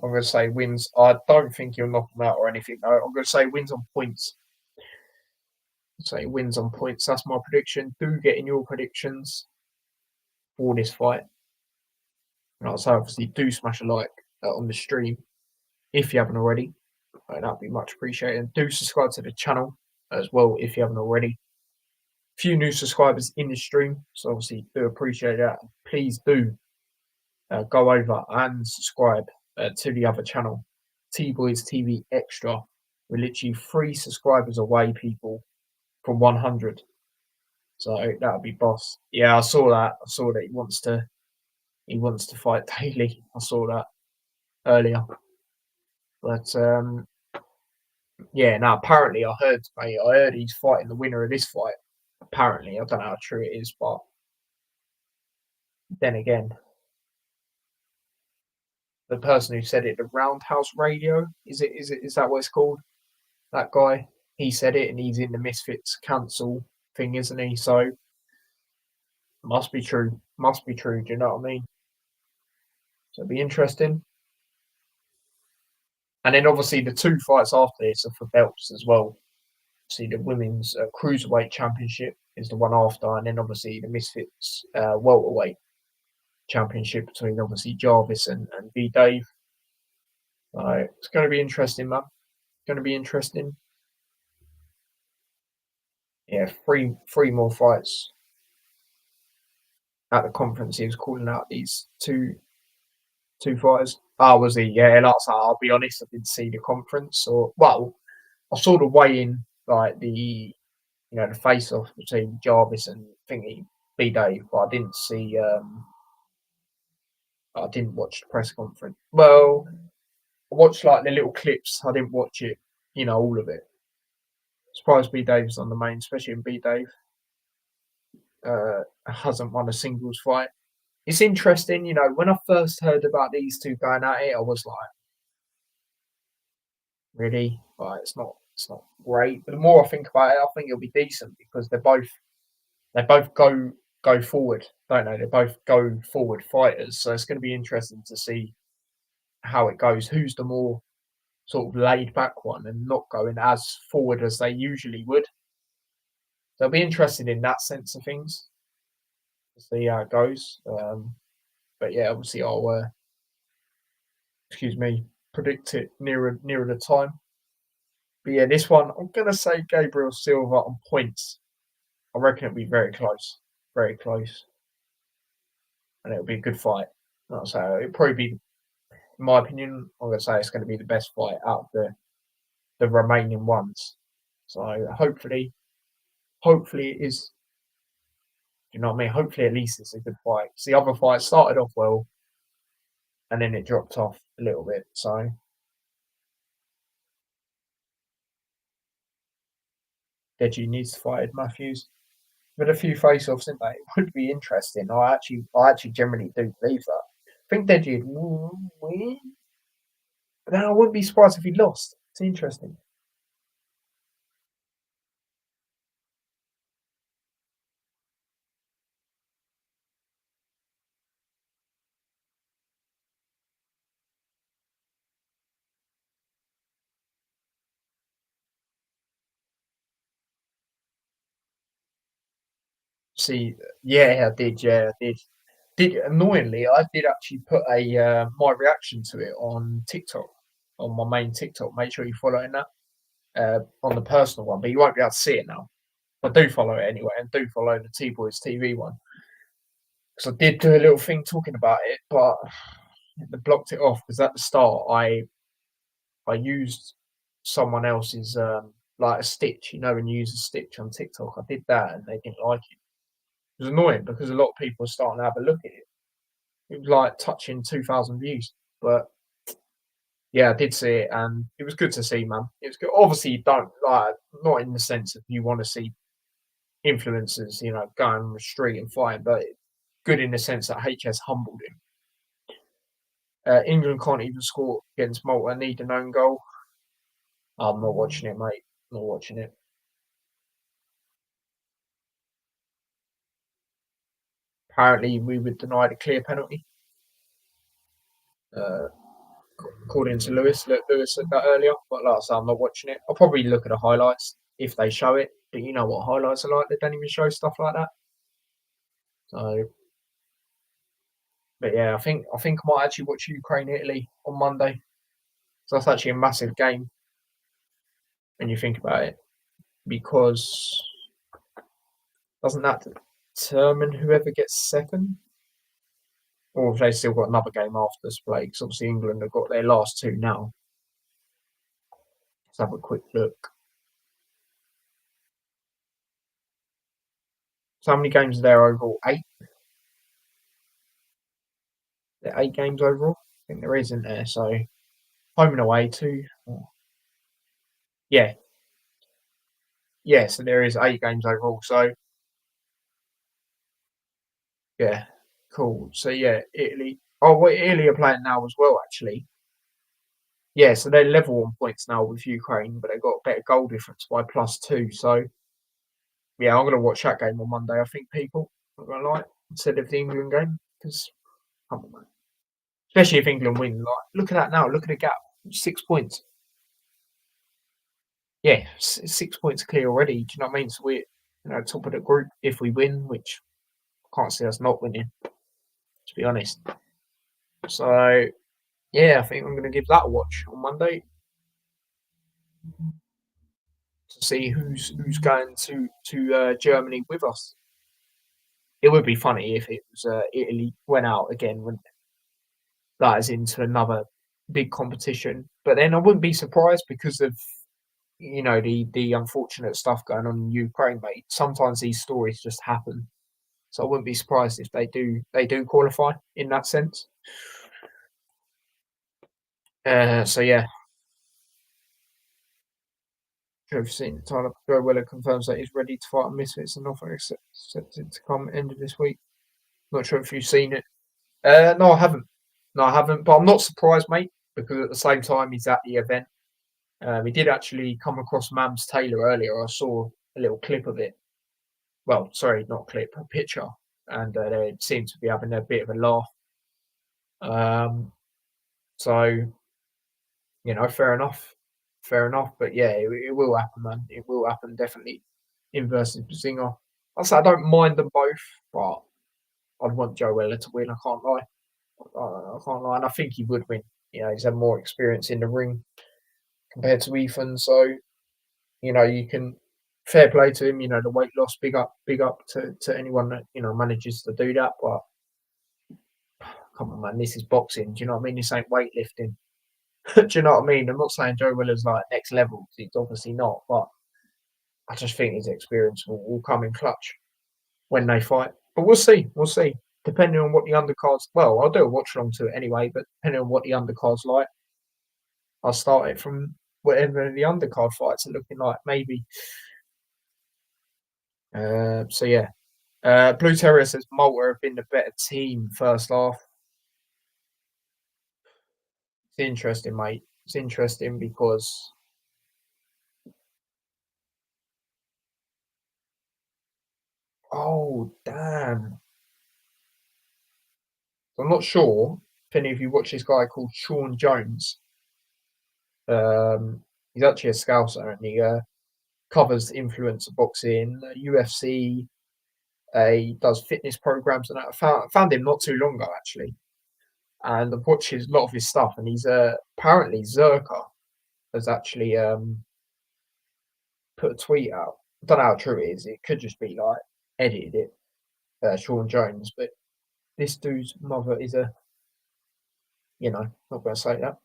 I'm going to say wins. I don't think he'll knock him out or anything. No, I'm going to say wins on points. Say wins on points. That's my prediction. Do get in your predictions for this fight. And I'll say obviously do smash a like on the stream if you haven't already. That'd be much appreciated. And do subscribe to the channel as well if you haven't already. Few new subscribers in the stream, so obviously do appreciate that. Please do go over and subscribe to the other channel, T Boys TV Extra. We're literally 3 subscribers away, people, from 100. So that would be boss. Yeah, I saw that. I saw that he wants to fight daily. I saw that earlier. But yeah, now apparently I heard, mate, I heard he's fighting the winner of this fight. Apparently, I don't know how true it is, but then again, the person who said it, the Roundhouse Radio, is that what it's called? That guy, he said it, and he's in the Misfits Council thing, isn't he? So must be true. Must be true. Do you know what I mean? So it'll be interesting. And then obviously the 2 fights after this are for belts as well. See, the women's cruiserweight championship is the one after, and then obviously the Misfits welterweight championship between obviously Jarvis and B Dave. So it's going to be interesting, man. Going to be interesting. Yeah, three more fights at the conference. He was calling out these two fighters. Oh, was he? Yeah, like I'll be honest, I didn't see the conference, or well, I saw the weigh-in, like the face-off between Jarvis and thingy B Dave, but I didn't see. I didn't watch the press conference. Well, I watched like the little clips. I didn't watch it, all of it. Surprised B Dave's on the main, especially in B Dave hasn't won a singles fight. It's interesting, when I first heard about these two going at it, I was like, really? Like, it's not great. But the more I think about it, I think it'll be decent because they both go forward, don't they? They both go forward fighters. So it's going to be interesting to see how it goes. Who's the more sort of laid back one and not going as forward as they usually would. They'll be interested in that sense of things to see how it goes. But yeah, obviously I'll excuse me, predict it nearer the time. But yeah, this one I'm gonna say Gabriel Silva on points. I reckon it'll be very close, and it'll be a good fight. So it'll probably be, in my opinion, I'm gonna say it's going to be the best fight out of the remaining ones. So hopefully it is. Do you know what I mean? Hopefully at least it's a good fight. The other fight started off well, and then it dropped off a little bit. So Deji needs to fight Ed Matthews. With a few face-offs, didn't they? It would be interesting. I actually generally do believe that. I think Deji would win, but then I wouldn't be surprised if he lost. It's interesting. See, yeah, I did. Yeah, I did. Did annoyingly, I did actually put a my reaction to it on TikTok, on my main TikTok. Make sure you're following that on the personal one, but you won't be able to see it now. I do follow it anyway, and do follow the T Boys TV one because I did do a little thing talking about it, but they blocked it off because at the start I used someone else's like a stitch, when you use a stitch on TikTok. I did that and they didn't like it. It was annoying because a lot of people were starting to have a look at it. It was like touching 2,000 views, but yeah, I did see it and it was good to see, man. It was good. Obviously, you don't like, not in the sense of you want to see influencers, going on the street and fighting, but good in the sense that HS humbled him. England can't even score against Malta, need an own goal. I'm not watching it, mate. Not watching it. Apparently, we were denied a clear penalty. Uh, According to Lewis said that earlier, but like I said, I'm not watching it. I'll probably look at the highlights if they show it. But you know what highlights are like; they don't even show stuff like that. So, but yeah, I think I might actually watch Ukraine Italy on Monday. So that's actually a massive game when you think about it, because doesn't that determine whoever gets second? Or have they still got another game after this play? Because obviously England have got their last two now. Let's have a quick look. So how many games are there overall? Eight? There are 8 games overall? I think there isn't there. So home and away two. Yeah. Yeah, so there is 8 games overall. So yeah, cool. So yeah, Italy. Oh, well, Italy are playing now as well, actually. Yeah, so they're level on points now with Ukraine, but they've got a better goal difference by +2. So yeah, I'm gonna watch that game on Monday. I think people, not gonna lie, instead of the England game, because come on, man. Especially if England win. Like, look at that now. Look at the gap. 6 points. Yeah, 6 points clear already. Do you know what I mean? So we're top of the group if we win, which I can't see us not winning, to be honest. So yeah, I think I'm going to give that a watch on Monday to see who's going to Germany with us. It would be funny if it was Italy went out again, wouldn't it? That is into another big competition. But then I wouldn't be surprised because of the unfortunate stuff going on in Ukraine, mate. Sometimes these stories just happen, so I wouldn't be surprised if they do qualify in that sense. So yeah, I've seen Tyler Joe Weller confirms that he's ready to fight on Misfits and offer accepted to come end of this week. Not sure if you've seen it. No, I haven't. No, I haven't. But I'm not surprised, mate, because at the same time he's at the event. He did actually come across Mams Taylor earlier. I saw a little clip of it. Well, sorry, not clip, a picture, and they seemed to be having a bit of a laugh. Um, so fair enough, fair enough. But yeah, it will happen, man. It will happen definitely. In versus Bazinga, I don't mind them both, but I'd want Joe Weller to win. I can't lie. I can't lie, and I think he would win. He's had more experience in the ring compared to Ethan, so you can fair play to him. The weight loss, big up to anyone that manages to do that. But come on, man, this is boxing. Do you know what I mean? This ain't weightlifting. Do you know what I mean? I'm not saying Joe Willer's like next level. It's obviously not, but I just think his experience will come in clutch when they fight. But we'll see. We'll see. Depending on what the undercards. Well, I'll do a watch along to it anyway. But depending on what the undercards like, I'll start it from whatever the undercard fights are looking like. Maybe. So yeah. Blue Terrier says Malta have been the better team first half. It's interesting, mate. It's interesting because oh damn. I'm not sure if any of you watch this guy called Sean Jones. He's actually a scouser and he covers influencer boxing, UFC. He does fitness programs, and I found him not too long ago actually, and I've watched a lot of his stuff. And he's apparently Zerka has actually put a tweet out. I don't know how true it is. It could just be like edited it, Sean Jones, but this dude's mother is not going to say that.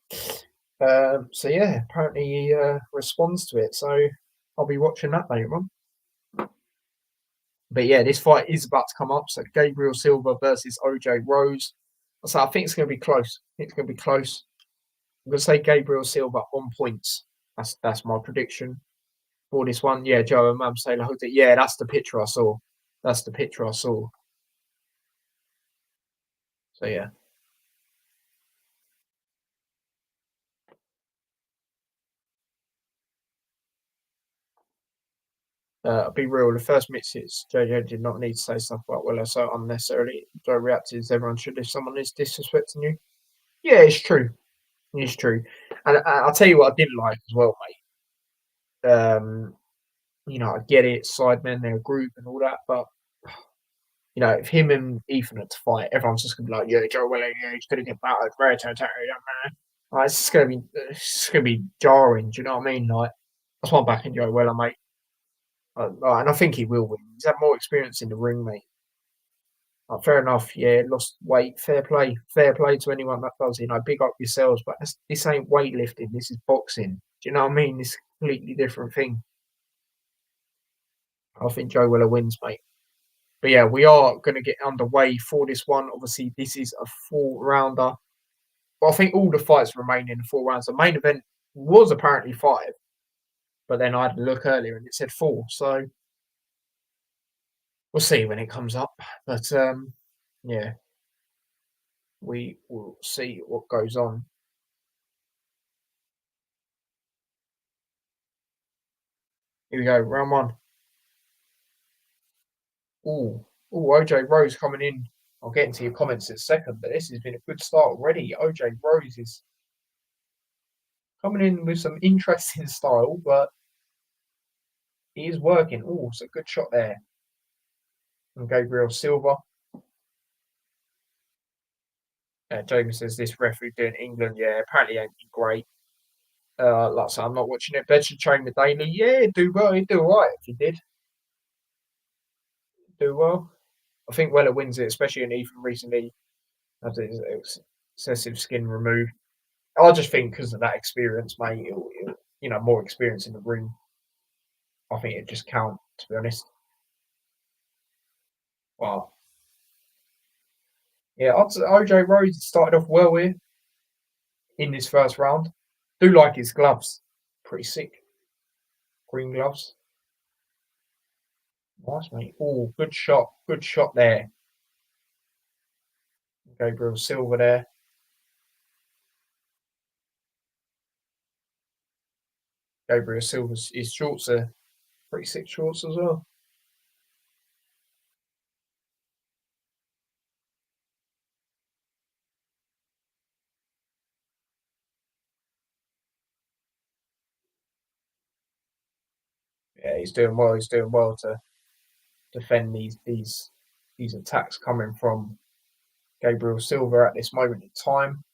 So yeah, apparently he responds to it. So I'll be watching that later on. But yeah, this fight is about to come up. So Gabriel Silva versus OJ Rose. So I think it's going to be close. I think it's going to be close. I'm going to say Gabriel Silva on points. That's my prediction for this one. Yeah, Joe and Mam Taylor hooked it. Yeah, that's the picture I saw. That's the picture I saw. So yeah. I'll be real. The first mixes, JJ did not need to say stuff about Willow so unnecessarily. Joe reacted as everyone should if someone is disrespecting you. Yeah, it's true. It's true. And I'll tell you what I didn't like as well, mate. I get it, sidemen, they're a group and all that, but if him and Ethan had to fight, everyone's just gonna be like, "Yeah, Joe Willow, yeah, he's gonna get battered, rare territory, young man." Like, it's just gonna be jarring. Do you know what I mean? Like, that's why I'm backing Joe Weller, mate. And I think he will win. He's had more experience in the ring, mate. Fair enough, yeah, lost weight, fair play to anyone that does. Big up yourselves, but this ain't weightlifting. This is boxing. Do you know what I mean? This is a completely different thing. I think Joe Weller wins, mate. But yeah, we are going to get underway for this one. Obviously, this is a 4 rounder. Well, I think all the fights remain in the 4 rounds. The main event was apparently 5, but then I had a look earlier and it said 4. So we'll see when it comes up. But yeah, we will see what goes on. Here we go, round one. Ooh, OJ Rose coming in. I'll get into your comments in a second, but this has been a good start already. OJ Rose is coming in with some interesting style, but he is working. Oh, it's a good shot there from Gabriel Silva. James says this referee doing England, yeah, apparently ain't been great. Like I said, I'm not watching it. Bet should train with daily. Yeah, he'd do well. He'd do all right if he did. Do well. I think Weller wins it, especially in Ethan recently had his excessive skin removed. I just think because of that experience, mate, more experience in the ring. I think it just count, to be honest. Well, yeah, OJ Rose started off well here in this first round. Do like his gloves. Pretty sick. Green gloves. Nice, mate. Oh, good shot. Good shot there. Gabriel Silva there. Gabriel Silva's his shorts are pretty sick shorts as well. Yeah, he's doing well. He's doing well to defend these attacks coming from Gabriel Silva at this moment in time.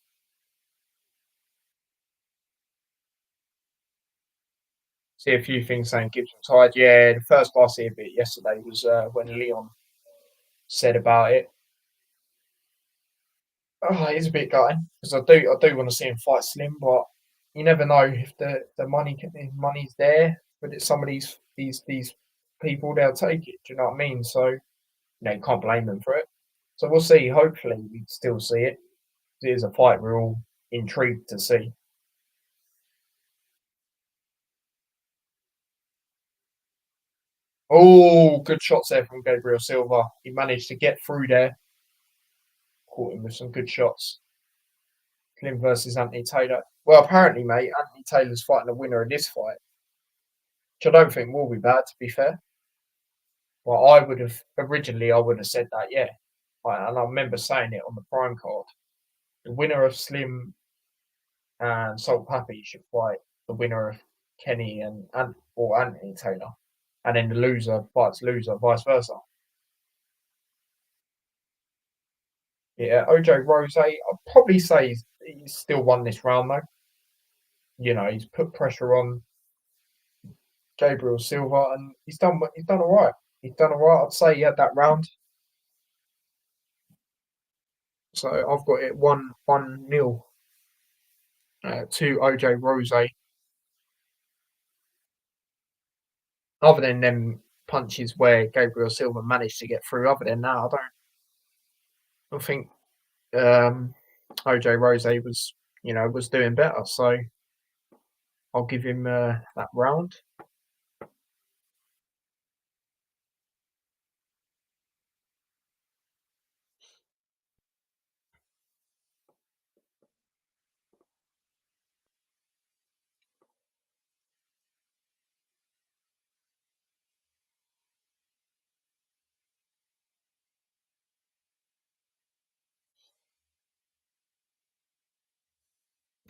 See a few things saying Gibson tired. Yeah, the first I see of it yesterday was when Leon said about it. Oh, it is a bit gutting because I do want to see him fight Slim, but you never know if the money's there. But it's some of these people, they'll take it. Do you know what I mean? So you can't blame them for it. So we'll see. Hopefully, we still see it. It is a fight we're all intrigued to see. Oh, good shots there from Gabriel Silva. He managed to get through there. Caught him with some good shots. Slim versus Anthony Taylor. Well, apparently, mate, Anthony Taylor's fighting the winner of this fight, which I don't think will be bad, to be fair. Well, I would have said that, yeah. And I remember saying it on the prime card. The winner of Slim and Salt Pappy should fight the winner of Kenny or Anthony Taylor, and then the loser fights loser, vice versa. Yeah, OJ Rose, I'd probably say he's still won this round though. He's put pressure on Gabriel Silva, and he's done all right. He's done all right. I'd say he had that round. So I've got it 1-1 to OJ Rose. Other than them punches where Gabriel Silva managed to get through, other than that, I think OJ Rose was doing better. So I'll give him that round.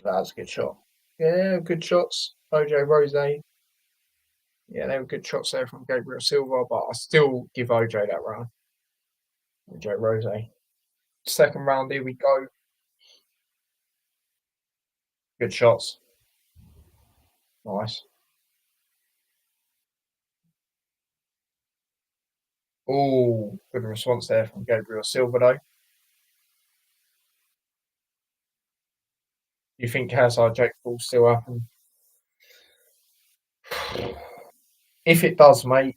That was a good shot. Yeah, good shots. OJ Rose. Yeah, they were good shots there from Gabriel Silva, but I still give OJ that round. OJ Rose. Second round, here we go. Good shots. Nice. Oh, good response there from Gabriel Silva, though. You think KSI Jake will still happen? If it does, mate,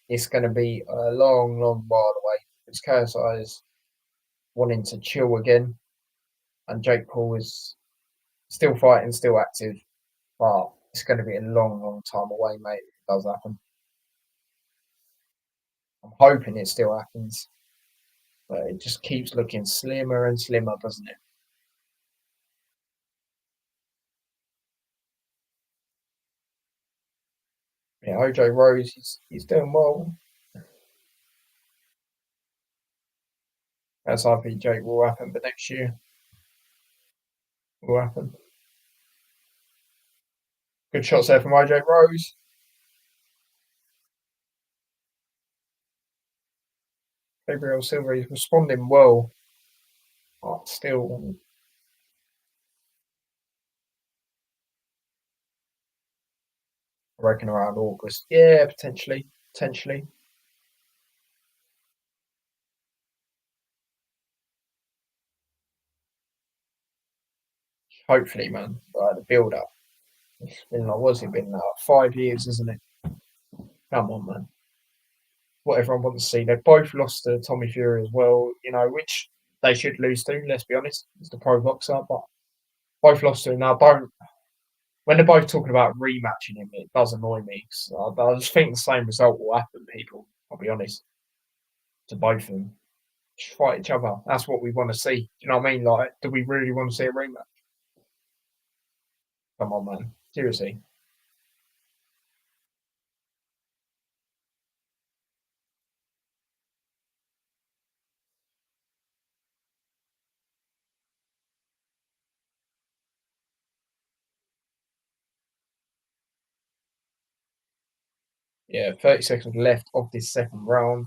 it's going to be a long, long while away because KSI is wanting to chill again, and Jake Paul is still fighting, still active, but it's going to be a long, long time away, mate. If it does happen, I'm hoping it still happens, but it just keeps looking slimmer and slimmer, doesn't it? Yeah, OJ Rose, he's doing well. As I think Jake will happen, but next year will happen. Good shots there from OJ Rose. Gabriel Silva is responding well, but still, I reckon around August. Yeah, potentially, potentially. Hopefully, man. The build up. It's been like, what's it been like 5 years, isn't it? Come on, man. What everyone wants to see. They both lost to Tommy Fury as well, which they should lose to, let's be honest. It's the pro boxer, but both lost to him. Now, don't. When they're both talking about rematching him, it does annoy me. I just think the same result will happen, people. I'll be honest. To both of them. Just fight each other. That's what we want to see. Do you know what I mean? Like, do we really want to see a rematch? Come on, man. Seriously. Yeah, 30 seconds left of this second round.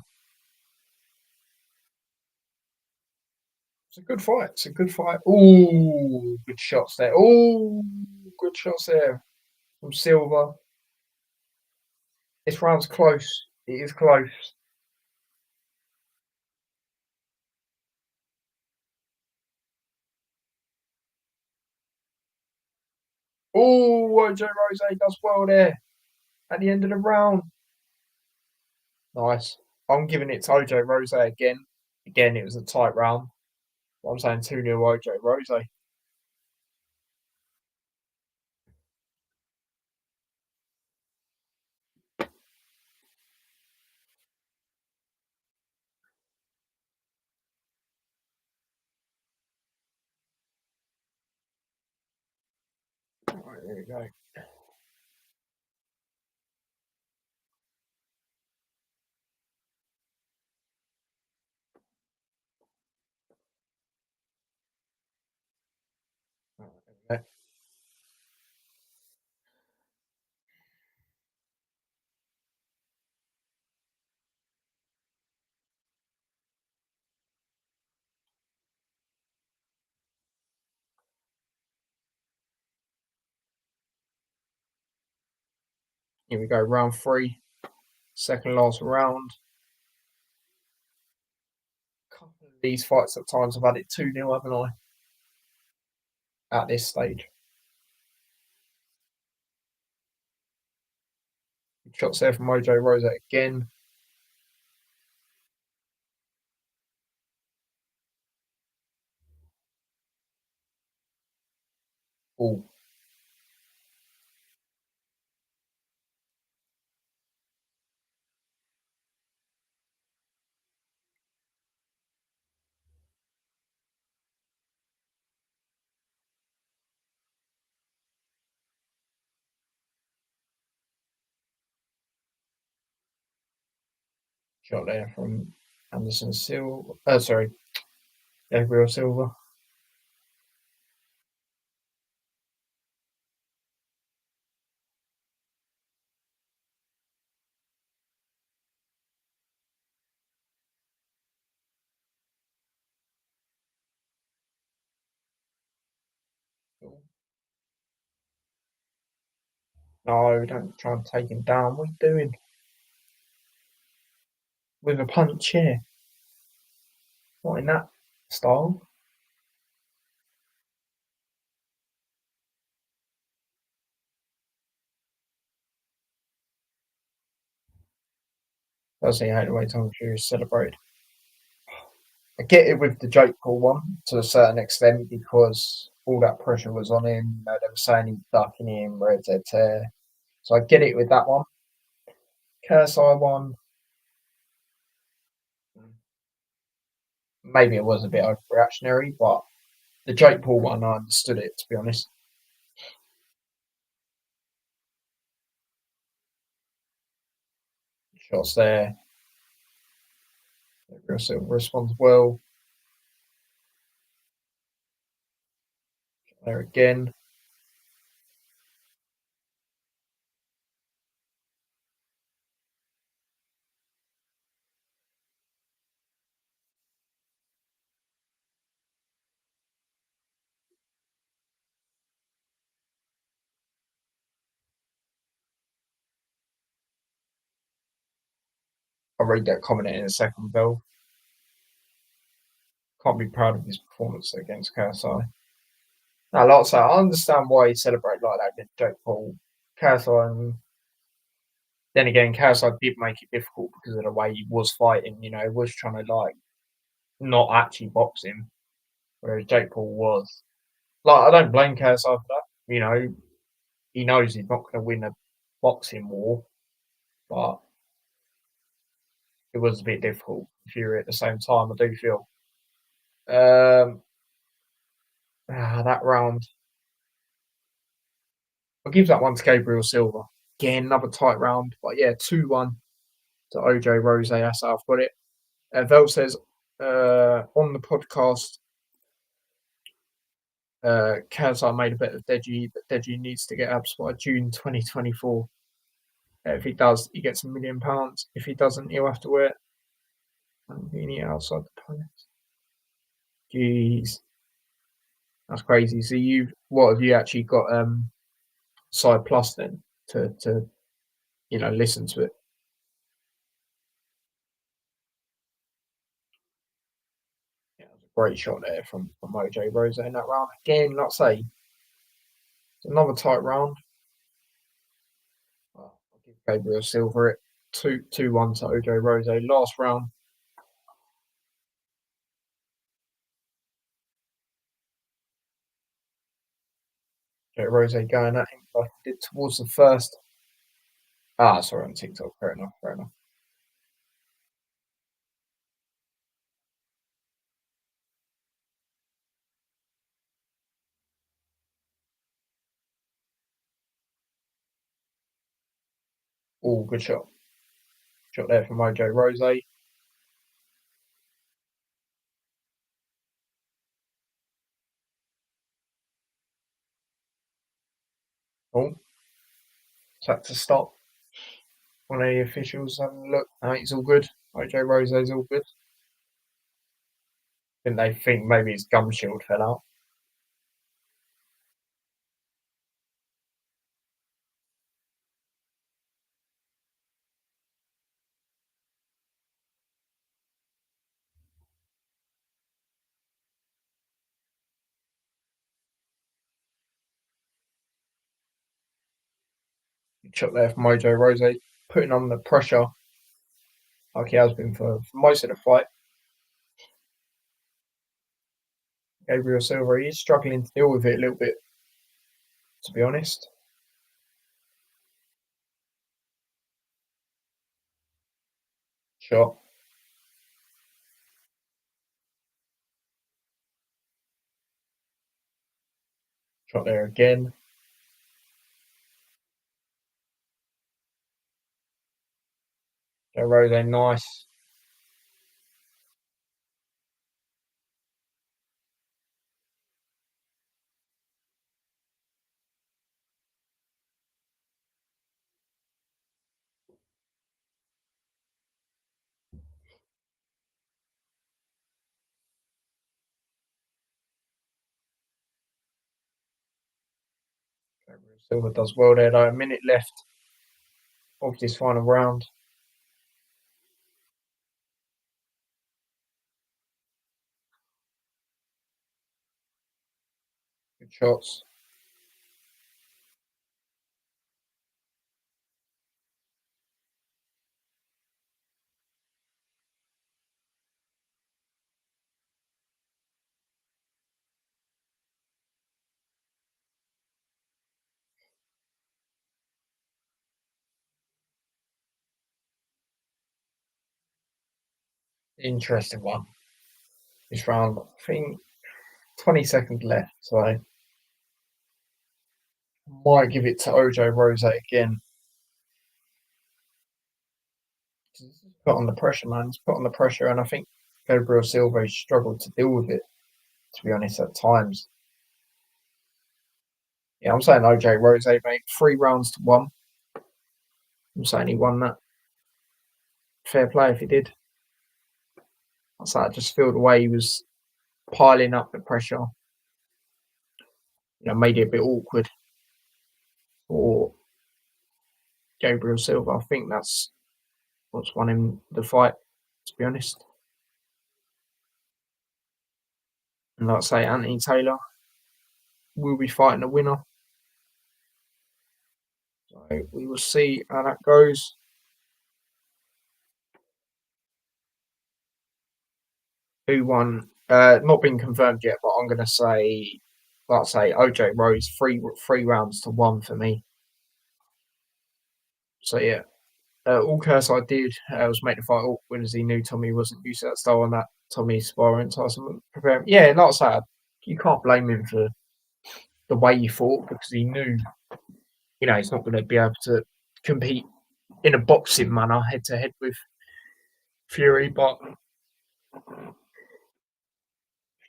It's a good fight. It's a good fight. Oh, good shots there. Oh, good shots there from Silva. This round's close. It is close. Oh, OJ Rose does well there at the end of the round. Nice. I'm giving it to OJ Rose again. Again, it was a tight round. I'm saying 2-0 OJ Rose. Right, there we go. Right, there we go. Here we go. Round three. Second last round. A couple of these fights at times I've had it 2-0, haven't I? At this stage. Shots there from Mojo Rosa again. Oh, shot there from Anderson Silva. Sorry, Gabriel Silva. No, don't try and take him down. What are you doing? With a punch here. Not in that style. Does he hate the way Tom Fury celebrated? I get it with the Jake Paul one to a certain extent because all that pressure was on him. You know, they were saying he's ducking him, red, tear. So I get it with that one. KSI one, maybe it was a bit overreactionary, but the Jake Paul one, I understood it, to be honest. Shots there. Real Silver responds well. There again. I'll read that comment in a second, Bill. Can't be proud of his performance against KSI. Now, like I say, I understand why he celebrated like that against Jake Paul. KSI, and then again, KSI did make it difficult because of the way he was fighting. You know, he was trying to like not actually box him, whereas Jake Paul was. Like, I don't blame KSI for that. You know, he knows he's not going to win a boxing war, but it was a bit difficult for Fury at the same time. I do feel that round. I'll give that one to Gabriel Silva. Again, another tight round, but yeah, 2-1 to OJ Rose. That's how I've got it. Vel says on the podcast, Kazar made a bet of Deji, but Deji needs to get abs by June 2024. If he does, he gets £1 million. If he doesn't, he'll have to wear it. And beanie outside the post. Jeez, that's crazy. So what have you actually got? Side Plus then to listen to it. Yeah, it was a great shot there from OJ Rose in that round. Again, like I say, it's another tight round. I'll give Gabriel Silver it 2-1 to OJ Rose. Last round. OJ Rose going at him like he did towards the first. Sorry, on TikTok. Fair enough. Fair enough. Oh, good shot. Shot there from OJ Rose. Oh, had to stop. One of the officials having a look. He's all good. OJ Rose's all good. Didn't they think maybe his gum shield fell out? Good shot there from OJ Rose, putting on the pressure like he has been for most of the fight. Gabriel Silva, he's struggling to deal with it a little bit, to be honest. Shot. Shot there again. Joe Rose, nice. Silva does well there though. A minute left of this final round. Good shots. Interesting one. This round, I think 20 seconds left, so I might give it to Ojo Rose again. He's put on the pressure, man. He's put on the pressure, and I think Gabriel Silva struggled to deal with it, to be honest, at times. Yeah, I'm saying OJ Rose, mate. 3 rounds to 1. I'm saying he won that. Fair play if he did. I just feel the way he was piling up the pressure, made it a bit awkward for Gabriel Silva. I think that's what's won him the fight, to be honest. And like I say, Anthony Taylor will be fighting the winner. So we will see how that goes. Who won? Not been confirmed yet, but I'm gonna say, like I say, OJ Rose, 3 rounds to 1 for me. So yeah, all curse I did was make the fight awkward as he knew Tommy wasn't used to that style and that Tommy sparring Tyson preparing. Yeah, like I say, you can't blame him for the way he fought because he knew, he's not going to be able to compete in a boxing manner head to head with Fury. But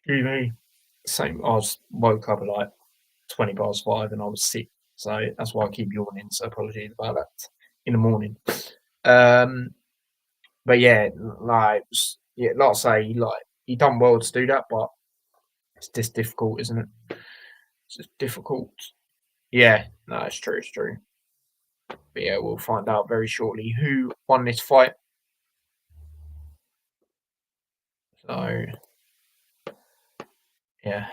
excuse me, same. I was woke up at like 20 past 5 and I was sick, so that's why I keep yawning. So apologies about that in the morning. Um, but yeah, like I say, he done well to do that, but it's just difficult, isn't it? It's just difficult. Yeah, no, it's true, it's true. But yeah, we'll find out very shortly who won this fight. So yeah,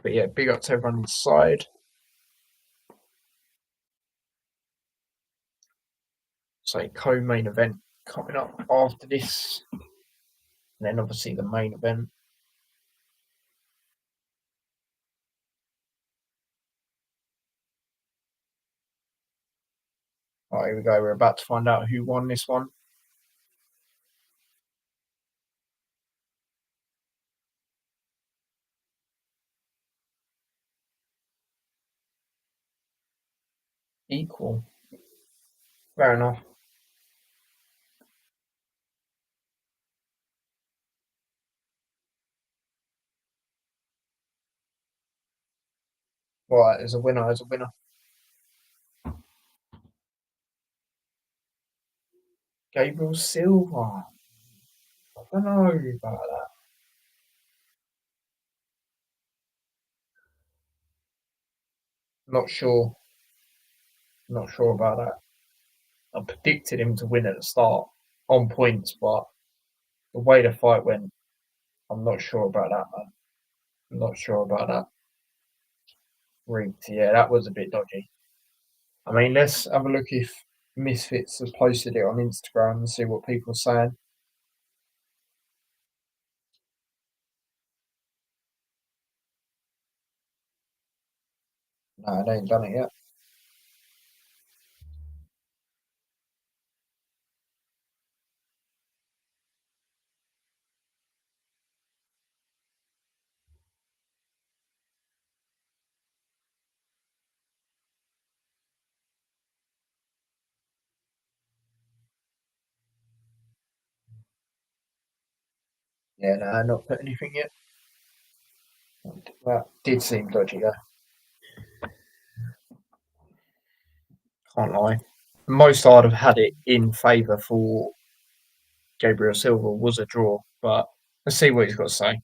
but yeah, big up to everyone inside. So co-main event coming up after this, and then obviously the main event. All right, here we go. We're about to find out who won this one. Equal. Fair enough. Right, as a winner, as a winner. Gabriel Silva. I don't know about that. Not sure. Not sure about that. I predicted him to win at the start on points, but the way the fight went, I'm not sure about that, man. I'm not sure about that. Rigged. Yeah, that was a bit dodgy. I mean, let's have a look if Misfits has posted it on Instagram and see what people are saying. No, they ain't done it yet. Yeah, no, not put anything yet. That did seem dodgy though. Can't lie. Most I'd have had it in favour for Gabriel Silva was a draw, but let's see what he's got to say.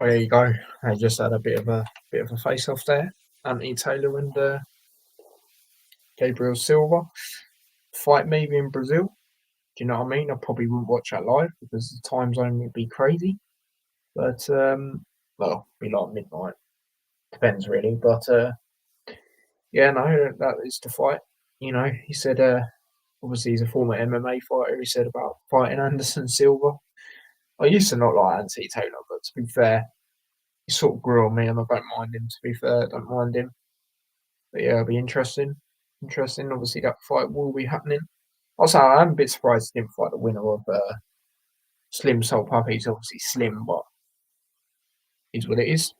Oh, there you go. I just had a bit of a face off there. Anthony Taylor and Gabriel Silva fight maybe in Brazil. Do you know what I mean? I probably wouldn't watch that live because the time zone would be crazy. But well, be like midnight. Depends really. But yeah, no, that is the fight. You know, he said obviously he's a former MMA fighter. He said about fighting Anderson Silva. I used to not like Anthony Taylor, but to be fair, he sort of grew on me, and I don't mind him. To be fair, I don't mind him. But yeah, it'll be interesting. Interesting. Obviously, that fight will be happening. Also, I'm a bit surprised he didn't fight the winner of Slim Soul Puppy. He's obviously slim, but is what it is.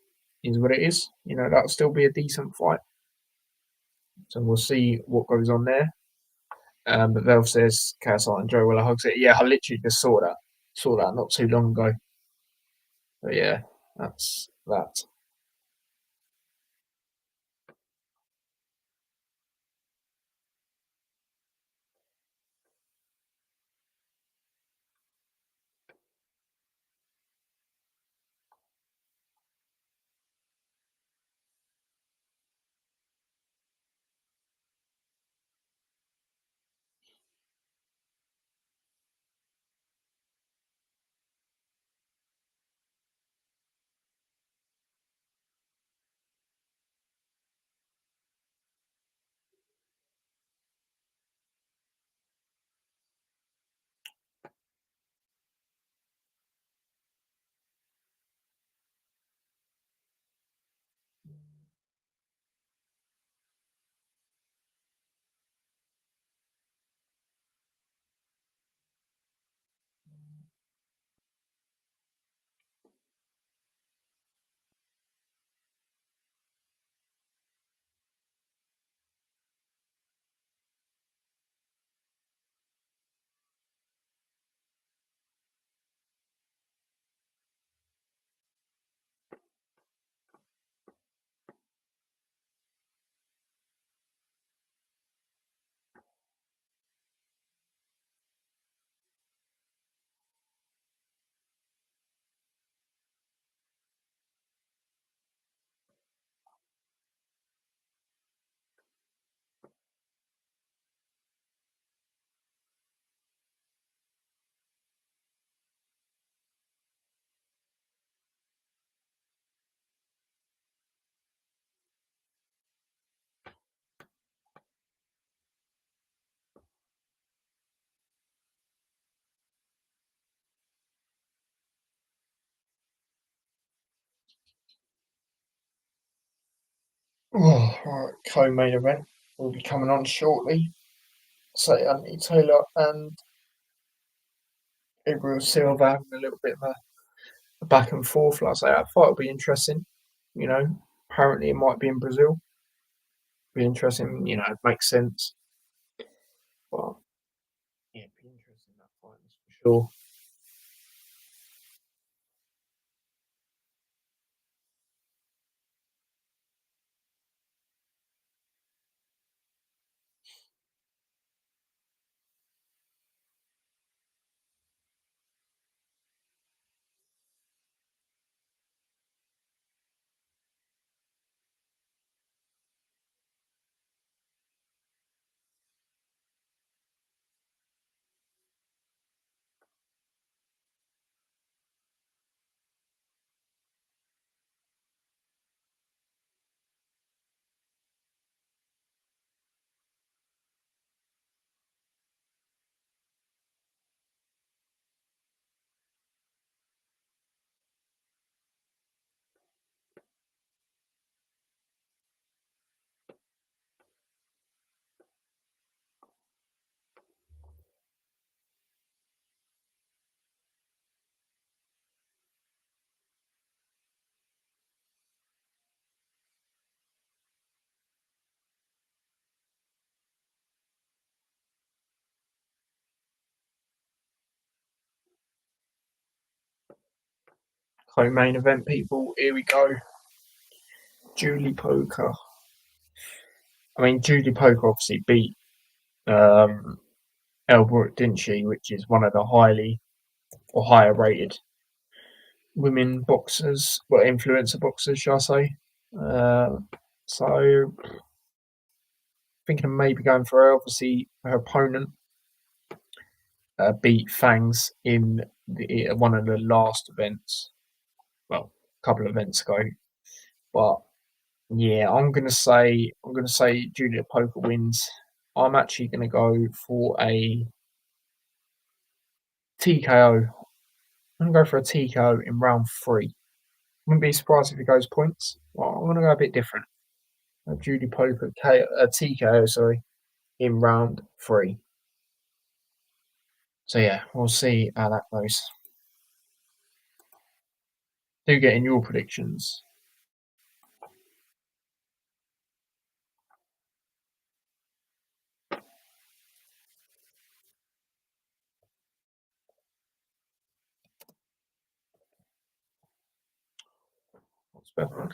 Is what it is. You know, that'll still be a decent fight. So we'll see what goes on there. But Velv says KSI and Joe Willer hugs it. Yeah, I literally just saw that. Saw that not too long ago. But yeah, that's that. Oh, right, co-main event will be coming on shortly. So Anthony Taylor and Gabriel Silva having a little bit of a back and forth. Like I say, that fight will be interesting. You know, apparently it might be in Brazil. Be interesting. You know, it makes sense. But yeah, it'd be interesting that fight for sure. Co-main event, people. Here we go. Julie Poker. I mean, Julie Poker obviously beat um, Elle Brooke, didn't she? Which is one of the highly or higher rated women boxers, well, influencer boxers, shall I say? Uh, so thinking of maybe going for her. Obviously, her opponent beat Fangs in one of the last events. Well, a couple of events ago. But yeah, I'm gonna say Julia Poker wins. I'm actually gonna go for a TKO. I'm gonna go for a TKO in round three. Wouldn't be surprised if it goes points. Well, I'm gonna go a bit different. Judy Poker TKO, sorry, in round three. So yeah, we'll see how that goes. Do get in your predictions. What's better?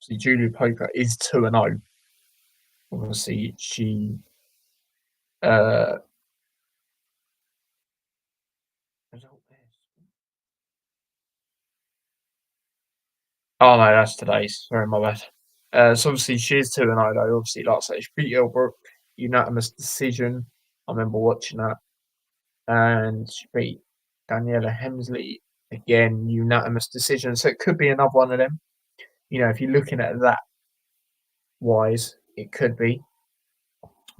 See, Julia Poker is 2-0. Obviously, she uh, oh no, that's today's. Sorry, my bad. So obviously she is 2-0 though. Obviously, like I say, she beat Elbrook, unanimous decision. I remember watching that, and she beat Daniela Hemsley again, unanimous decision. So it could be another one of them. You know, if you're looking at that wise, it could be.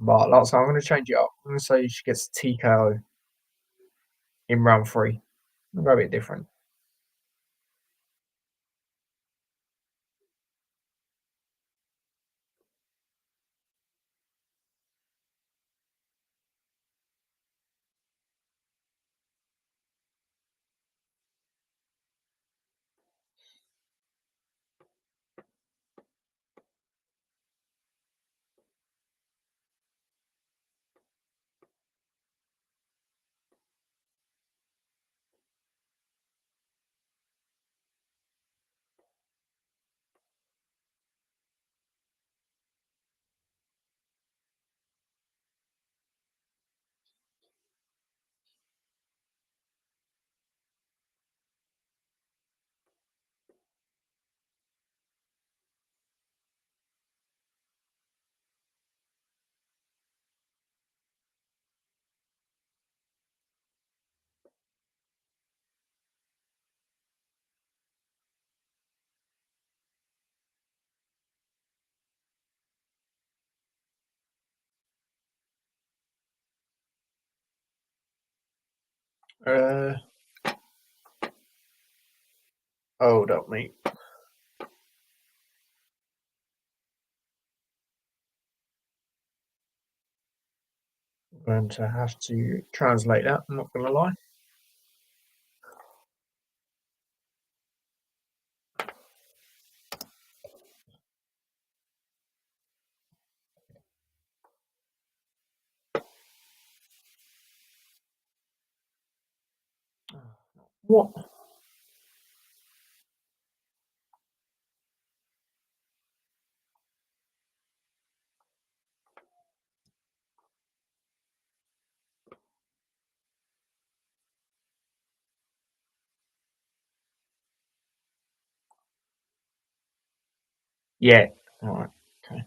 But like I say, I'm going to change it up. I'm going to say she gets TKO in round three. I'll go a bit different. Uh, Hold up, mate. I'm going to have to translate that. I'm not going to lie. What? Yeah. All right. Okay.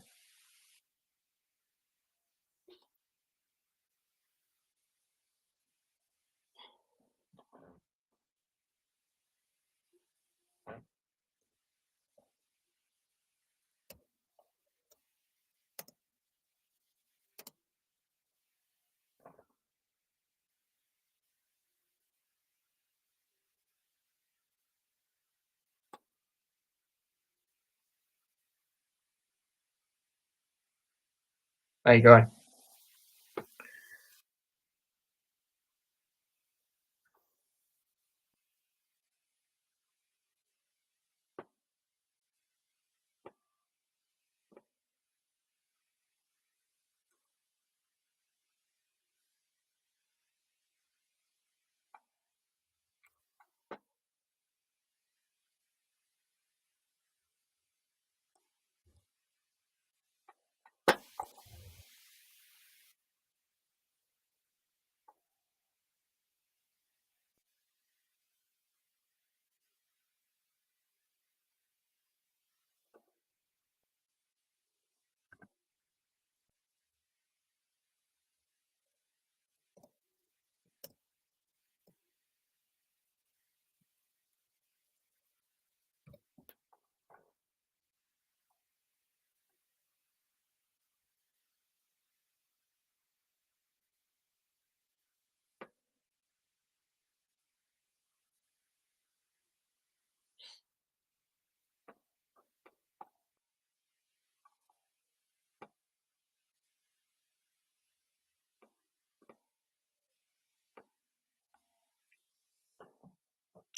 There you go.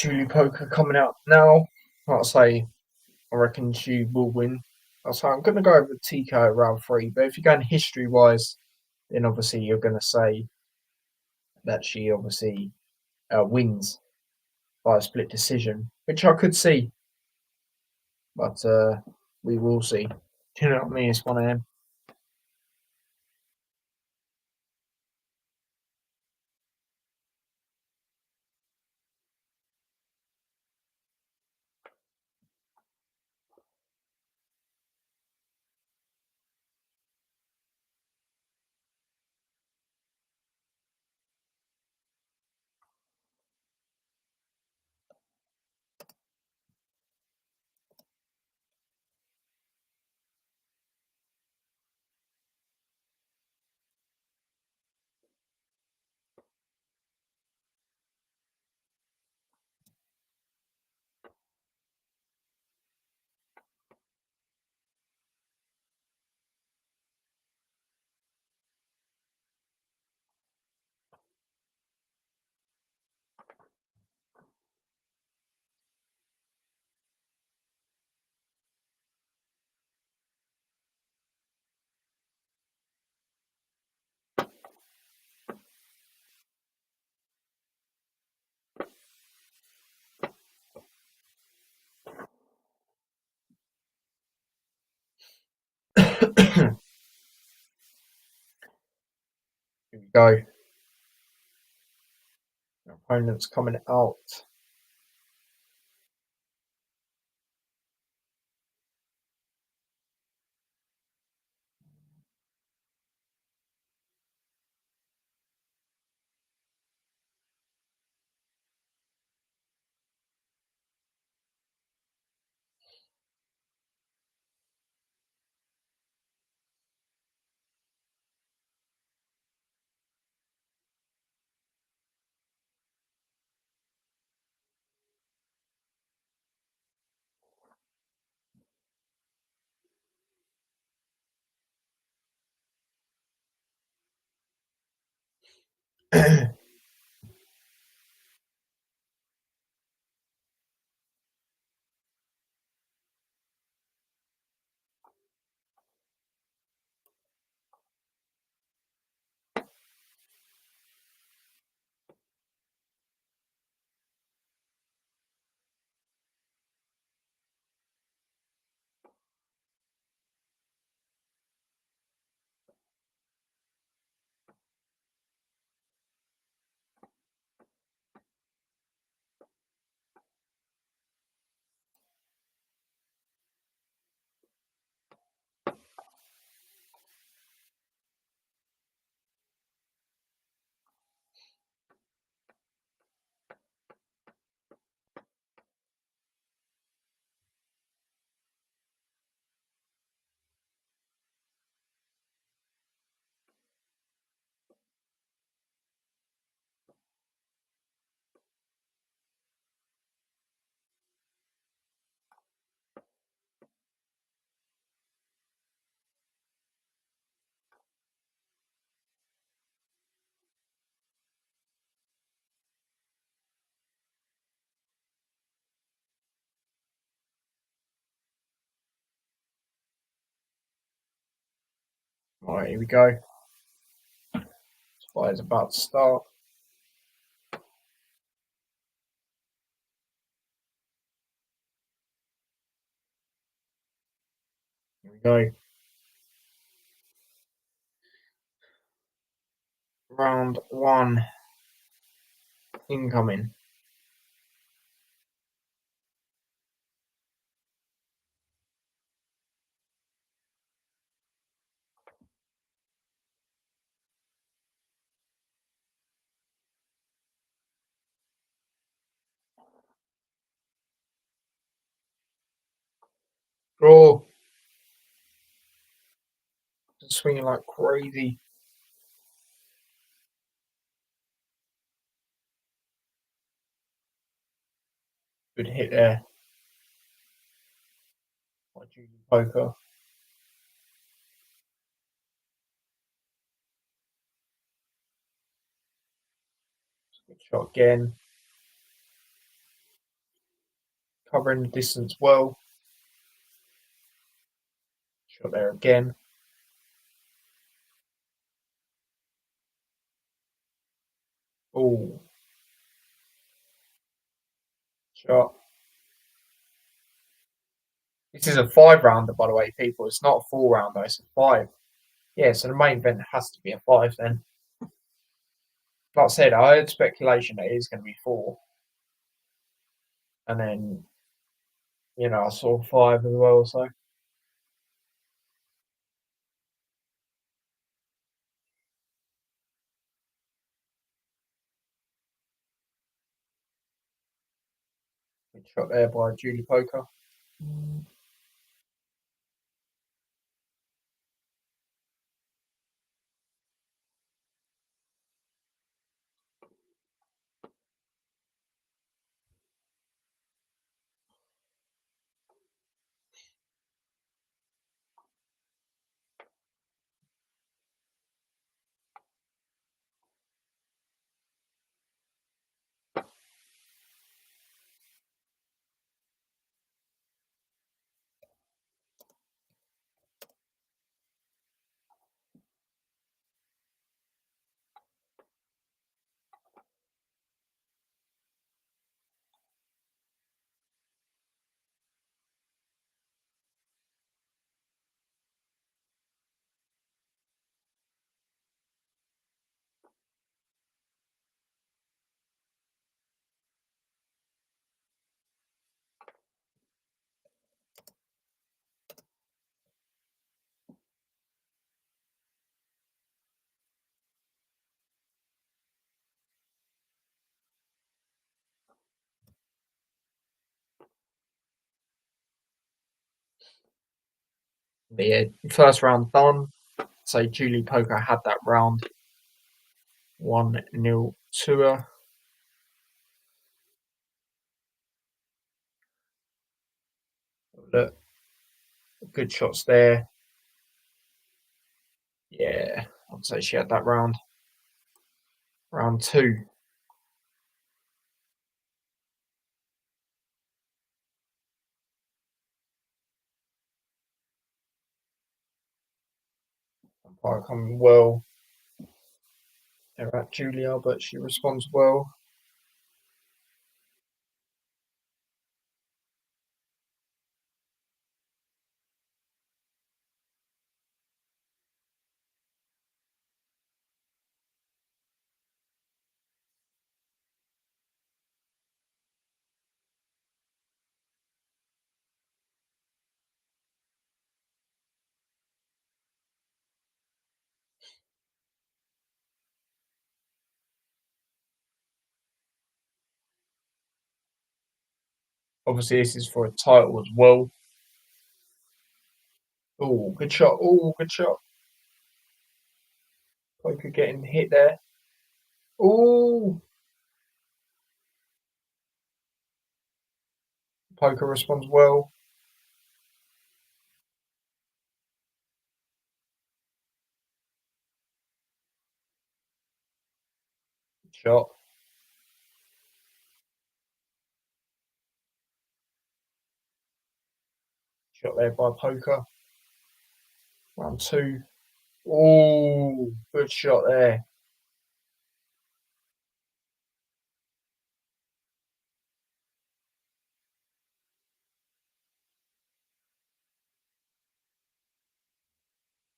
Julie Poker coming out now. Like I say, I reckon she will win. So I'm going to go over TKO round three. But if you're going history wise, then obviously you're going to say that she obviously wins by a split decision, which I could see, but we will see. Do you know what I mean? It's one of them. Here we go. The opponent's coming out. The Right, here we go. Fight is about to start. Here we go. Round one incoming. Oh, swinging like crazy. Good hit there by Julie Poker. Good shot again. covering the distance well. Shot there again. Oh, shot. This is a 5 rounder, by the way, people. It's not a 4 rounder, it's a 5. Yeah, so the main event has to be a 5 then. Like I said, I heard speculation that it is going to be 4. And then, I saw 5 as well, so. Good shot there by Julie Poker. But yeah, first round done. So Julie Poker had that round 1-0 to her. Look, good shots there. Yeah, I'd say she had that round. Round 2. Umpire coming well. They're at Julia, but she responds well. Obviously, this is for a title as well. Oh, good shot. Oh, good shot. Poker getting hit there. Oh, Poker responds well. Shot. Shot there by Poker. Round 2. Oh, good shot there.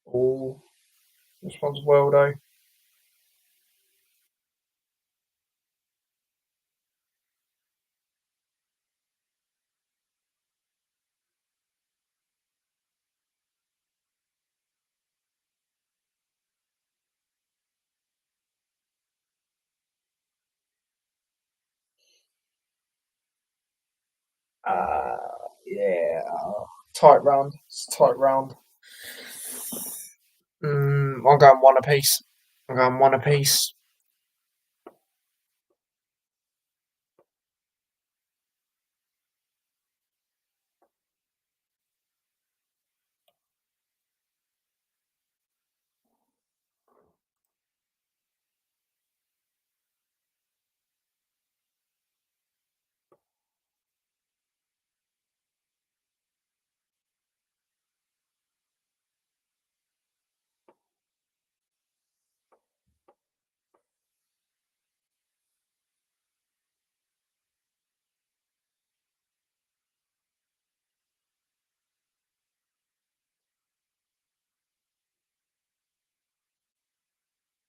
Oh, responds well though. Uh, yeah. Tight round. It's a tight round. I'm going one apiece. I'm going one apiece.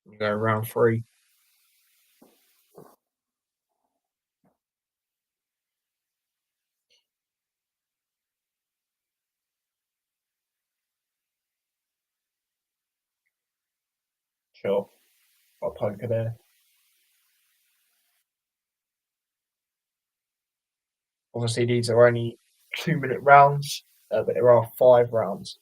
We go round 3. Sure. Got a poker there. Obviously, these are only 2-minute rounds, but there are 5 rounds.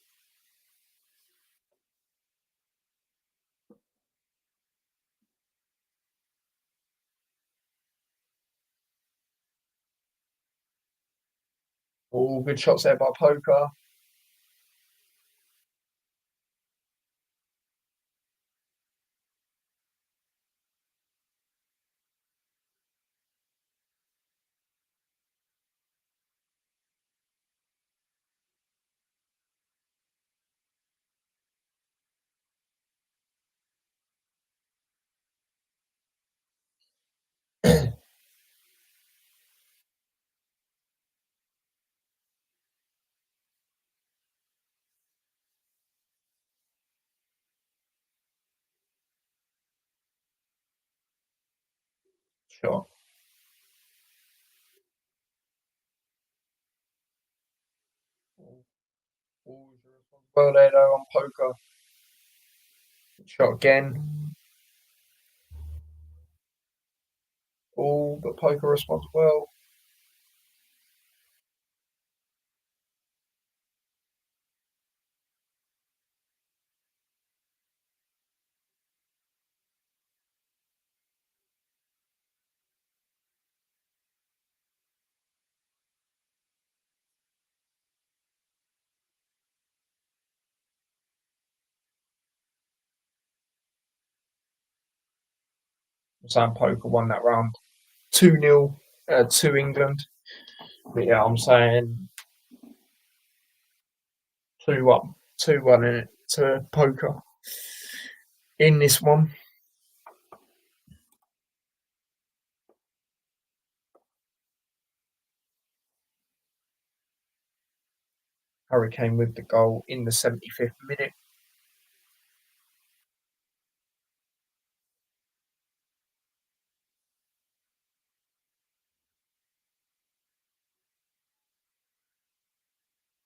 All good shots there by poker. Sure. Well there though on poker. Shot again. All but poker responds well. Sam Poker won that round 2-0 to England. But yeah, I'm saying 2-1. 2-1 in it to poker in this one. Hurricane with the goal in the 75th minute.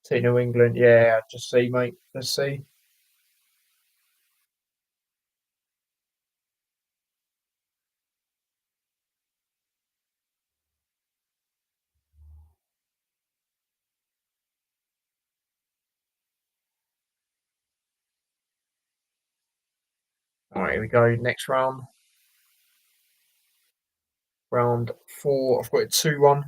To New England. Yeah, just see, mate. Let's see. All right, here we go. Next round. Round 4. I've got it 2-1.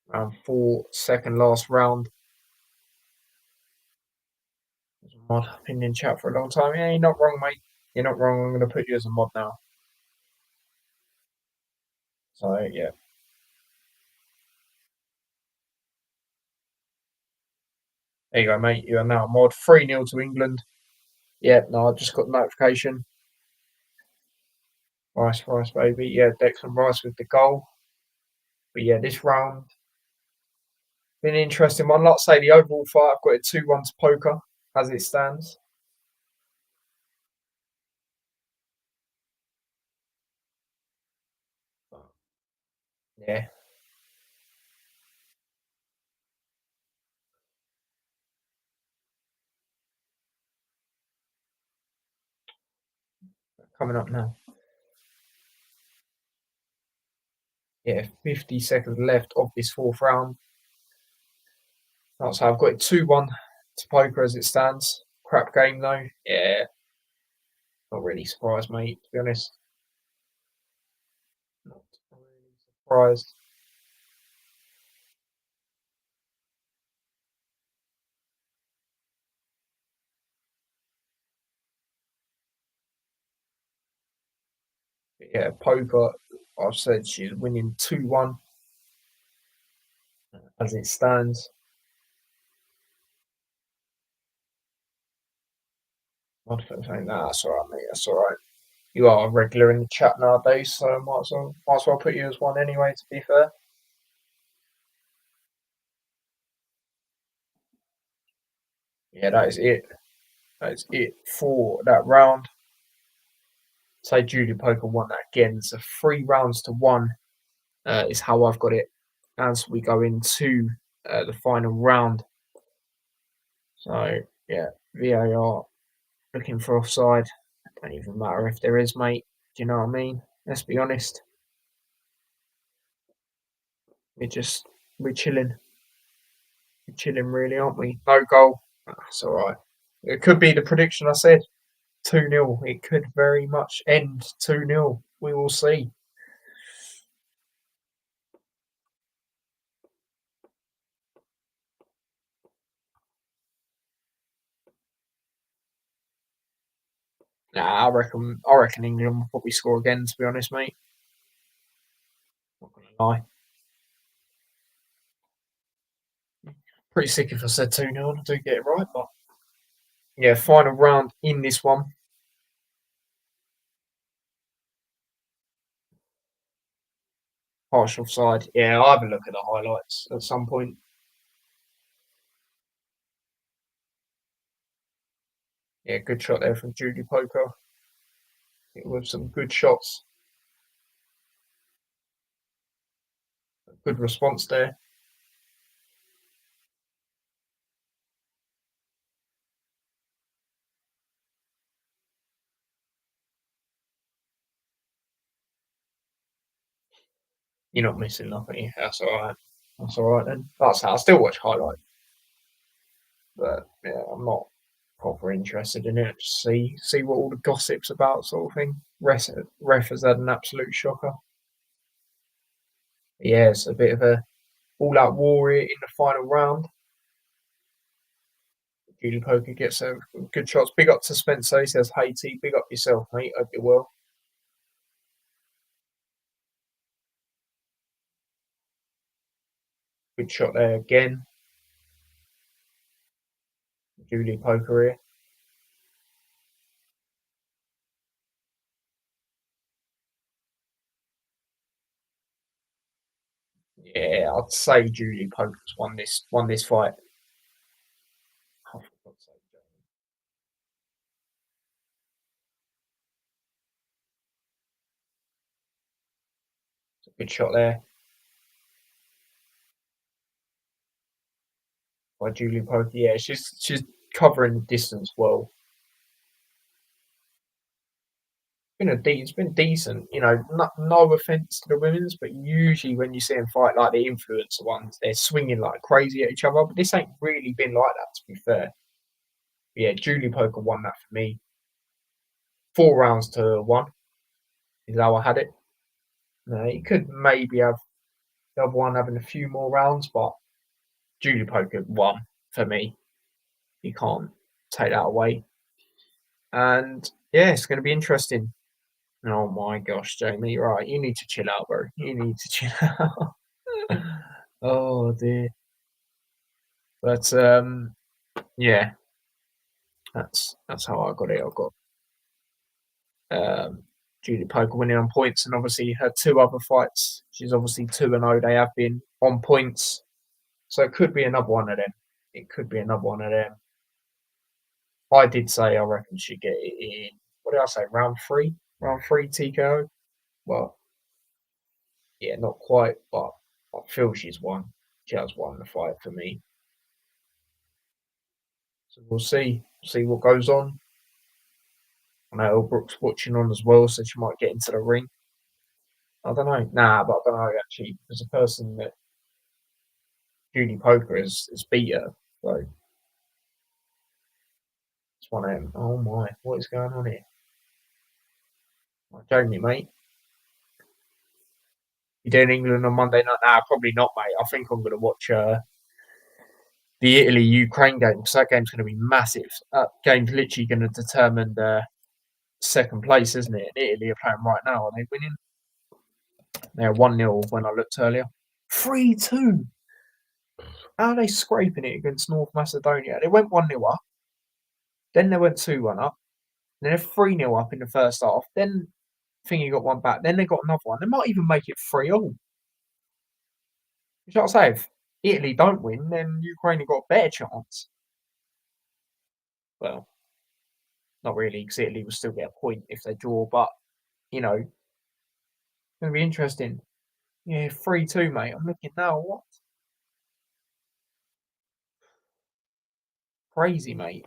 Round 4, second last round. Mod. Been in chat for a long time. Yeah, you're not wrong, mate. You're not wrong. I'm going to put you as a mod now. So, yeah. There you go, mate. You are now a mod. 3-0 to England. Yeah, no, I just got the notification. Rice, baby. Yeah, Declan Rice with the goal. But yeah, this round been an interesting one. Like I say, the overall fight, I've got it 2-1 to poker as it stands. Yeah, coming up now. Yeah, 50 seconds left of this 4th round. Like I say, I've got it 2-1 to poker as it stands. Crap game though. Yeah, not really surprised, mate, to be honest. Not really surprised. But yeah, poker, I've said she's winning 2-1 as it stands. I don't think that's all right, mate. That's all right. You are a regular in the chat nowadays, so might as well put you as one anyway. To be fair, Yeah, that is it. That is it for that round. Say Julie Poker won that again. So 3 rounds to 1 is how I've got it as we go into the final round. So yeah, VAR looking for offside. Don't even matter if there is, mate. Do you know what I mean? Let's be honest. We're just we're chilling. We're chilling, really, aren't we? No goal. That's all right. It could be the prediction I said. 2-0. It could very much end 2-0. We will see. Nah, I reckon England will probably score again, to be honest, mate. Not gonna lie. Pretty sick if I said 2-0 and I do get it right, but yeah, final round in this one. Partial side. Yeah, I'll have a look at the highlights at some point. Yeah, good shot there from Judy Poker. With some good shots. Good response there. You're not missing nothing. That's all right. That's all right then. That's how I still watch highlights, but yeah, I'm not proper interested in it. Just see what all the gossip's about, sort of thing. Ref has had an absolute shocker. Yeah, it's a bit of a all-out war here in the final round. Julie Poker gets some good shots. Big up to Spencer. He says, "Hey T, big up yourself, mate. Hope you're well." Good shot there again. Julie Poker here. Yeah, I'd say Julie Poker's won this fight. Oh, for God's sake, it's a good shot there by Julie Poker. Yeah, she's covering the distance well. It's been decent. No offense to the women's, but usually when you see them fight like the influencer ones, they're swinging like crazy at each other. But this ain't really been like that, to be fair. But yeah, Julie Poker won that for me. 4 rounds to 1 is how I had it. You could maybe have the other one having a few more rounds, but Julie Poker won for me. You can't take that away. And yeah, it's going to be interesting. Oh my gosh, Jamie, right? You need to chill out, bro. You need to chill out. Oh dear. But yeah, that's how I got it. I've got um, Julie Poker winning on points, and obviously her 2 other fights. She's obviously 2-0. They have been on points, so it could be another one of them. It could be another one of them. I did say I reckon she'd get it in. What did I say? Round 3 TKO. Well, yeah, not quite, but I feel she's won. She has won the fight for me. So we'll see what goes on. I know Brooks watching on as well, so she might get into the ring. I don't know. Nah, but I don't know actually. There's a person that Judy Poker has beat her. So it's one of them. Oh my, what is going on here? Jamie, mate. You doing England on Monday night? Nah, probably not, mate. I think I'm gonna watch the Italy Ukraine game because that game's gonna be massive. That game's literally gonna determine the second place, isn't it? And Italy are playing right now. Are they winning? They're 1-0 when I looked earlier. 3-2. How are they scraping it against North Macedonia? They went 1-0 up, then they went 2-1 up, then they're 3-0 up in the first half, then Thingy got one back, then they got another one. They might even make it 3-all. You know what I'm saying? If Italy don't win, then Ukraine have got a better chance. Well, not really, because Italy will still get a point if they draw, but, it's gonna be interesting. Yeah, 3-2, mate. I'm looking now. What? Crazy, mate.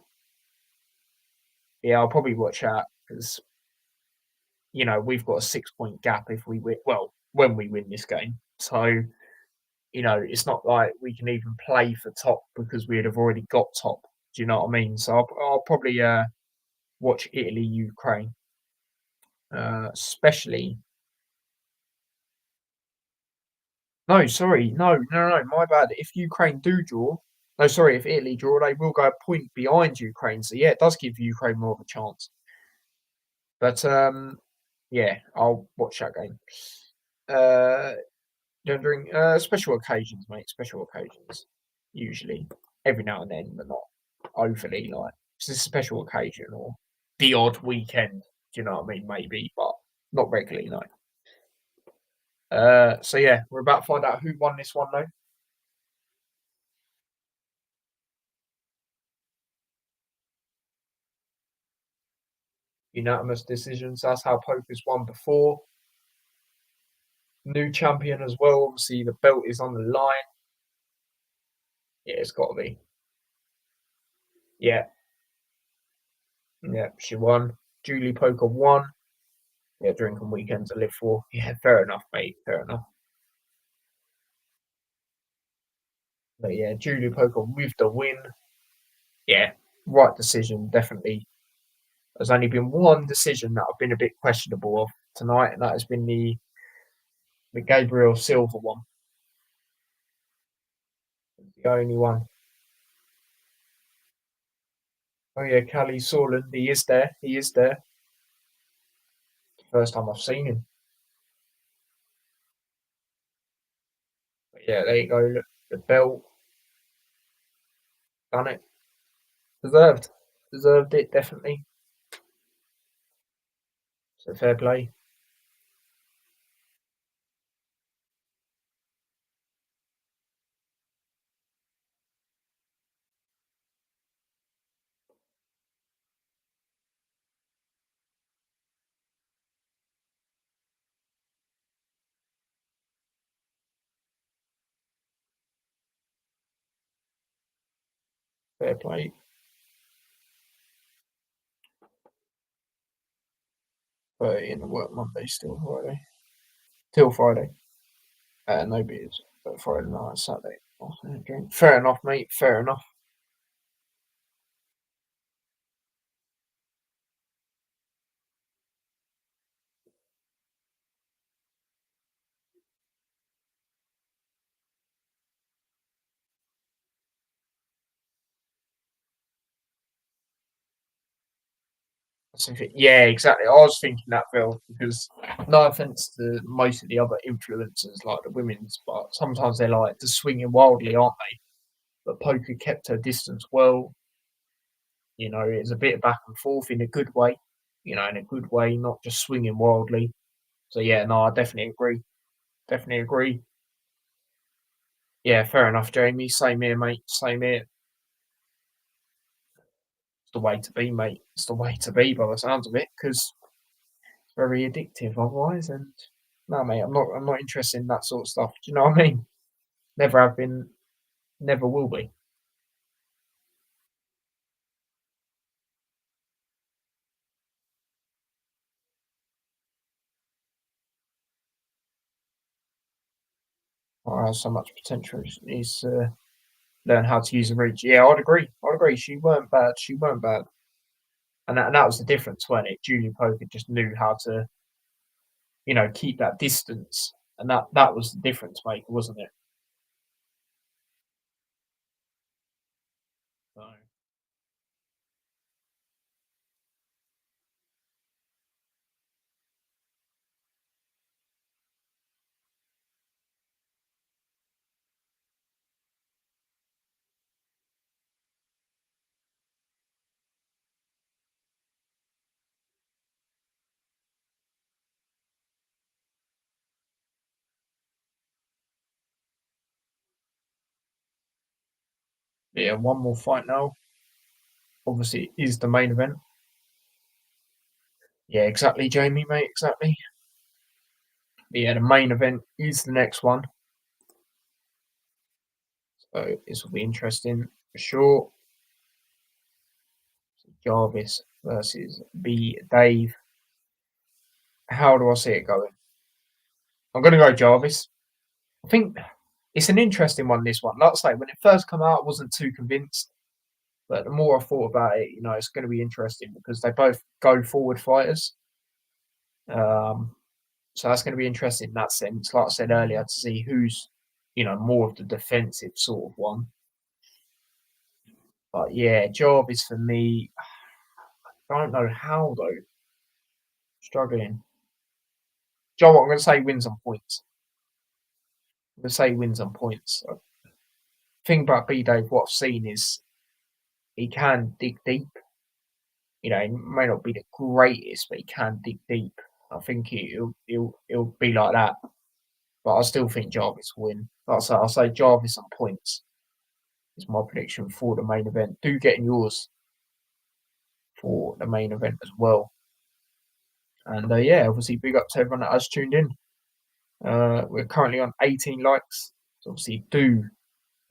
Yeah, I'll probably watch out because, we've got a 6-point gap if we win well, when we win this game. So, it's not like we can even play for top because we'd have already got top. Do you know what I mean? So I'll probably, watch Italy, Ukraine, especially no, sorry, no, no, no, my bad. If Ukraine do draw, no, sorry, if Italy draw, they will go a point behind Ukraine. So yeah, it does give Ukraine more of a chance. But yeah, I'll watch that game. Uh, during special occasions, mate. Special occasions, usually every now and then, but not overly. Like it's a special occasion or the odd weekend. Do you know what I mean? Maybe, but not regularly. No. So yeah, we're about to find out who won this one though. Unanimous decisions. That's how poker's won before. New champion as well. Obviously, the belt is on the line. Yeah, it's got to be. Yeah, yeah, she won. Julie Poker won. Yeah, drinking weekend to live for. Yeah, fair enough, mate. Fair enough. But yeah, Julie Poker with the win. Yeah, right decision, definitely. There's only been one decision that I've been a bit questionable of tonight, and that has been the Gabriel Silver one. The only one. Oh yeah, Callie Sorland, he is there. He is there. First time I've seen him. But yeah, there you go. Look, the belt, done it. Deserved. Deserved it, definitely. So fair play. Fair play. But in the work Monday still Friday. Till Friday. No beers. But Friday night, Saturday. Afternoon drink. Fair enough, mate. Fair enough. Yeah, exactly. I was thinking that, Phil, because no offense to most of the other influencers, like the women's, but sometimes they're like just swinging wildly, aren't they? But Poker kept her distance well. It's a bit back and forth in a good way. In a good way, not just swinging wildly. So yeah, no, I definitely agree. Definitely agree. Yeah, fair enough, Jamie. Same here, mate. Same here. It's the way to be, mate. It's the way to be by the sounds of it, because it's very addictive otherwise. And no, mate, I'm not interested in that sort of stuff. Do you know what I mean? Never have been, never will be. Or has so much potential. Is learn how to use the reach. Yeah, I'd agree. I'd agree. She weren't bad. She weren't bad. And that was the difference, wasn't it? Junior Poker just knew how to, keep that distance. And that was the difference maker, wasn't it? So, yeah, one more fight now. obviously is the main event. Yeah, exactly, Jamie, mate, exactly. But yeah, the main event is the next one, so this will be interesting for sure. Jarvis versus B Dave. How do I see it going? I'm going to go Jarvis. I think it's an interesting one. This one, like I say, when it first came out, I wasn't too convinced, but the more I thought about it, it's going to be interesting because they both go forward fighters. Um, so that's going to be interesting in that sense. Like I said earlier, to see who's more of the defensive sort of one. But yeah, Jarvis for me. I don't know how though. Struggling. Joe, what I'm going to say wins on points. I'm going to say wins on points. The thing about B Dave, what I've seen is he can dig deep. He may not be the greatest, but he can dig deep. I think he'll be like that. But I still think Jarvis will win. Like I say, I'll say Jarvis on points is my prediction for the main event. Do get in yours for the main event as well. And yeah, obviously, big up to everyone that has tuned in. We're currently on 18 likes. So obviously, do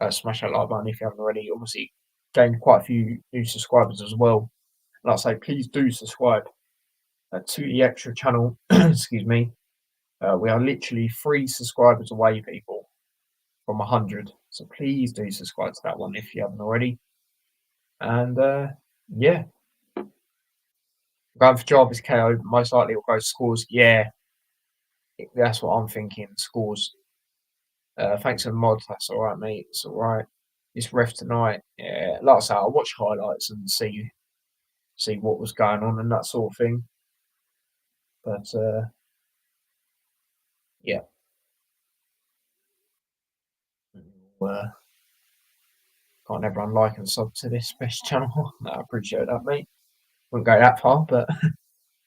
smash that like button if you haven't already. Obviously, gained quite a few new subscribers as well. Like I say, please do subscribe to the extra channel. Excuse me. We are literally 3 subscribers away, people, from 100. So please do subscribe to that one if you haven't already. And yeah, going for Jarvis KO. Most likely it'll go scores. Yeah, that's what I'm thinking. Scores. Thanks for the mod. That's all right, mate. It's all right. This ref tonight. Yeah, like I say, I'll watch highlights and see what was going on and that sort of thing. But yeah, uh, can't everyone like and sub to this best channel? No, I appreciate that, mate. Wouldn't go that far, but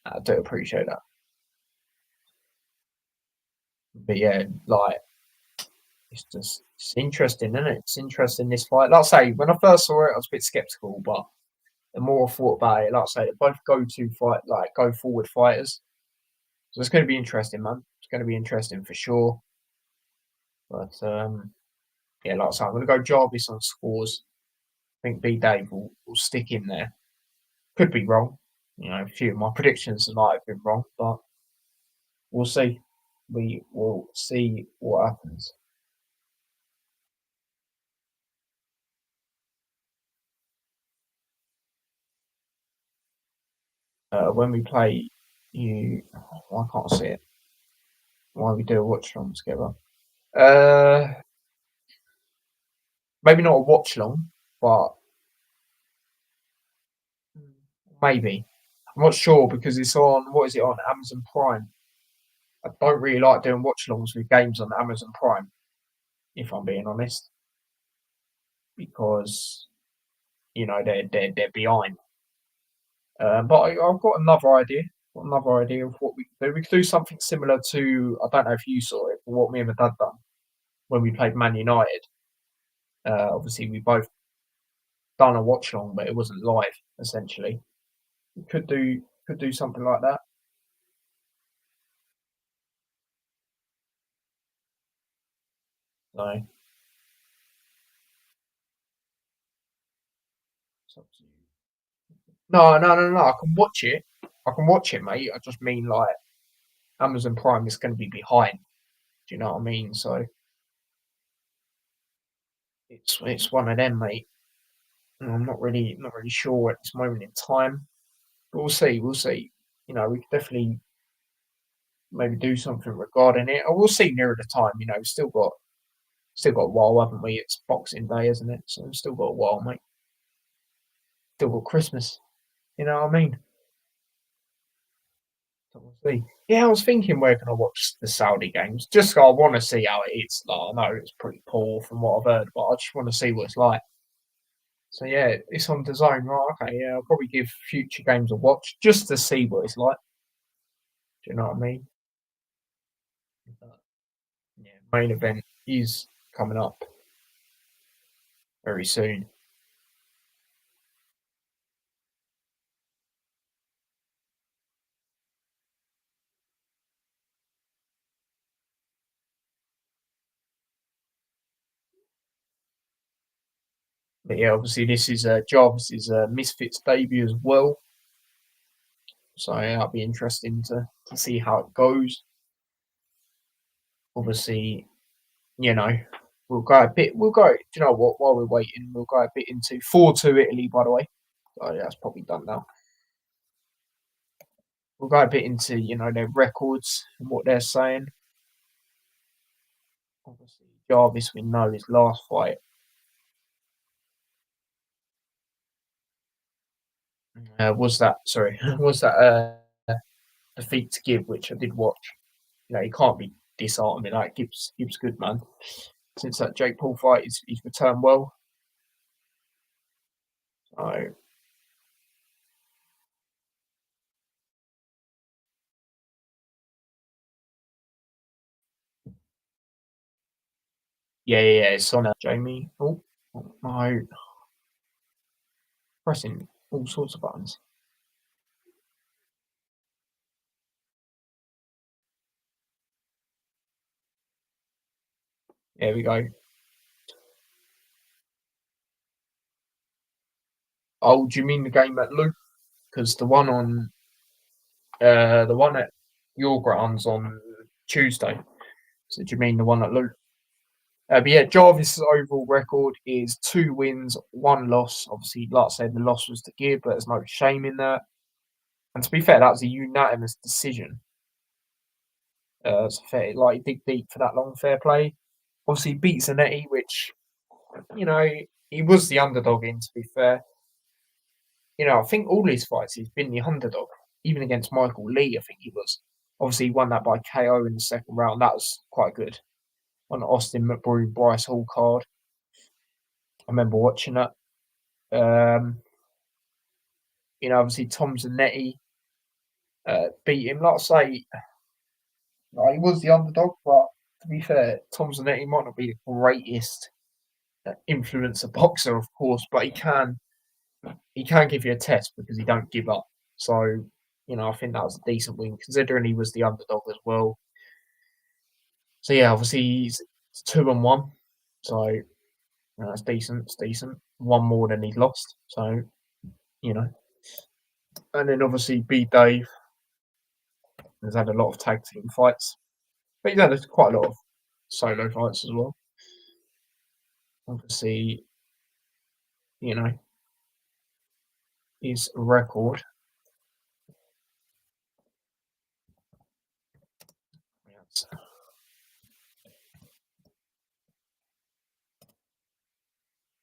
I do appreciate that. But yeah, like it's interesting, isn't it? It's interesting this fight. Like I say, when I first saw it, I was a bit skeptical, but the more I thought about it, like I say, they both go forward fighters. So it's going to be interesting, man. It's going to be interesting for sure. But yeah, like I say, I'm going to go Jarvis on scores. I think B Dave will stick in there. Could be wrong. A few of my predictions might have been wrong, but we'll see. We will see what happens. When we play, you. I can't see it. Why we do a watch along together? Uh, Maybe not a watch long, but maybe. I'm not sure because it's on. What is it on Amazon Prime? I don't really like doing watch alongs with games on Amazon Prime, if I'm being honest, because they're behind. But I've got another idea. Got another idea of what we could do. We could do something similar to, I don't know if you saw it, but what me and my dad done when we played Man United. Obviously, we both done a watch along, but it wasn't live. Essentially, we could do something like that. So it's up to you. No, no, no, no. I can watch it. I can watch it, mate. I just mean like Amazon Prime is going to be behind. Do you know what I mean? So it's one of them, mate. And I'm not really sure at this moment in time. But we'll see. We'll see. We could definitely maybe do something regarding it. Or we'll see nearer the time. We've still got a while, haven't we? It's Boxing Day, isn't it? So we've still got a while, mate. Still got Christmas. You know what I mean? So we'll see. Yeah, I was thinking where can I watch the Saudi games? Just I want to see how it is. Like, I know it's pretty poor from what I've heard, but I just want to see what it's like. So yeah, it's on DAZN, right? Okay, yeah, I'll probably give future games a watch just to see what it's like. Do you know what I mean? But, yeah, main event is coming up very soon. But yeah, obviously this is Jarvis's MISFITS debut as well. So yeah, that'll be interesting to see how it goes. Obviously, you know, we'll go a bit. We'll go. Do you know what? While we're waiting, we'll go a bit into 4-2 Italy. By the way, so yeah, that's probably done now. We'll go a bit into their records and what they're saying. Obviously, Jarvis, we know his last fight was that. Sorry, was that defeat to Gibb, which I did watch. He can't be disheartened. Like Gibbs good man. Since that Jake Paul fight, he's returned well. So yeah, it's on Jamie. Oh no, pressing all sorts of buttons. There we go. Oh, do you mean the game at Luke? Because the one at your grounds on Tuesday. So do you mean the one at Luke? But yeah, Jarvis' overall record is 2 wins, 1 loss. Obviously, like I said, the loss was to Gibb, but there's no shame in that. And to be fair, that was a unanimous decision. It's fair, like dig deep for that long, fair play. Obviously, beats Zanetti, which you know he was the underdog in. To be fair, I think all his fights he's been the underdog. Even against Michael Lee, I think he was. Obviously, he won that by KO in the second round. That was quite good. On Austin McBroom, Bryce Hall card. I remember watching that. Um, Obviously Tom Zanetti beat him. Like I say, like, he was the underdog, but to be fair, Tom Zanetti might not be the greatest influencer boxer, of course, but he can give you a test because he don't give up. So, I think that was a decent win considering he was the underdog as well. So yeah, obviously he's 2-1. So that's decent. It's decent. One more than he's lost. So, you know. And then obviously B Dave has had a lot of tag team fights. But he's had quite a lot of solo fights as well. Obviously, you know, his record.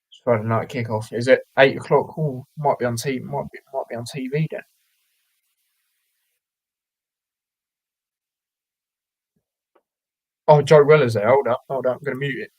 It's Friday night kickoff. Is it 8 o'clock? Oh, might be on TV. Might be on TV then. Oh, Joe Weller's there. Hold up. I'm gonna mute it.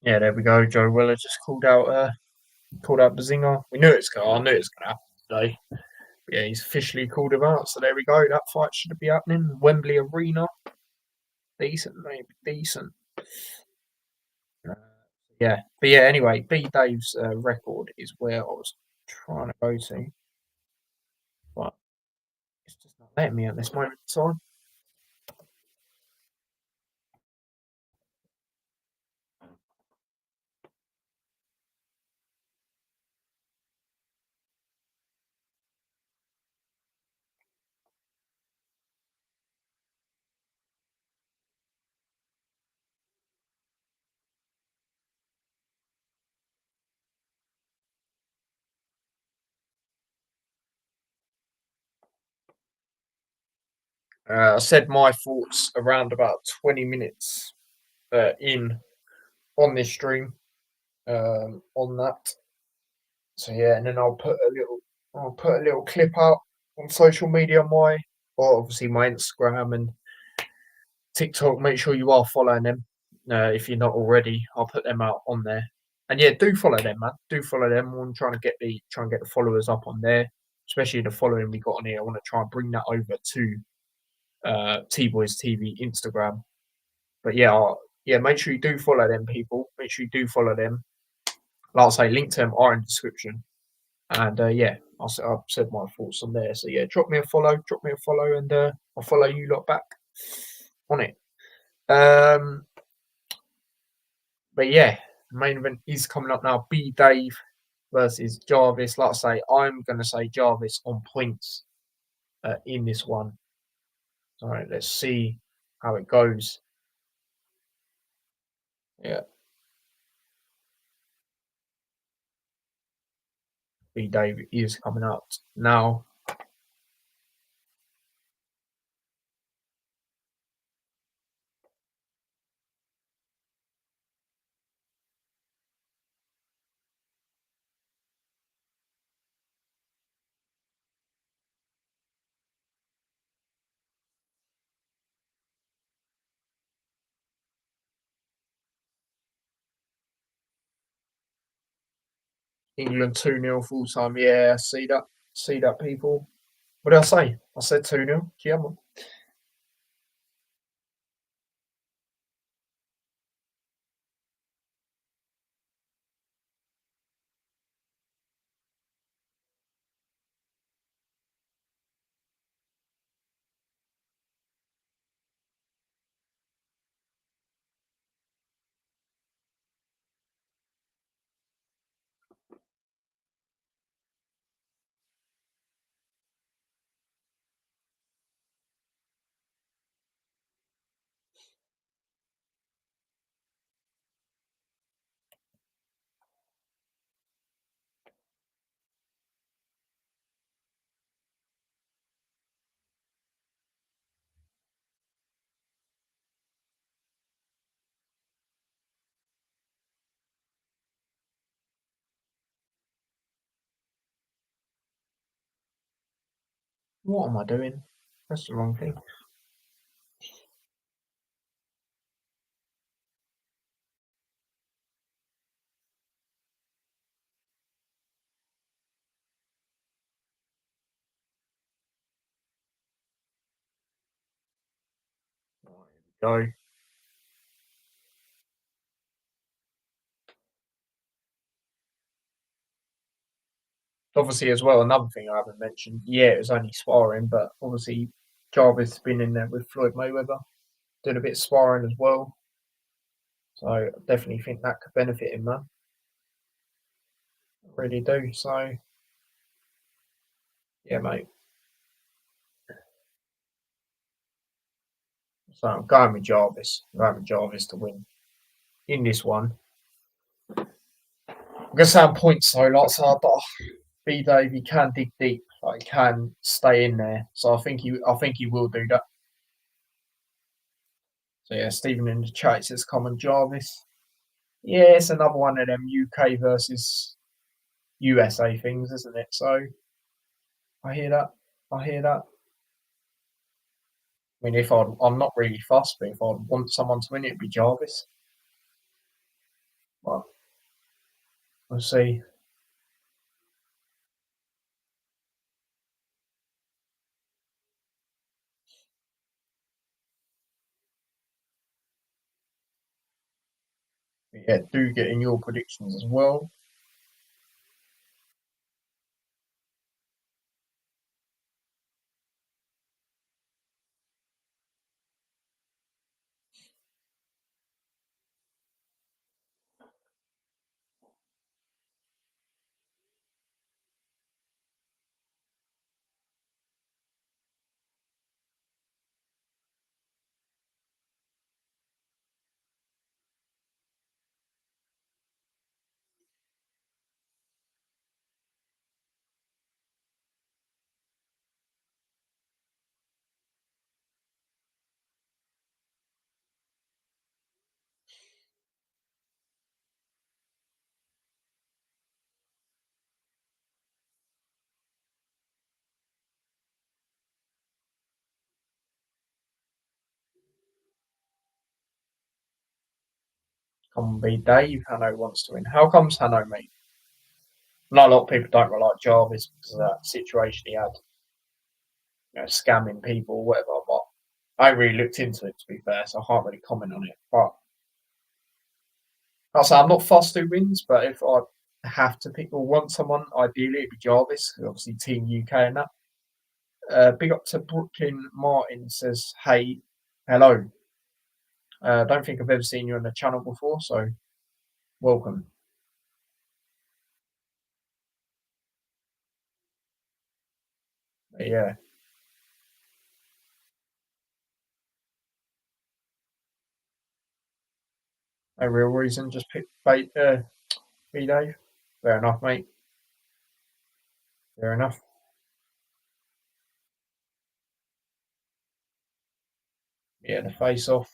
Yeah, there we go. Joe Weller just called out Bazinga. We knew it's going. I knew it's going to happen today. Yeah, he's officially called him out. So there we go. That fight should be happening. Wembley Arena. Decent, maybe decent. Uh, yeah, but yeah. Anyway, B Dave's record is where I was trying to go to, but it's just not letting me at this moment in time. I said my thoughts around about 20 minutes in on this stream on that. So yeah, and then I'll put a little clip out on social media, or obviously my Instagram and TikTok. Make sure you are following them if you're not already. I'll put them out on there. And yeah, do follow them, man. Do follow them. I'm trying to get the followers up on there, especially the following we got on here. I want to try and bring that over to T Boys TV Instagram. But yeah, yeah, make sure you do follow them, people. Make sure you do follow them. Like I say, link to them are in the description. And yeah, I've said my thoughts on there. So yeah, drop me a follow, and I'll follow you lot back on it. But yeah, the main event is coming up now. B Dave versus Jarvis. Like I say, I'm going to say Jarvis on points in this one. All right, let's see how it goes. Yeah, B Dave is coming out now. England 2-0 full time. Yeah, see that. See that, people. What did I say? I said 2-0. Yeah, what am I doing? That's the wrong thing. Right, here we go. Obviously, as well, another thing I haven't mentioned. Yeah, it was only sparring, but obviously Jarvis has been in there with Floyd Mayweather, doing a bit of sparring as well. So I definitely think that could benefit him, man. I really do. So yeah, mate. So I'm going with Jarvis. I'm going with Jarvis to win in this one. I'm gonna say on points though, lots hard, but B Dave, he can dig deep, like he can stay in there. So I think he will do that. So yeah, Stephen in the chat says come on Jarvis. Yeah, it's another one of them UK versus USA things, isn't it? So I hear that. I hear that. I mean, I'm not really fussed, but if I want someone to win, it'd be Jarvis. But we'll see. Yeah, do get in your predictions as well. Come on, be Dave. Hanno wants to win. How comes Hanno, mate? Not a lot of people don't really like Jarvis because of that situation he had, scamming people, whatever. But I really looked into it, to be fair, so I can't really comment on it. But I'll say I'm not fussed who wins, but if I have to pick or want someone, ideally it'd be Jarvis, because obviously Team UK and that. Big up to Brooklyn Martin says, "Hey, hello. Don't think I've ever seen you on the channel before, so welcome." But yeah, no real reason. Just pick bait. B Dave. Fair enough, mate. Fair enough. Yeah, the face off.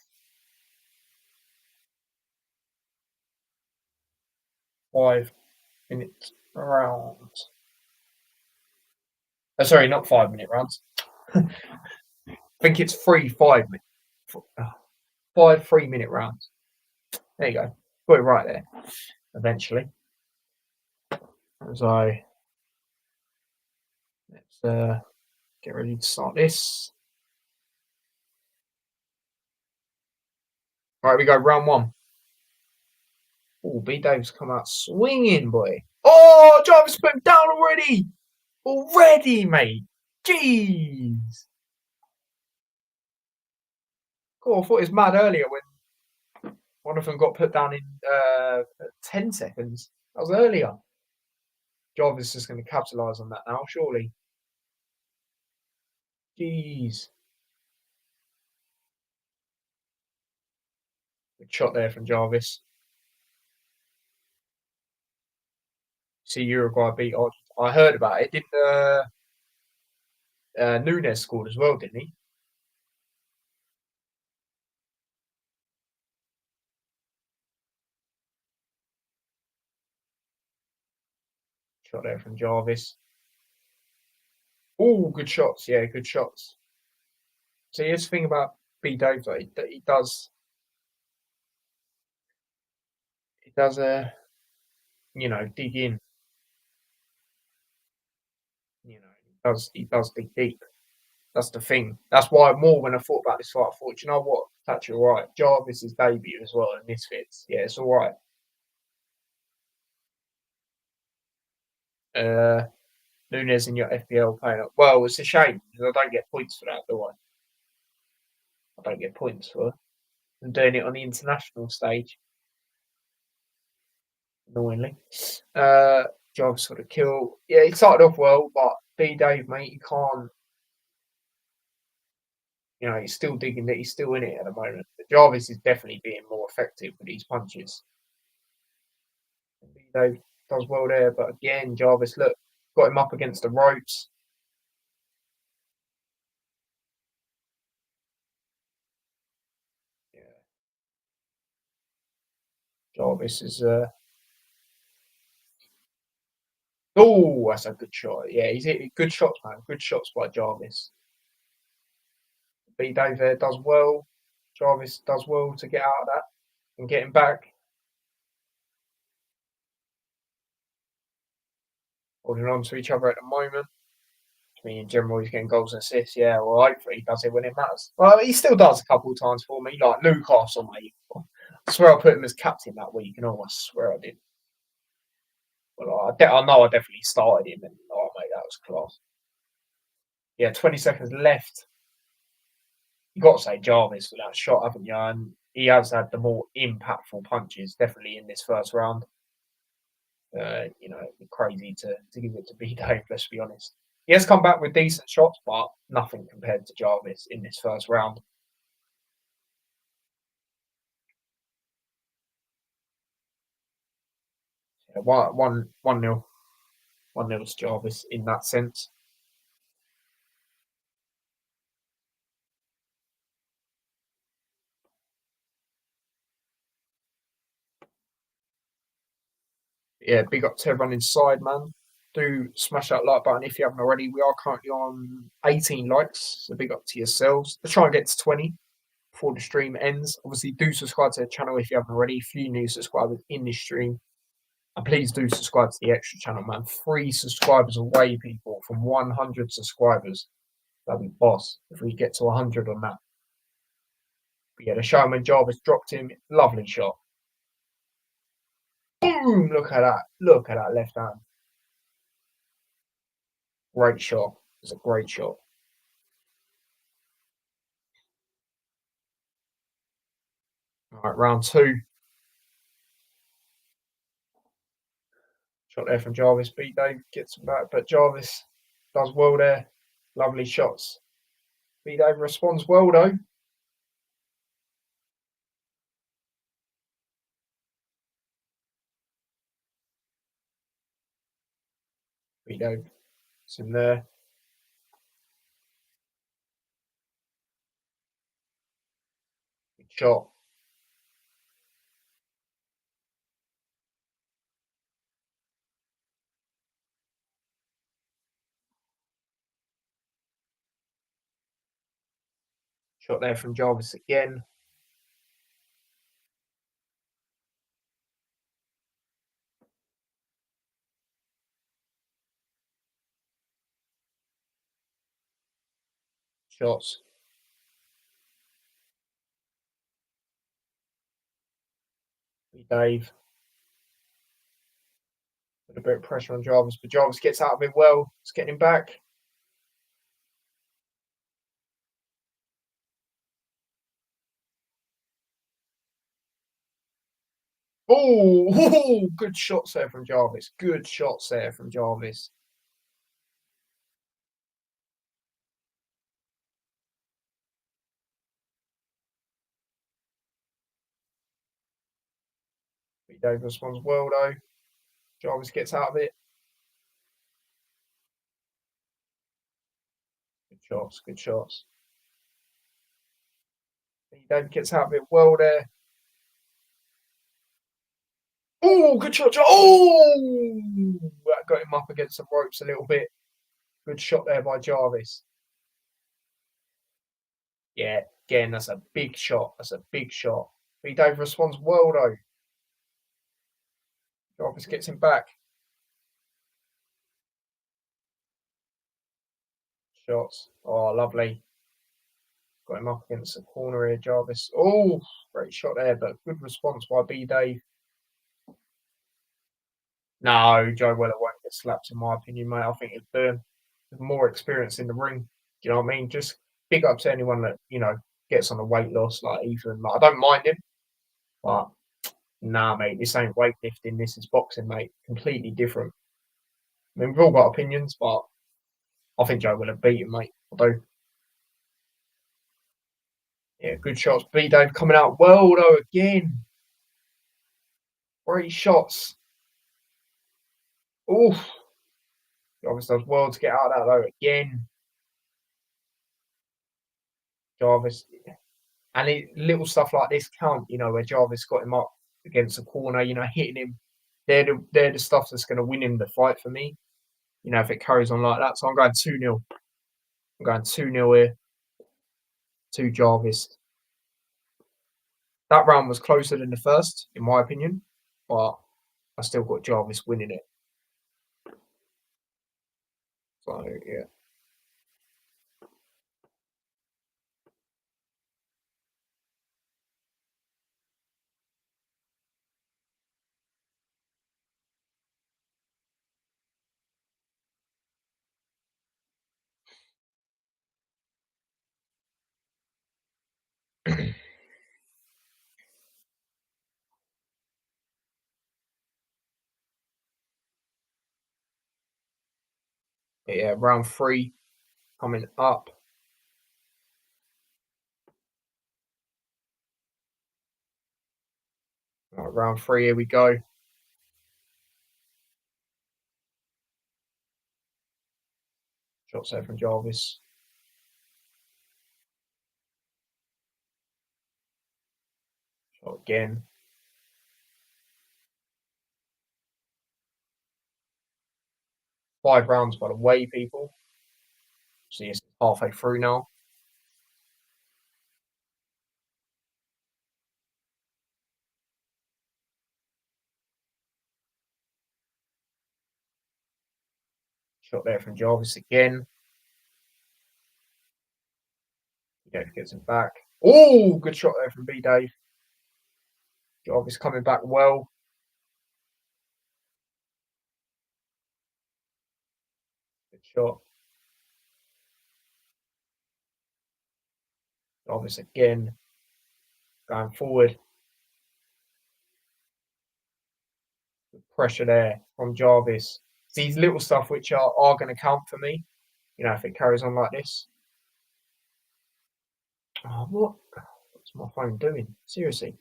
5 minute round. Sorry, not 5 minute rounds. I think it's 3 5 minute, 3 minute rounds. There you go. Got it right there. Eventually, so let's get ready to start this. Right, we go round one. Oh, B Dave's come out swinging, boy. Oh, Jarvis put him down already. Already, mate. Jeez. Cool. I thought it was mad earlier when one of them got put down in 10 seconds. That was earlier. Jarvis is going to capitalise on that now, surely. Jeez. Good shot there from Jarvis. See Uruguay beat Argentina. I heard about it. Didn't Nunes scored as well, didn't he? Shot there from Jarvis. Oh, good shots. Yeah, good shots. So here's the thing about B Dave, though. He does dig in. He does dig deep. That's the thing. That's why more when I thought about this fight, I thought, you know what? That's all right. Jarvis's debut as well in Misfits. Yeah, it's all right. Uh, Nunes in your FPL playing up. Well, it's a shame because I don't get points for that, do I? I don't get points for doing it on the international stage, annoyingly. Uh, Jarvis sort of kill. Yeah, he started off well, but B Dave, mate, you can't. He's still digging it. He's still in it at the moment. But Jarvis is definitely being more effective with these punches. B Dave does well there, but again, Jarvis, look, got him up against the ropes. Yeah, Jarvis is. Oh, that's a good shot. Yeah, he's hitting good shots, man. Good shots by Jarvis. B Dave there does well. Jarvis does well to get out of that and get him back. Holding on to each other at the moment. I mean, in general, he's getting goals and assists. Yeah, well, hopefully he does it when it matters. Well, he still does a couple of times for me, like Newcastle, mate. I swear I put him as captain that week, and I swear I did. Well, I know I definitely started him, and oh mate, that was class. Yeah, 20 seconds left. You got to say Jarvis for that shot, haven't you? And he has had the more impactful punches, definitely in this first round. It'd be crazy to give it to B Dave, let's be honest. He has come back with decent shots, but nothing compared to Jarvis in this first round. Yeah, 1-0. 1-0 to Jarvis in that sense. Yeah, big up to everyone inside, man. Do smash that like button if you haven't already. We are currently on 18 likes, so big up to yourselves. Let's try and get to 20 before the stream ends. Obviously, do subscribe to the channel if you haven't already. A few new subscribers in this stream. And please do subscribe to the extra channel, man. 3 subscribers away, people, from 100 subscribers. That'd be boss if we get to 100 on that. But yeah, the showman Jarvis dropped him. Lovely shot. Boom! Look at that. Look at that left hand. Great shot. It's a great shot. All right, round 2. Shot there from Jarvis. Beat Dave gets him back, but Jarvis does well there. Lovely shots. Beat Dave responds well though. Beat Dave. It's in there. Good shot. Shot there from Jarvis again. Shots. Beat Dave. Put a bit of pressure on Jarvis, but Jarvis gets out of it well. It's getting him back. Oh, good shots there from Jarvis. Good shots there from Jarvis. Beat Dave responds well though. Jarvis gets out of it. Good shots. Good shots. Beat Dave gets out of it well there. Oh, good shot. Oh, that got him up against the ropes a little bit. Good shot there by Jarvis. Yeah, again, that's a big shot. That's a big shot. B Dave responds well though. Jarvis gets him back. Shots. Oh, lovely. Got him up against the corner here, Jarvis. Oh, great shot there, but good response by B Dave. No, Joe Weller won't get slapped, in my opinion, mate. I think it's Burn with more experience in the ring. Do you know what I mean? Just big up to anyone that, gets on a weight loss like Ethan. Like, I don't mind him, but nah, mate, this ain't weightlifting. This is boxing, mate. Completely different. I mean, we've all got opinions, but I think Joe Weller beat him, mate. Although, yeah, good shots. B Dave coming out well, though, again. Great shots. Oof. Jarvis does well to get out of that, though, again. Jarvis. And little stuff like this count, where Jarvis got him up against the corner, hitting him. They're the stuff that's going to win him the fight for me, if it carries on like that. So I'm going 2-0. I'm going 2-0 here to Jarvis. That round was closer than the first, in my opinion, but I still got Jarvis winning it. So, yeah. But yeah, round three coming up. All right, round three, here we go. Shots there from Jarvis. Shot again. 5 rounds by the way, people. See, it's halfway through now. Shot there from Jarvis again. Dave gets him back. Oh, good shot there from B Dave. Jarvis coming back well. Good shot. Jarvis again. Going forward. Good pressure there from Jarvis. It's these little stuff which are going to count for me. You know, if it carries on like this. Oh, what's my phone doing? Seriously.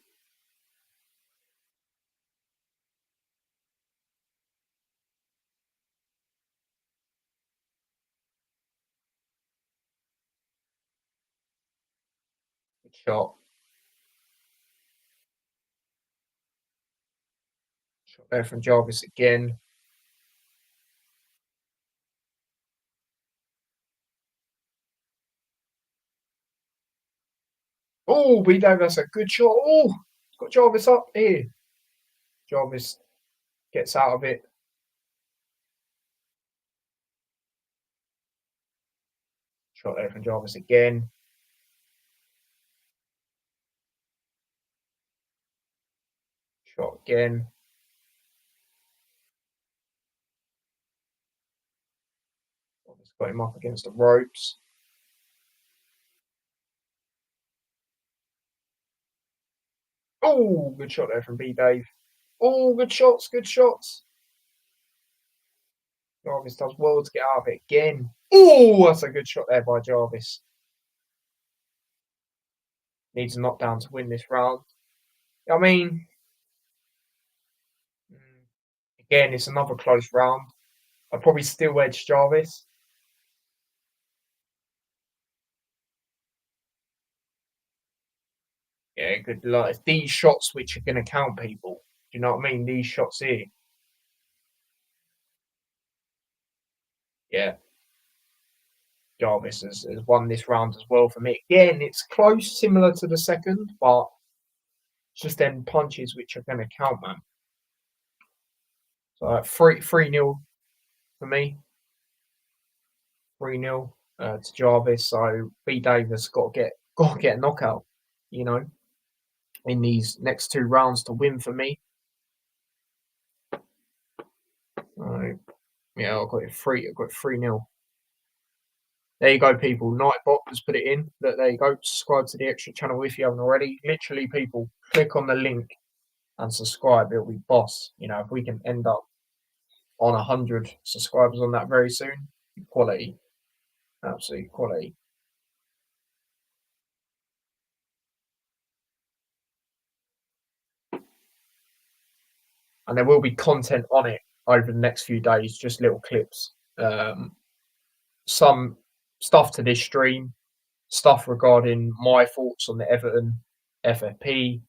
Good shot. Shot there from Jarvis again. Oh, B Dave, that's a good shot. Oh, got Jarvis up here. Jarvis gets out of it. Shot there from Jarvis again. Shot again. Jarvis got him up against the ropes. Oh, good shot there from B Dave. Oh, good shots, good shots. Jarvis does well to get out of it again. Oh, that's a good shot there by Jarvis. Needs a knockdown to win this round. I mean, again, it's another close round. I'd probably still edge Jarvis. Yeah, good luck. It's these shots which are going to count, people. Do you know what I mean? These shots here. Yeah, Jarvis has won this round as well for me. Again, it's close, similar to the second, but it's just them punches which are going to count, man. So 3-0 for me. 3-0 to Jarvis. So B Davis got to get a knockout, you know, in these next 2 rounds to win for me. Yeah, I've got 3-0. There you go, people. Nightbot has put it in. There you go. Subscribe to the extra channel if you haven't already. Literally, people, click on the link and subscribe. It'll be boss. You know, if we can end up on 100 subscribers on that very soon, quality, absolute quality. And there will be content on it over the next few days, just little clips. Some stuff to this stream, stuff regarding my thoughts on the Everton FFP.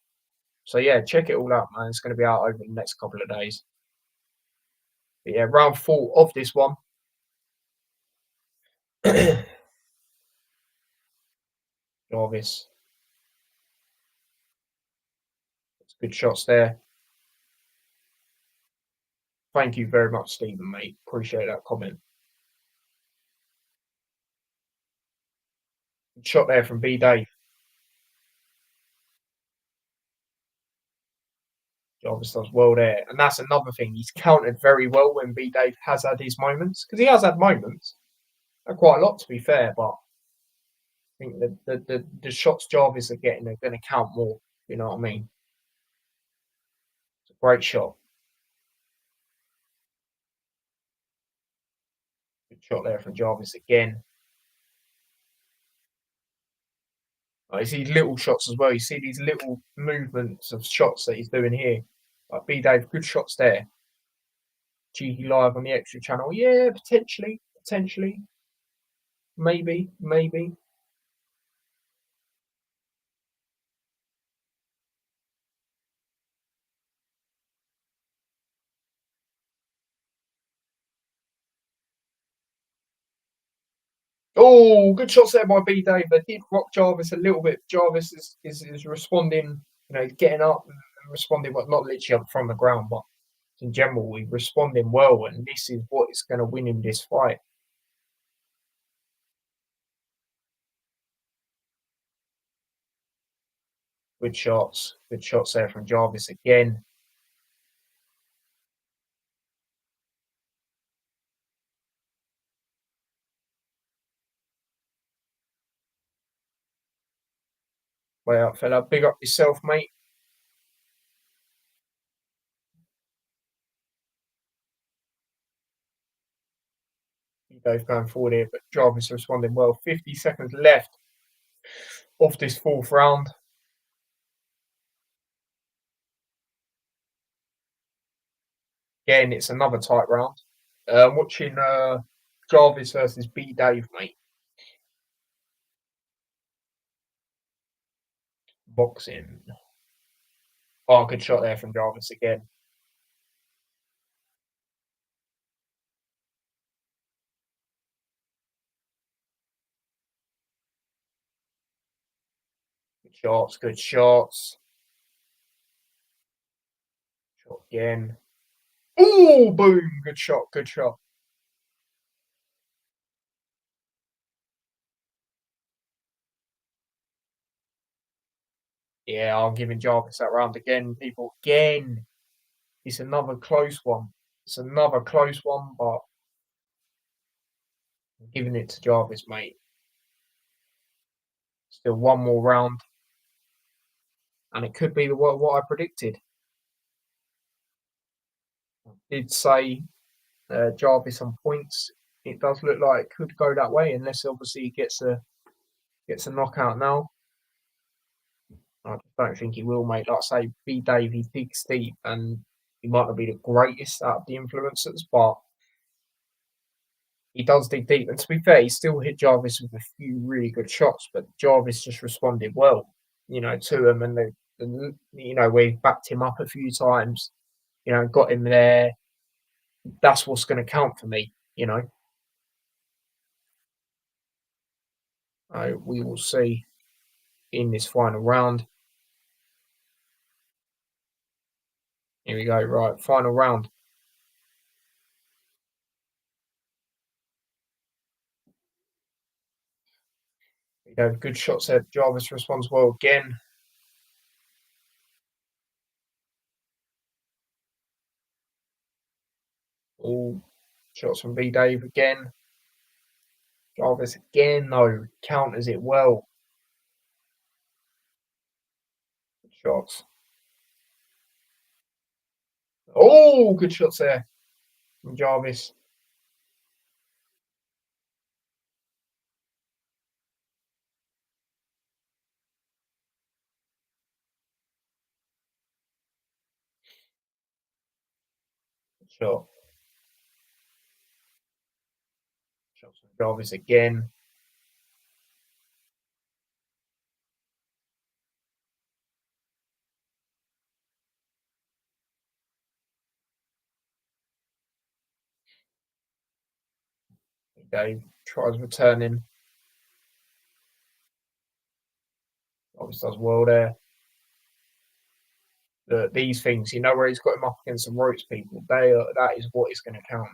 So yeah, check it all out, man. It's going to be out over the next couple of days. But yeah, round 4 of this one. Jarvis, good shots there. Thank you very much, Stephen, mate. Appreciate that comment. Good shot there from B Dave. Jarvis does well there. And that's another thing. He's countered very well when B Dave has had his moments. Because he has had moments. Quite a lot, to be fair. But I think the shots Jarvis are getting are going to count more. You know what I mean? It's a great shot. Good Good shot there from Jarvis again. You see little shots as well. You see these little movements of shots that he's doing here. Like B Dave, good shots there. Cheeky live on the extra channel. Yeah, potentially, potentially, maybe, maybe. Oh, good shots there by B Dave. They did rock Jarvis a little bit. Jarvis is responding, he's getting up and responding, but not literally up from the ground, but in general, he's responding well, and this is what is going to win him this fight. Good shots there from Jarvis again. Way up, fella. Big up yourself, mate. Dave going forward here, but Jarvis responding well. 50 seconds left off this fourth round. Again, it's another tight round. Watching Jarvis versus B Dave, mate. Boxing. Oh, good shot there from Jarvis again. Good shots, good shots. Shot again. Oh, boom. Good shot, good shot. Yeah, I'm giving Jarvis that round again, people. Again. It's another close one. It's another close one, but I'm giving it to Jarvis, mate. Still one more round, and it could be what I predicted. I did say Jarvis on points. It does look like it could go that way, unless obviously he gets a knockout now. I don't think he will, mate. Like I say, B Dave, he digs deep, and he might not be the greatest out of the influencers, but he does dig deep. And to be fair, he still hit Jarvis with a few really good shots, but Jarvis just responded well, to him, and we backed him up a few times, got him there. That's what's going to count for me. We will see in this final round. Here we go. Right, final round. We go. Good shots there. Jarvis responds well again. All shots from B Dave again. Jarvis again, though, counters it well. Good shots. Oh, good shots there from Jarvis. Good shot. Shots from Jarvis again. Dave tries returning. Jarvis does well there. These things, where he's got him up against the ropes, people. That is what is going to count.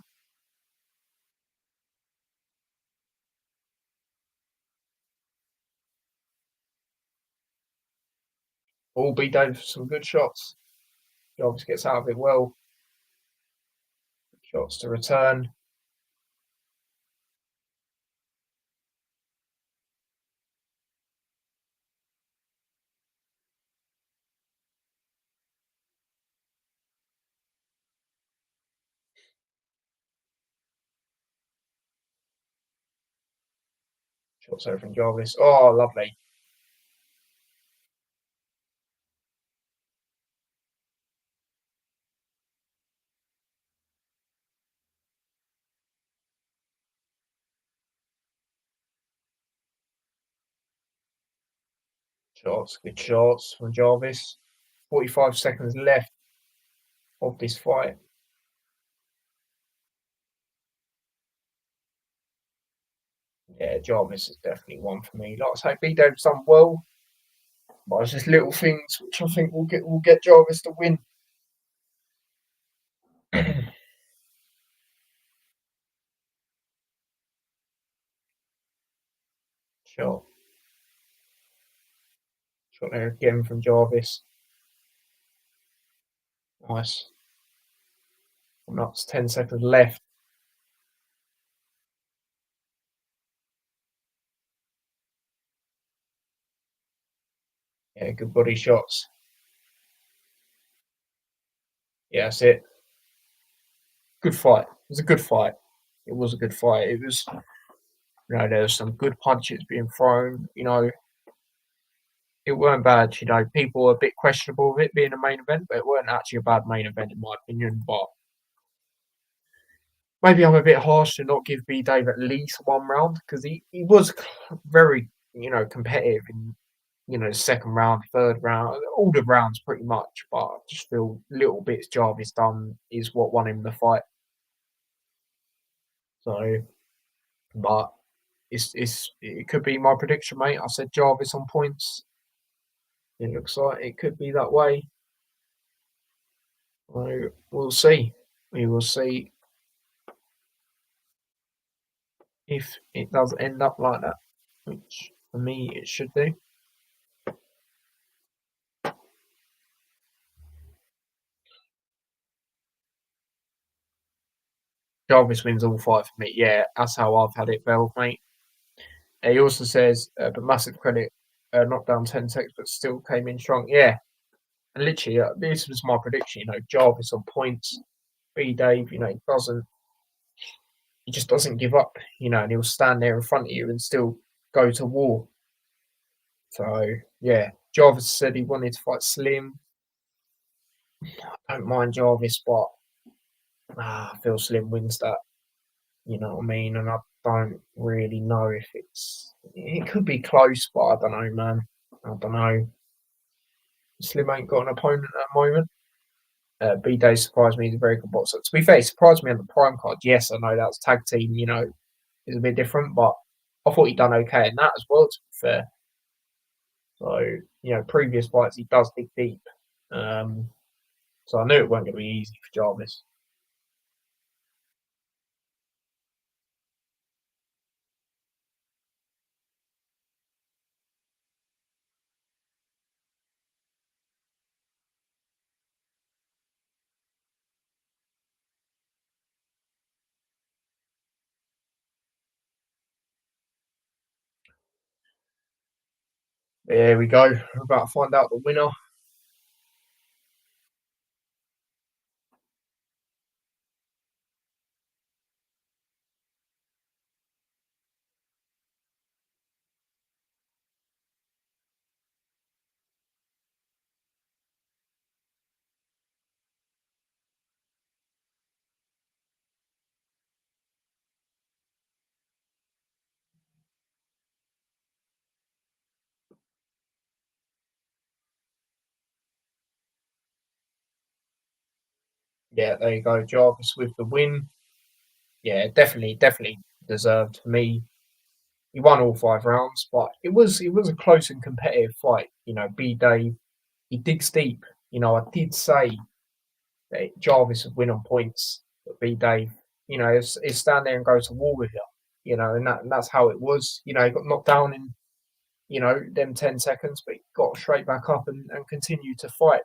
All B Dave some good shots. Jarvis gets out of it well. Shots to return. Shots over from Jarvis. Oh, lovely. Shots, good shots from Jarvis. 45 seconds left of this fight. Yeah, Jarvis is definitely one for me. Like I say, B-Dave's done well, but it's just little things which I think will get Jarvis to win. Shot. Shot there again from Jarvis. Nice. Nuts, 10 seconds left. Yeah, good body shots. Yeah, that's it. Good fight. It was a good fight. It was a good fight. It was, there was some good punches being thrown. It weren't bad. People were a bit questionable of it being a main event, but it weren't actually a bad main event in my opinion. But maybe I'm a bit harsh to not give B Dave at least one round because he was very competitive in second round, third round, all the rounds pretty much. But I just feel little bits Jarvis done is what won him the fight. So, but it could be my prediction, mate. I said Jarvis on points. It looks like it could be that way. So we'll see. We will see if it does end up like that, which for me it should do. Jarvis wins all five for me. Yeah, that's how I've had it, Bell, mate. He also says, but massive credit, knocked down 10 seconds, but still came in strong. Yeah, and literally, this was my prediction. Jarvis on points. B Dave, he just doesn't give up. And he'll stand there in front of you and still go to war. So yeah, Jarvis said he wanted to fight Slim. I don't mind Jarvis, but I feel Slim wins that. You know what I mean? And I don't really know if it could be close, but I don't know, man. I don't know. Slim ain't got an opponent at the moment. B Day surprised me. He's a very good boxer. To be fair, he surprised me on the prime card. Yes, I know that was tag team, is a bit different, but I thought he'd done okay in that as well, to be fair. So, previous fights, he does dig deep. So I knew it wasn't going to be easy for Jarvis. There we go. We're about to find out the winner. Yeah, there you go. Jarvis with the win. Yeah, definitely deserved for me. He won all five rounds, but it was a close and competitive fight. B Dave, he digs deep. I did say that Jarvis would win on points, but B Dave, is stand there and go to war with you. And that's how it was. He got knocked down in them 10 seconds, but he got straight back up and continued to fight.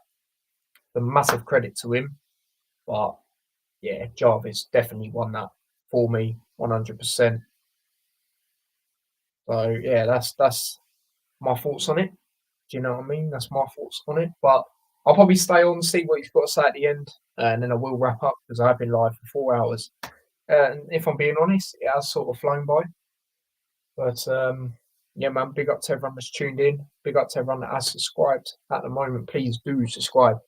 The massive credit to him. But yeah, Jarvis definitely won that for me, 100%. So yeah, that's my thoughts on it. Do you know what I mean? That's my thoughts on it. But I'll probably stay on and see what he's got to say at the end, and then I will wrap up because I've been live for 4 hours. And if I'm being honest, it has sort of flown by. But yeah, man, big up to everyone that's tuned in. Big up to everyone that has subscribed at the moment. Please do subscribe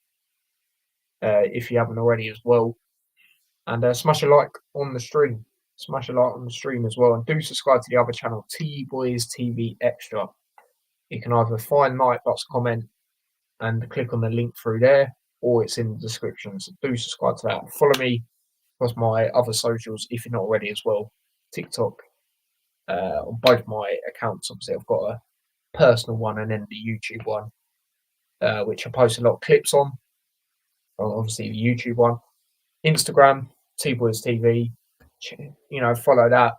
if you haven't already as well. And smash a like on the stream. Smash a like on the stream as well. And do subscribe to the other channel, T Boys TV Extra. You can either find Nightbot's comment and click on the link through there, or it's in the description. So do subscribe to that. Follow me across my other socials if you're not already as well. TikTok, on both my accounts. Obviously, I've got a personal one and then the YouTube one, which I post a lot of clips on. Obviously, the YouTube one, Instagram, T Boys TV. You know, follow that.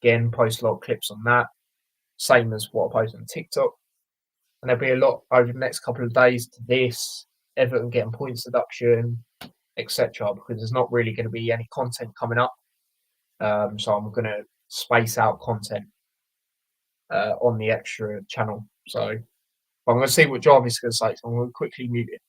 Again, post a lot of clips on that. Same as what I post on TikTok. And there'll be a lot over the next couple of days to this, Everton getting points deduction, etc. Because there's not really going to be any content coming up. So I'm going to space out content on the extra channel. So I'm going to see what Jarvis is going to say. So I'm going to quickly mute it.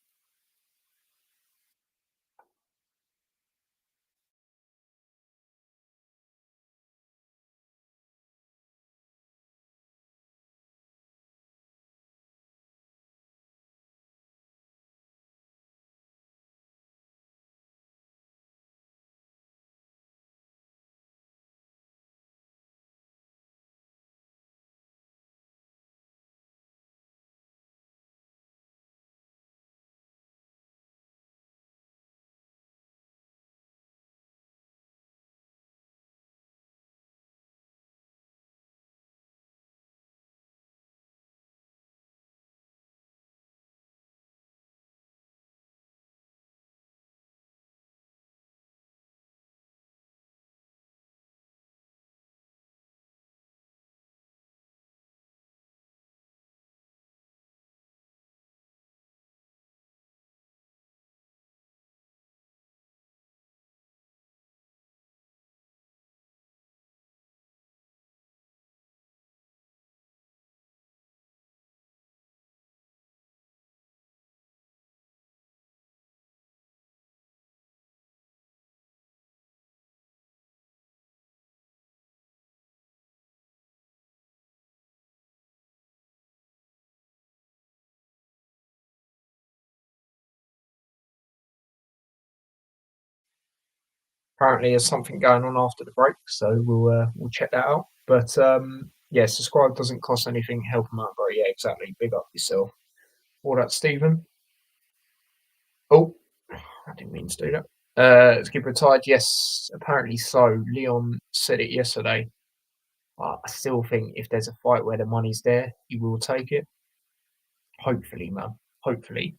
Apparently, there's something going on after the break, so we'll check that out. But yeah, subscribe doesn't cost anything. Help them out, bro. Yeah, exactly. Big up yourself. All that, Stephen. Oh, I didn't mean to do that. Skip retired. Yes, apparently so. Leon said it yesterday. I still think if there's a fight where the money's there, he will take it. Hopefully, man. Hopefully.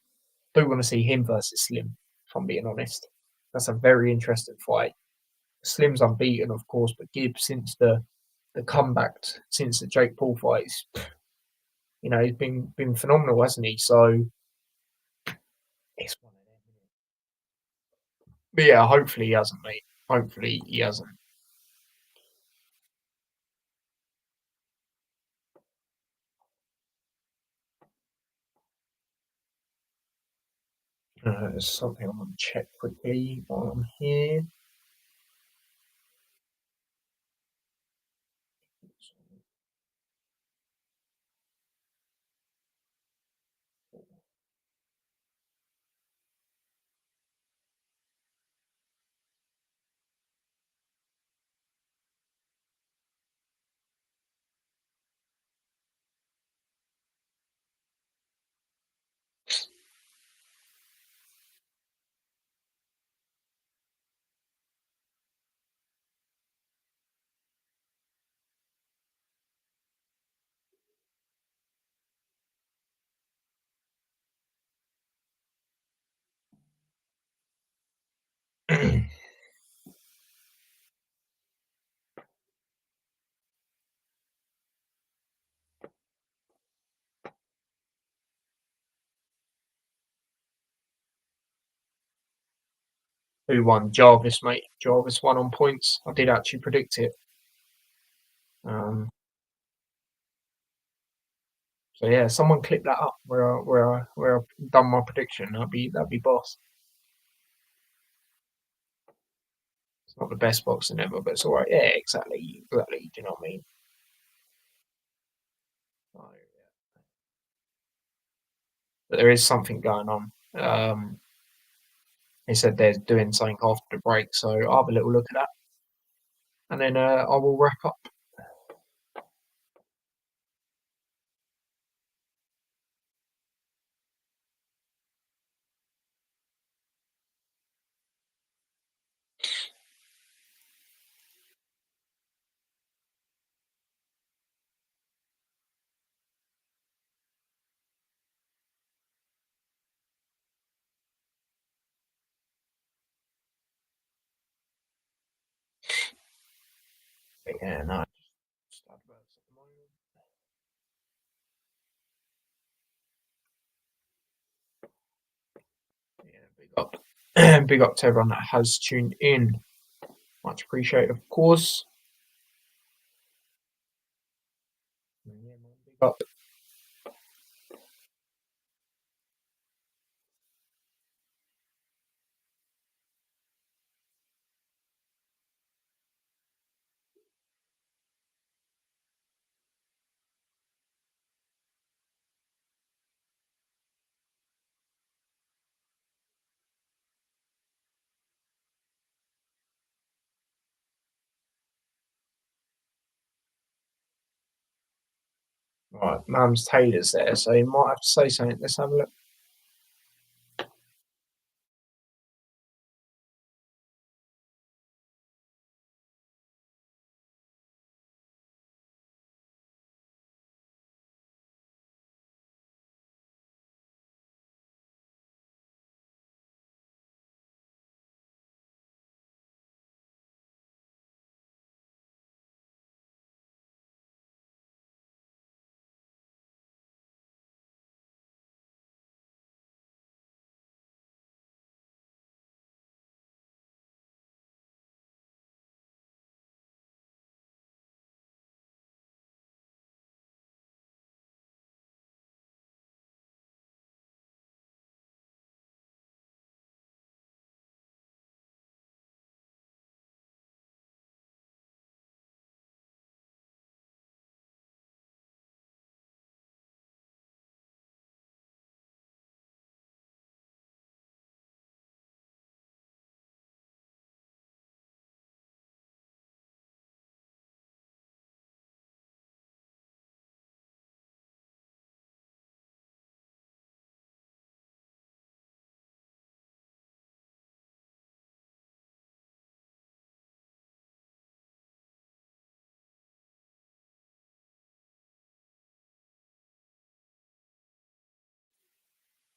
Do want to see him versus Slim, if I'm being honest. That's a very interesting fight. Slim's unbeaten, of course, but Gibbs since the comeback, since the Jake Paul fight, you know, he's been phenomenal, hasn't he? So it's one of them. But yeah, hopefully he hasn't, mate. Hopefully he hasn't. There's something I'm going to check quickly while I'm here. Who won? Jarvis, mate. Jarvis won on points. I did actually predict it. Um, so yeah, someone clip that up where I've done my prediction. That'd be boss. It's not the best boxing ever, but it's all right. Yeah, exactly. Do you know what I mean? But there is something going on. He said they're doing something after the break, so I'll have a little look at that, and then I will wrap up. But yeah, no, just adverts at the moment. Yeah, big up, big up to everyone that has tuned in. Much appreciated, of course. Yeah, man, big up. Right, Mum's Taylor's there, so you might have to say something. Let's have a look.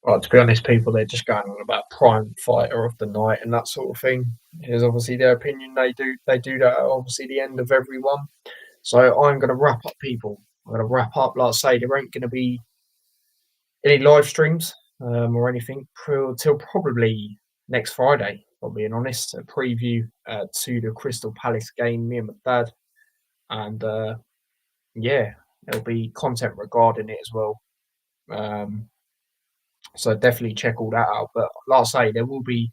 Right, to be honest, people they're just going on about prime fighter of the night and that sort of thing. Is obviously their opinion. They do that at obviously the end of everyone. So I'm gonna wrap up, people. I'm gonna wrap up. Like I say, there ain't gonna be any live streams or anything till probably next Friday. If I'm being honest, a preview to the Crystal Palace game. Me and my dad, and yeah, there'll be content regarding it as well. Um, so definitely check all that out. But like I say, there will be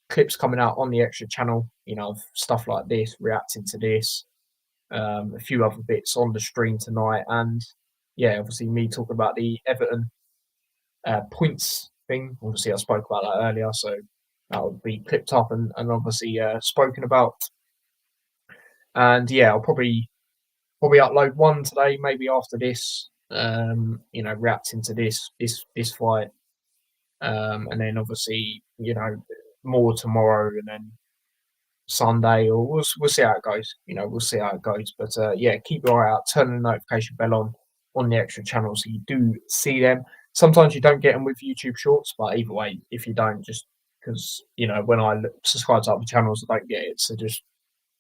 clips coming out on the extra channel. You know, of stuff like this, reacting to this, a few other bits on the stream tonight, and yeah, obviously me talking about the Everton points thing. Obviously, I spoke about that earlier, so that would be clipped up and obviously spoken about. And yeah, I'll probably upload one today, maybe after this. You know, reacting to this fight, and then obviously more tomorrow, and then Sunday, or we'll see how it goes. You know, we'll see how it goes. But yeah, keep your eye out. Turn the notification bell on the extra channel so you do see them. Sometimes you don't get them with YouTube Shorts, but either way, if you don't, just because when I subscribe to other channels, I don't get it. So just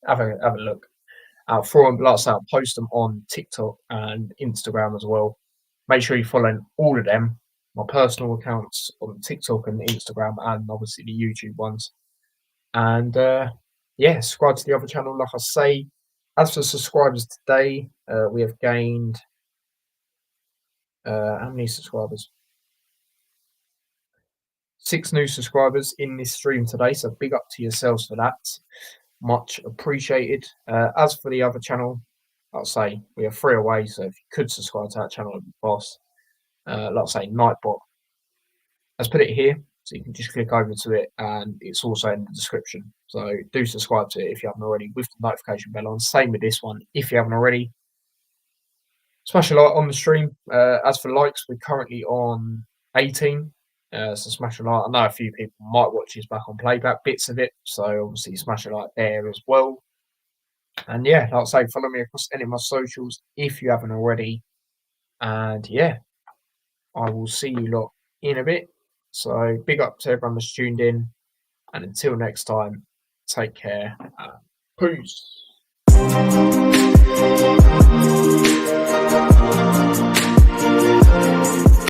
have a look out for them. Like I say, I'll post them on TikTok and Instagram as well. Make sure you follow all of them. My personal accounts on TikTok and Instagram, and obviously the YouTube ones. And yeah, subscribe to the other channel. Like I say, as for subscribers today, we have gained how many subscribers? 6 new subscribers in this stream today. So big up to yourselves for that. Much appreciated. As for the other channel, like I say, we are 3 away. So if you could subscribe to that channel, it'd be boss. Like I say, Nightbot. Let's put it here, so you can just click over to it, and it's also in the description. So do subscribe to it if you haven't already, with the notification bell on. Same with this one if you haven't already. Smash a like on the stream. As for likes, we're currently on 18. So smash a like. I know a few people might watch this back on playback, bits of it. So obviously smash a like there as well. And yeah, like I say, follow me across any of my socials if you haven't already. And yeah, I will see you lot in a bit. So big up to everyone that's tuned in. And until next time, take care. Peace.